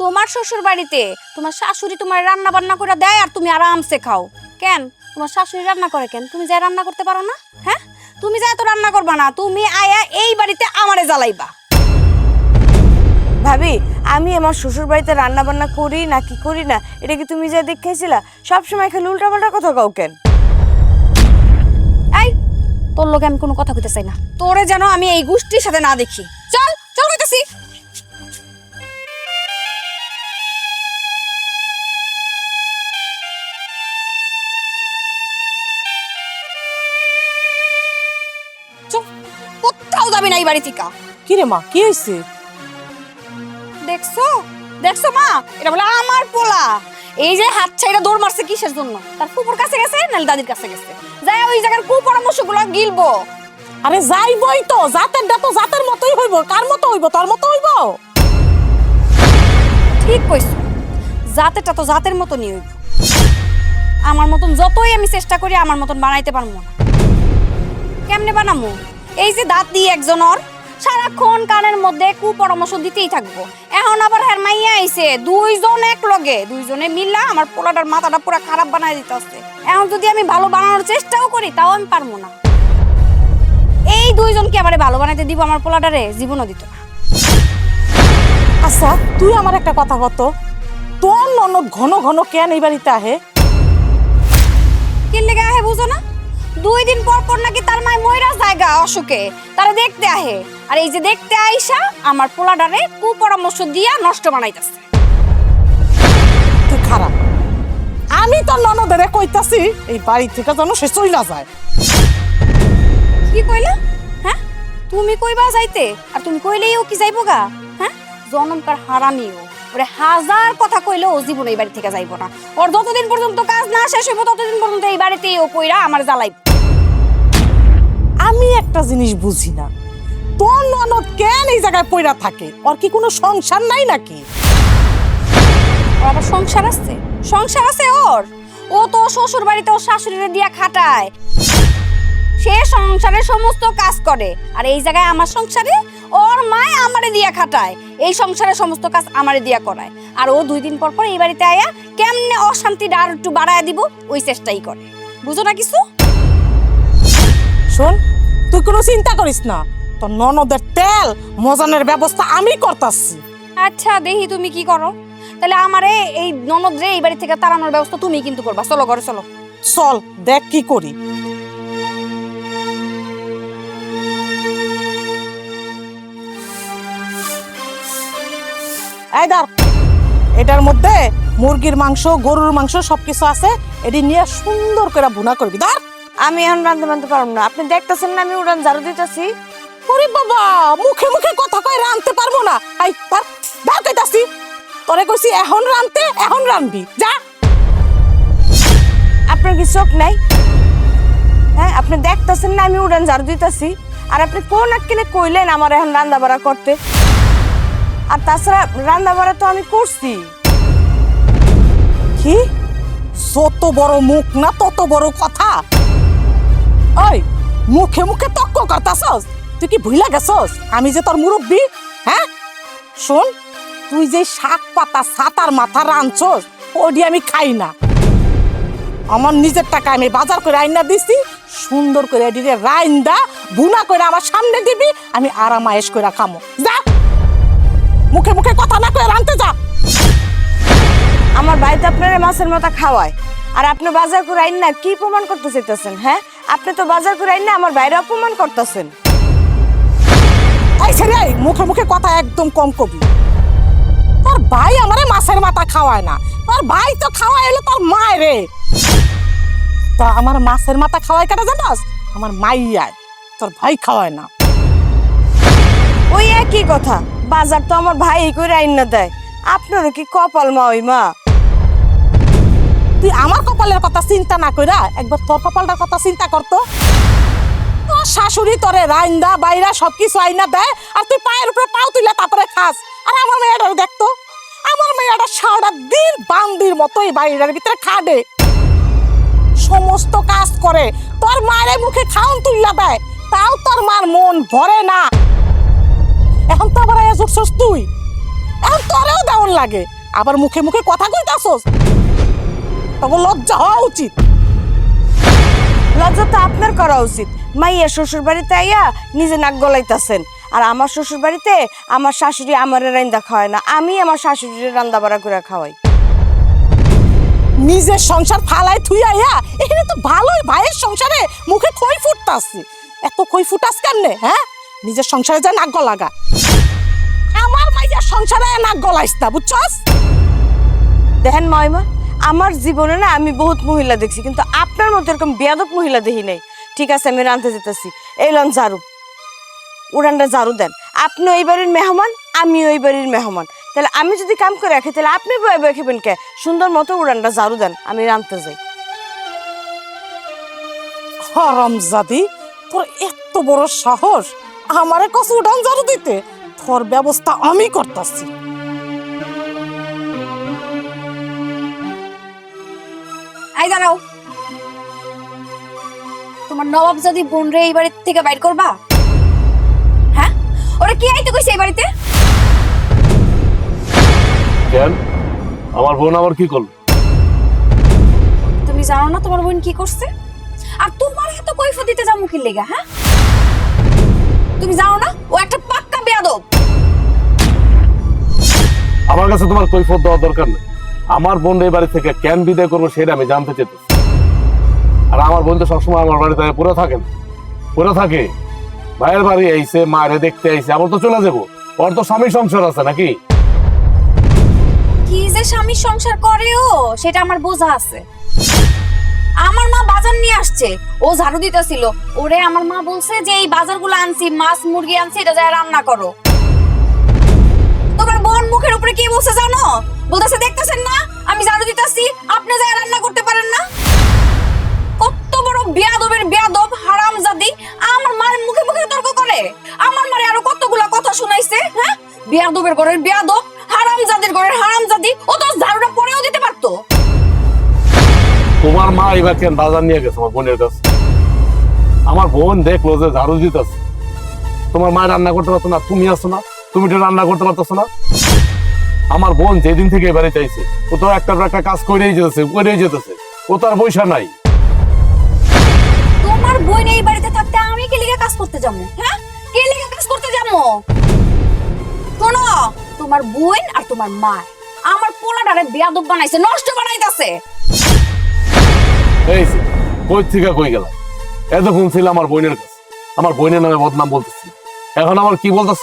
তোমার শ্বশুর বাড়িতে তোমার শাশুড়ি তোমার রান্না বান্না করে দেয় আর তুমি আরামসে খাও। কেন তোমার শাশুড়ি রান্না করে কেন? তুমি যাই রান্না করতে পারো না? হ্যাঁ, তুমি যাই তো রান্না করবা না, তুমি আয়া এই বাড়িতে আমারে জ্বালাইবা। ভাবি, আমি আমার শ্বশুর বাড়িতে রান্না বান্না করি না কি করি না এটা কি তুমি যা দেখাইছিলা? সবসময় খালি উল্টাপাল্টা কথা কাও কেন? এই তোর লোকে আমি কোনো কথা কইতে চাই না, তোরে যেন আমি এই গোষ্ঠীর সাথে না দেখি। চল চল কইতাছি। চল, কোথাও যাবি না এই বাড়ি থেকে। কি রে মা, কি হয়েছে? দেখছো দেখছো মা, এটা বলে আমার পোলা। এই যে হাত ছাইরা দৌড় মারছে কিসের জন্য? তার ফুপুর কাছে গেছে নাহলে দাদির কাছে গেছে, যাই ওই জায়গার কুপরামর্শগুলো গিলবো। আরে যাইবই তো, জাতেরটা তো জাতের মতোই হইব। কার মতো হইব? তোর মতো হইব? ঠিক কইছো, জাতেরটা তো জাতের মতনই হইব। আমার মতন যতই আমি চেষ্টা করি আমার মতন বানাইতে পারবো না। কেমনে বানামু? এই যে দাঁত দিয়ে একজনের সারাক্ষণ কানের মধ্যে কুপরামর্শ দিতেই থাকবো। এখন আবার হ্যার মাইয়া আইছে, দুইজন এক লগে, দুইজনে মিল্লা আমার পোলাটার মাথাটা পুরো খারাপ বানাই দিতেছে। এখন যদি আমি ভালো বানানোর চেষ্টাও করি তাও আমি পারবো না। এই দুইজনকে আবার ভালো বানাইতে দিব আমার পোলাটারে? জীবনও দিত না। আচ্ছা, তুই আমার একটা কথা কত, তোর ননদ ঘন ঘন কেন এই বাড়িতে আহে? কি লেগে আহে বুঝো না? 2 দিন পর পর নাকি তার মায় ময়রা জায়গা অসুখে তারা দেখতে আহে, আর এই যে দেখতে আইসা আমার পোলাডারে কুপরামর্শ দিয়া নষ্ট বানাইতাছে। তুই খারাপ। আমি তোর ননদের কইতাছি এই বাড়ি থেকে যেন সে চইলা যায়। কি কইলা? হ্যাঁ, তুমি কইবা যাইতে আর তুমি কইলেই ও কি যাইবো গা? হ্যাঁ, জনমকার হারামিও ওরে হাজার কথা কইলেও ও জীবন এই বাড়ি থেকে যাইবো না। ওর যতদিন পর্যন্ত কাজ না শেষ হইব ততদিন পর্যন্ত এই বাড়িতেই ও কইরা আমার জ্বালাইব। আমি একটা জিনিস বুঝি না, তোর ননদ কেন এই জায়গায় পইরা থাকে? ওর কি কোনো সংসার নাই নাকি? ওর আবার সংসার আছে? সংসার আছে ওর? ও তো শ্বশুর বাড়িতে ওর শাশুড়িরে দিয়া খাটায়, সে সংসারের সমস্ত কাজ করে। আর এই জায়গায় আমার সংসারে ওর মায় আমারে দিয়া খাটায়, এই সংসারের সমস্ত কাজ আমারে দিয়া করায়। আর ও 2 দিন পর পর এই বাড়িতে আয়া কেমনে অশান্তিটা আর একটু বাড়ায় দিব ওই চেষ্টাই করে। বুঝো না কিছু? শোন, তুই কোনো চিন্তা করিস না, তোর ননদের তেল মজানের ব্যবস্থা আমি করতাছি। আচ্ছা দেখি তুমি কি করো। তাহলে আমারে এই ননদ রে এই বাড়ি থেকে তাড়ানোর ব্যবস্থা তুমি কিন্তু করবা। চলো ঘরে চলো। চল দেখ কি করি। এই ধর, এটার মধ্যে মুরগির মাংস গরুর মাংস সবকিছু আছে, এটি নিয়ে সুন্দর করে ভুনা করবি। ধর আমি এখন রাঁধতে বানতে পারবো না, আপনি দেখতেছেন না আমি উড়ান ঝাড়ু দিতেছি। ওরে বাবা, মুখে মুখে কথা কই রাঁধতে পারবো না। আই ধর ধর কইতাছি, তোরে কইছি এখন রাঁধতে, এখন রাঁধবি যা। আপনার কি চোখ নাই? হ্যাঁ, আপনি দেখতেছেন না আমি উড়ান ঝাড়ু দিতেছি, আর আপনি কোন আক্কেলে কইলেন আমার এখন রান্না বাড়া করতে? আর তাছাড়া রান্না বাড়া তো আমি করছি। কি যত বড় মুখ না তত বড় কথা। ওই মুখে মুখে তক্ক করতাছস, তুই কি ভুইলা গেছস আমি যে তোর মুরব্বি? হ্যাঁ শোন, তুই যে শাক পাতা ছাতার মাথা রাঁধছস ওডি আমি খাই না। আমার নিজের টাকা আমি বাজার করে আইনা দিছি, সুন্দর করে এডিরে রাইন্দা বুনা করে আমার সামনে দিবি, আমি আরাম আয়েশ করে খামো। যা, মুখে মুখে কথা না কয়ে রাঁধতে যা। আমার বাড়িতে আপনারা মাছের মাথা খাওয়ায়, আর আপনি বাজার করে আইন না কি প্রমাণ করতে চাইতেছেন? হ্যাঁ, আপনি তো বাজার করে আইন না আমার বাইরে অপমান করতেছেন। এই ছেলে, মুখে মুখে কথা একদম কম কবি। তোর ভাই আমারে মাছের মাথা খাওয়ায় না, তোর ভাই তো খাওয়ায় হলো তোর মায় রে। তা আমার মাছের মাথা খাওয়ায় কেন জানাস? আমার মাইয়ায়, তোর ভাই খাওয়ায় না। ওই একই কথা, বাজার তো আমার ভাই করে আইন না দেয়। আপনারও কি কপাল মা ওই মা? তুই আমার কপালের কথা চিন্তা না কইরা একবার তোর কপালটার কথা চিন্তা করতো। তোর শাশুড়ি তোরে রাইন্দা বাইরা সবকিছু আইনা দেয়, আর তুই পায়ের উপরে পাও তুইলা তারপরে খাস। আর আমার মেয়েটা দেখতো, আমার মেয়েটা সারা দিন বান্দির মতোই বাইরের ভিতরে খাটে, সমস্ত কাজ করে, তোর মায়ের মুখে খাওন তুইলা দেয়, তাও তোর মার মন ভরে না। এখন তো আবার আয়া জুটছস তুই, এখন তোরেও দেওয়ার লাগে, আবার মুখে মুখে কথা কইতাছস। তবে লজ্জা হওয়া উচিত। লজ্জা তো আপনার করা উচিত। মাইয়া শ্বশুর বাড়িতে আইয়া নিজে নাক গলাইতাছেন, আর আমার শ্বশুর বাড়িতে আমার শাশুড়ি আমার রান্দা খাওয়ায় না, আমি আমার শাশুড়ির রান্দা বাড়া করে খাওয়াই। নিজের সংসার ফালায় থুই আইয়া এখানে তো ভালোই ভাইয়ের সংসারে মুখে খই ফুটতাছে। এত খই ফুটাস কেমনে? হ্যাঁ, নিজের সংসারে যা নাক গলাগা, আমার মাইয়ার সংসারে নাক গলাইস না, বুঝছস? দেখেন মাইমা, আমার জীবনে না আমি বহুত মহিলা দেখছি, কিন্তু আপনার মতো এরকম বেয়াদব মহিলা দেখি নাই। ঠিক আছে, আমি রাঁধতে যেতেছি। এই লন ঝাড়ু, উড়ানটা ঝাড়ু দেন। আপনি ওই বাড়ির মেহমান, আমি ওই বাড়ির মেহমান, তাহলে আমি যদি কাম করে রাখি তাহলে আপনি বয়ে বয়ে খেবেন কে? সুন্দর মতো উড়ানটা ঝাড়ু দেন, আমি রাঁধতে যাই। হারামজাদি, তোর এত বড় সাহস আমারে কস উড়ান ঝাড়ু দিতে? তোর ব্যবস্থা আমি করতেছি। আই দাঁড়াও, তোমার নবাব যদি বোন রে এই বাড়ি থেকে বাইর করবা? হ্যাঁ, ওরা কি আইতে কইছে এই বাড়িতে? কেন আমার বোন আবার কি করলো? তুমি জানো না তোমার বোন কি করছে? আর তোমার এত কৈফিয়ত দিতে যাও মুখের লেগা? হ্যাঁ, তুমি জানো না ও একটা পাক্কা বেয়াদব। আমার কাছে তোমার কৈফিয়ত দেওয়ার দরকার নেই। আমার বোন এই বাড়ি থেকে কেন বিদায় করবো সেটা আমি জানতে চাইতেছি। আর আমার বোন তো সবসময় আমার বাড়িতে পড়ে থাকে না, পড়ে থাকে ভাইয়ের বাড়ি আইছে, মারে দেখতে আইছে, আবার তো চলে যাবো। ওর তো স্বামী সংসার আছে নাকি? কি যে স্বামী সংসার করে ও, সেটা আমার বোঝা আছে। আমার মা বাজার নিয়ে আসছে, ও ঝাড়ু দিতেছিল, ওরে আমার মা বলছে যে এই বাজারগুলো আনছি, মাছ মুরগি আনছি, এটা যায় রান্না করো। তোমার বোন মুখের উপরে কি বলছে জানো? বলতেছে দেখতেছেন না আমি ঝাড়ু দিতেছি, আপনি যায় রান্না করতে পারেন না। কত বড় বেয়াদবের বেয়াদব, হারামজাদি, আমার মার মুখে মুখে তর্ক করে। আমার মারে আরো কতগুলা কথা শুনাইছে। হ্যাঁ, বেয়াদবের ঘরের বেয়াদব, হারামজাদির ঘরের হারামজাদি, ও তো ঝাড়ুটা পরেও দিতে পারতো। তোমার মা এবার কেন বাজার নিয়ে গেছে আমার বোনের কাছে? আমার বোন দেখলো যে ঝাড়ু দিতেছে, তোমার মা রান্না করতে পারতো না, তুমি আসো না, তুমি তো রান্না করতে পারতো না। আমার বোন যেদিন থেকে এবারে চাইছে ও তো একটা কাজ করেই যেতেছে, ও তো আর পয়সা নাই। তোমার বোন এই বাড়িতে থাকতে আমি কি লিগে কাজ করতে যাবো? হ্যাঁ, কি লিগে কাজ করতে যাবো? শোনো, তোমার বোন আর তোমার মা আমার পোলাটারে বেয়াদব বানাইছে, নষ্ট বানাইতাছে। এই যে, কই থেকে কই গেলাম? এতক্ষণ ছিল আমার বোনের কাছে, আমার বোনের নামে বদনাম বলতেছি, এখন আমার কি বলতেছ?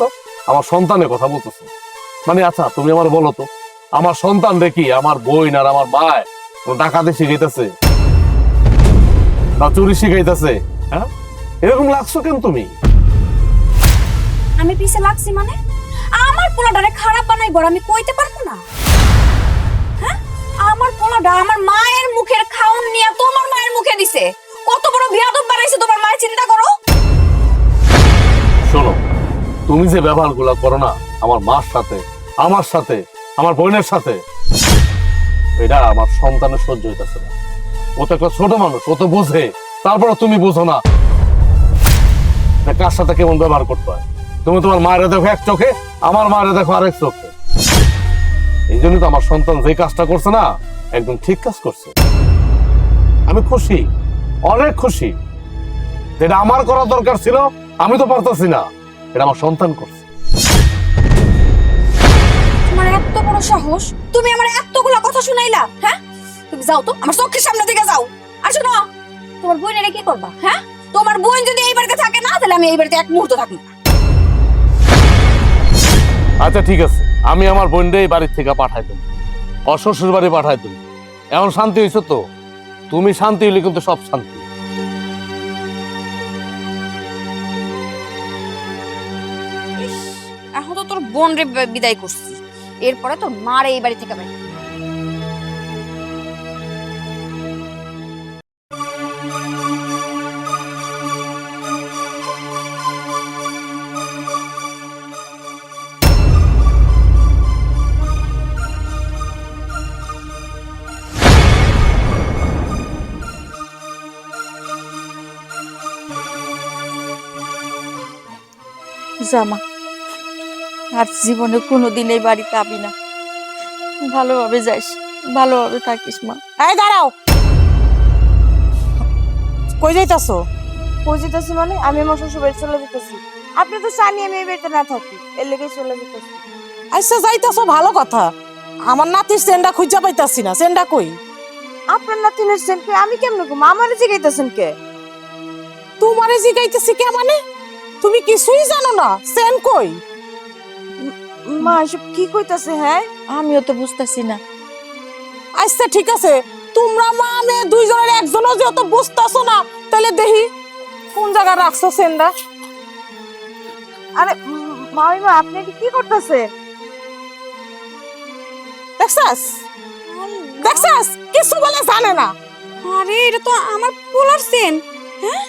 আমার সন্তানের কথা বলতেছ। মানে আচ্ছা তুমি আমার বলো তো, আমার সন্তান দেখি আমার বোন আর আমার ভাই ডাকাতে শিখাইতেছে না চুরি শিখাইতেছে, হ্যাঁ? এরকম লাগছো কেন তুমি? আমি পিছে লাগছি মানে আমার পোলাডারে খারাপ বানাই বড় আমি কইতে পারবো না? হ্যাঁ, আমার পোলাডা আমার মায়ের মুখের খাউন নিয়ে তোমার মায়ের মুখে দিছে। কত বড় বিয়াদব বানাইছে তোমার মায়ের, চিন্তা করো। শোনো, তুমি যে ব্যবহারগুলো করো না আমার মার সাথে, আমার সাথে, আমার বোনের সাথে, এটা আমার সন্তানের সহ্য হইতেছে না। ও তো একটা ছোট মানুষ, ও তো বোঝে, তারপরে তুমি বোঝো না কার সাথে কেমন ব্যবহার করতে হয়। তুমি তোমার মায়ের দেখো এক চোখে, আমার মায়ের দেখো আরেক চোখে। এই জন্য তো আমার সন্তান যে কাজটা করছে না, একদম ঠিক কাজ করছে। আমি খুশি, অনেক খুশি। যেটা আমার করা দরকার ছিল আমি তো পারতাছি না, এটা আমার সন্তান করছে। তোমার এত বড় সাহস, তুমি আমার এতগুলা কথা শুনাইলা? হ্যাঁ, তুমি যাও তো, আমার চোখের সামনে থেকে যাও। আর শোনো, তোমার বোনের কি করবা? হ্যাঁ, তোমার বোন যদি এই বাড়িতে থাকে না, তাহলে আমি এই বাড়িতে এক মুহূর্ত থাকি না। আচ্ছা ঠিক আছে, আমি আমার বোনকে এই বাড়ির থেকে পাঠাই দেব, ওর শ্বশুর বাড়ি পাঠাই দেব। এমন শান্তি হয়েছে তো, তুমি শান্তি হইলে কিন্তু সব শান্তি। ইস, এখন তো তোর বোন রে বিদায় করছি, এরপরে তোর মারে এই বাড়ি থেকে বের। জামা, আর জীবনে কোনোদিন এই বাড়িতে আবি না। ভালোভাবে যাইস, ভালোভাবে থাকিস মা। এই দাঁড়াও, কই যাইতাছো? কই যেতেছি মানে? আমি আমার শ্বশুর বাড়ি চলে যেতেছি। আপনি তো জানি আমি এই বাড়িতে না থাকি, এর লেগে চলে যেতেছি। আচ্ছা যাইতাছো ভালো কথা, আমার নাতির সেন্ডা খুঁজা পাইতাছি না। সেন্ডা কই? আপনার নাতিনের সেনকে আমি কেমনে ঘুম? আমারে জিগাইতেছেন কে? তোমারে জিগাইতেছি কে মানে? তুমি কিছুই জানো না? সেন কই? মা এসব কি কইতাছে? হ্যাঁ, আমিও তো বুঝতেছি না। আচ্ছা ঠিক আছে, তোমরা মা মেয়ে দুইজনের একজনও যেহেতু বুঝতাছো না, তাহলে দেখি কোন জায়গায় রাখছো সেন্ডা। আরে মামিমা, আপনি এটা কি করতেছে? দেখছাস দেখছাস, কিছু বলে জানে না। আরে এটা তো আমার পোলার সেন। হ্যাঁ,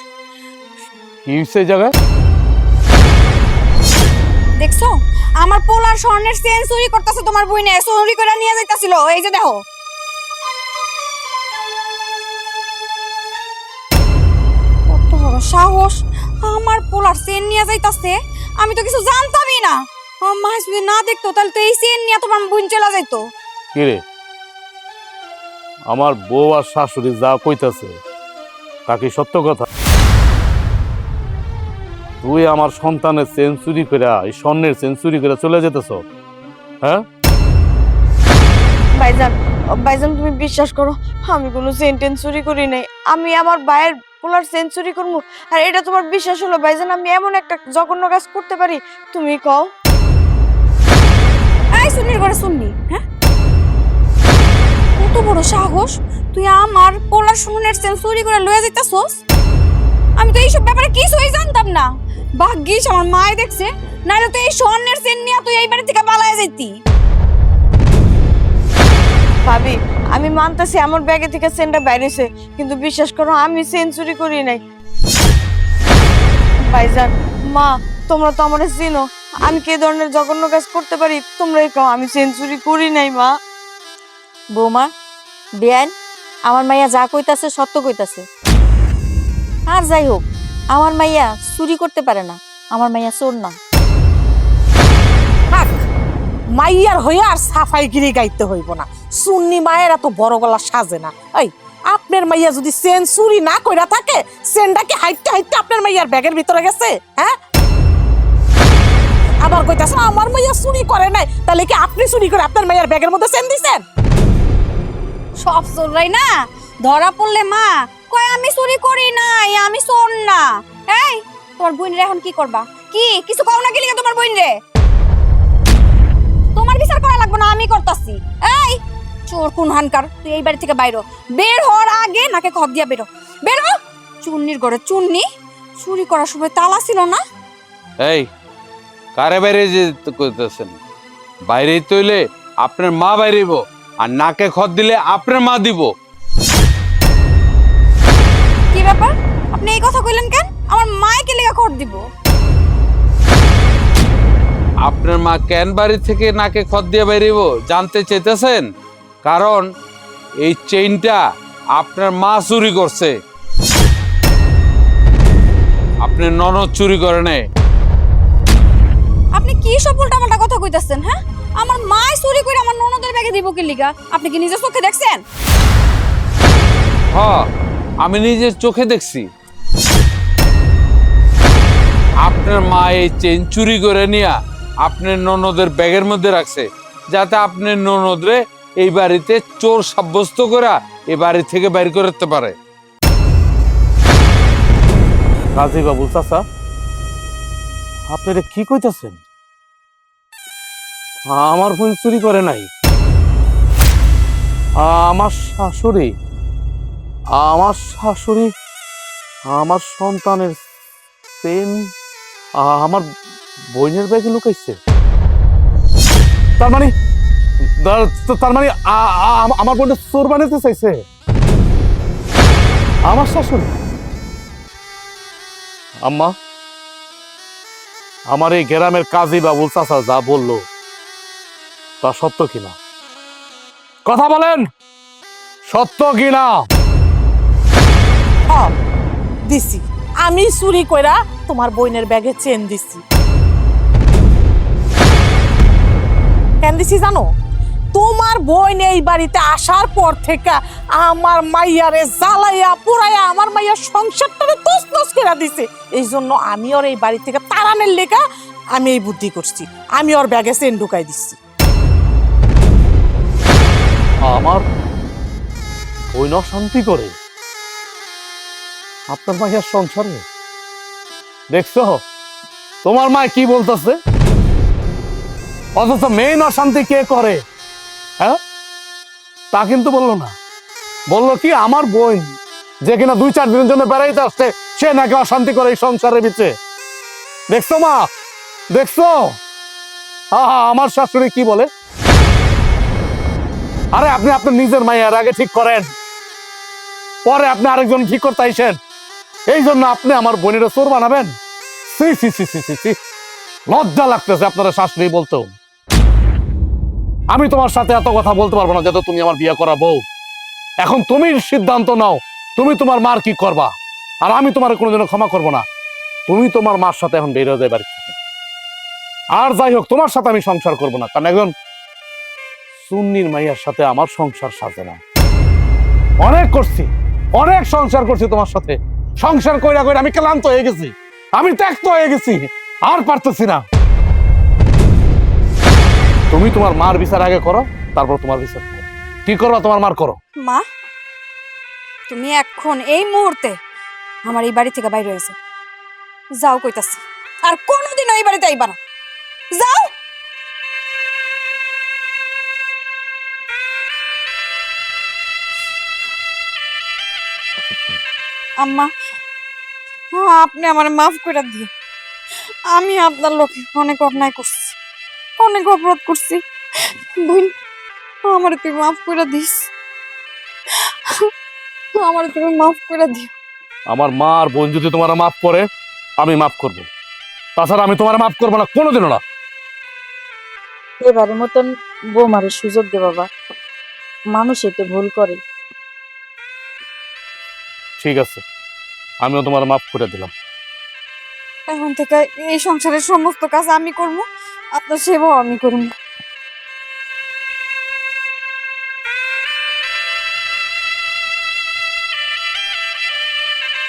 কি হয়েছে এই জায়গায়? দেখছো আমার পোলার স্বর্ণের চেন চুরি করতেছে তোমার বইনে, চুরি করে নিয়ে যাইতাছিল। এই যে দেখো, কত বড় সাহস, আমার পোলার চেন নিয়ে যাইতাছে। আমি তো কিছু জানতামই না। আমার মা যদি না দেখতো তাহলে তো এই চেন নিয়ে তোমার বোন চলে যাইতো। কি রে, আমার বউ আর শাশুড়ি যা কইতাছে তা কি সত্য কথা? তুই আমার সন্তানের সেঞ্চুরি করে, এই স্বর্ণের সেঞ্চুরি করে চলে যেতেছ? হ্যাঁ ভাইজান, ভাইজান তুমি বিশ্বাস করো, আমি কোনো সেন্টেন্স চুরি করি নাই। আমি আমার ভাইয়ের পোলার সেন্ট চুরি করবো? আর এটা তোমার বিশ্বাস হলো ভাইজান? আমি এমন একটা জঘন্য কাজ করতে পারি? তুমি কও। এই সুন্নির ঘরে সুন্নি, হ্যাঁ, কত বড় সাহস, তুই আমার পোলার স্বর্ণের চেন চুরি করে লয়ে যাইতাছস? আমি তো এইসব ব্যাপারে কিছুই জানতাম না। ভাগ্যিস আমার মায়ে দেখছে, নাহলে তো এই স্বর্ণের চেন নিয়ে তুই এই বাড়ি থেকে পালায়ে যাইতি। ভাবি, আমি মানতেছি আমার ব্যাগে থেকে সেন্টটা বাইরেছে, কিন্তু বিশ্বাস করো আমি সেন্ট চুরি করি নাই। ভাইজান, মা, তোমরা তো আমার চিনো, আমি কি ধরনের জঘন্য কাজ করতে পারি তোমরাই কও। আমি সেন্ট চুরি করি নাই মা। বৌমা, বেআইন, আমার মাইয়া যা কইতাছে সত্য কইতাছে। আর যাই হোক, আমার মাইয়া চুরি করতে পারে না, আমার মাইয়া চোর না। থাক, মাইয়ার হইয়া আর সাফাইগিরি গাইতে হইব না। সুন্নি মায়ের এত বড় গলা সাজে না। এই আপনার মাইয়া যদি সেন চুরি না কইরা থাকে, সেনটা কি হাইটটা হাইটটা আপনার মাইয়ার ব্যাগের ভিতরে গেছে? হ্যাঁ, আবার কইতাছে আমার মাইয়া চুরি করে নাই, তাহলে কি আপনি চুরি করে আপনার মাইয়ার ব্যাগের মধ্যে সেন দিছেন? সব চোররাই না ধরা পড়লে মা কয় আমি চুরি করি নাই, আমি চোর না। এই তোমার বোনের এখন কি করবা? কি কিছু কও না? কি লিখে তোমার বোন রে? তোমার বিচার করা লাগবে না, আমি করতাছি। এই চোর কোন হানকার, তুই এই বাড়ি থেকে বাইরো। বের হওয়ার আগে নাকে খত দিয়া বেরো, বেরো। চুন্নির ঘরে চুন্নি, চুরি করার সময় তালা ছিল না? এই কারে বাইরে যে কইতেছেন? বাইরেই তৈলে আপনার মা বাইরেইব, আর নাকে খত দিলে আপনার মা দিব। কি ব্যাপার, আপনি এই কথা কইলেন কেন? আমার মাইকে লেখা খত দিব? আপনার মা কেন বাড়ি থেকে নাকে খত দিয়ে বাইরেইব জানতে চাইতেছেন? কারণ এই চেইনটা আপনার মা চুরি করছে, আপনার ননদ চুরি করে নেয়। আপনি কি সব উল্টাপাল্টা কথা কইতাছেন? হ্যাঁ, আমার মাই চুরি করে আমার ননদের ব্যাগে দিব কি লিগা? আপনি কি নিজের চোখে দেখছেন? হ্যাঁ, আমি নিজের চোখে দেখছি। আপনার মা এই চেইন চুরি করে নিয়ে আপনার ননদের ব্যাগের মধ্যে রাখছে, যাতে আপনার ননদরে এই বাড়িতে চোর সাব্যস্ত করে এই বাড়ি থেকে বাইর করতে পারে। কাজী বাবু চাচা, আপনি এটা কি কইতাছেন? আমার বোন চুরি করে নাই। আমার শাশুড়ি আমার সন্তানের চেন আমার বোনের ব্যাগে লুকাইছে। তার মানে আমার বোনটা চোর বানাতে চাইছে আমার শাশুড়ি। আম্মা, আমার এই গ্রামের কাজী বাবুল চাচা যা বললো তা সত্য কিনা কথা বলেন, সত্য কিনা? হ্যাঁ দিছি, আমি চুরি কইরা তোমার বোনের ব্যাগে চেন দিছি। কেন দিছি জানো? তোমার বোন এই বাড়িতে আসার পর থেকে আমার মাইয়ারে জ্বালাইয়া পুরাইয়া আমার মাইয়ার সংসারটারে তছনছ করে দিছে। এই জন্য আমি ওর এই বাড়ি থেকে তাড়ানোর লেগা আমি এই বুদ্ধি করছি, আমি ওর ব্যাগে চেন ঢুকাই দিচ্ছি। আমার বোন অশান্তি করে আপনার মাইয়ার সংসারে? দেখছো তোমার মা কি বলতেছে? অথচ মেইন অশান্তি কে করে, হ্যাঁ তা কিন্তু বললো না। বললো কি আমার বোন যে কিনা 2-4 দিনের জন্য বেড়াইতে আসছে সে নাকি অশান্তি করে এই সংসারের ভিতরে। দেখছো মা, দেখছো? আমার শাশুড়ি কি বলে? আরে আপনি আপনার নিজের মায়ের আগে ঠিক করেন, পরে আপনি আরেকজন ঠিক করতে আইসেন। এই জন্য আপনি আমার বোনের চোর বানাবেন? লজ্জা লাগতেছে আপনারা শাশুড়ি বলতেও। আমি তোমার সাথে এত কথা বলতে পারবো না, যেহেতু তুমি আমার বিয়ে করা বউ। এখন তুমি সিদ্ধান্ত নাও, তুমি তোমার মার কি করবা। আর আমি তোমার কোনোদিনও ক্ষমা করবো না। তুমি তোমার মার সাথে এখন বের হয়ে যায় বাড়ি থেকে। আর যাই হোক, তোমার সাথে আমি সংসার করবো না, কারণ একজন সুন্নির মাইয়ার সাথে আমার সংসার সাজে না। অনেক করছি, অনেক সংসার করছি তোমার সাথে। সংসার কইরা কইরা আমি ক্লান্ত হয়ে গেছি, আমি ত্যাক্ত হয়ে গেছি, আর পারতেছি না। তুমি তোমার মার বিচার আগে করো, তারপর তোমার বিচার করো। কি করবা তোমার মার করো। মা, তুমি এখন এই মুহূর্তে আমার এই বাড়ি থেকে বাইরে হয়েছে যাও কইতাছি, আর কোনোদিনও এই বাড়িতে আইবা না। যাও। আম্মা, আপনি আমার মাফ করে দিয়ে। আমি আপনার লোকে অনেক অন্যায় করছি, অনেক অপরাধ করছি। বোন, আমার তুই মাফ করে দিস, আমার তুমি মাফ করে দিও। আমার মা আর বোন যদি তোমার মাফ করে আমি মাফ করবো, তাছাড়া আমি তোমার মাফ করবো না, কোনোদিনও না। এবারের মতন বৌমারে সুযোগ দে বাবা, মানুষ এতে ভুল করে। ঠিক আছে, আমিও তোমার মাফ করে দিলাম। এখন থেকে এই সংসারের সমস্ত কাজ আমি করবো, আপনার সেবাও আমি করবো।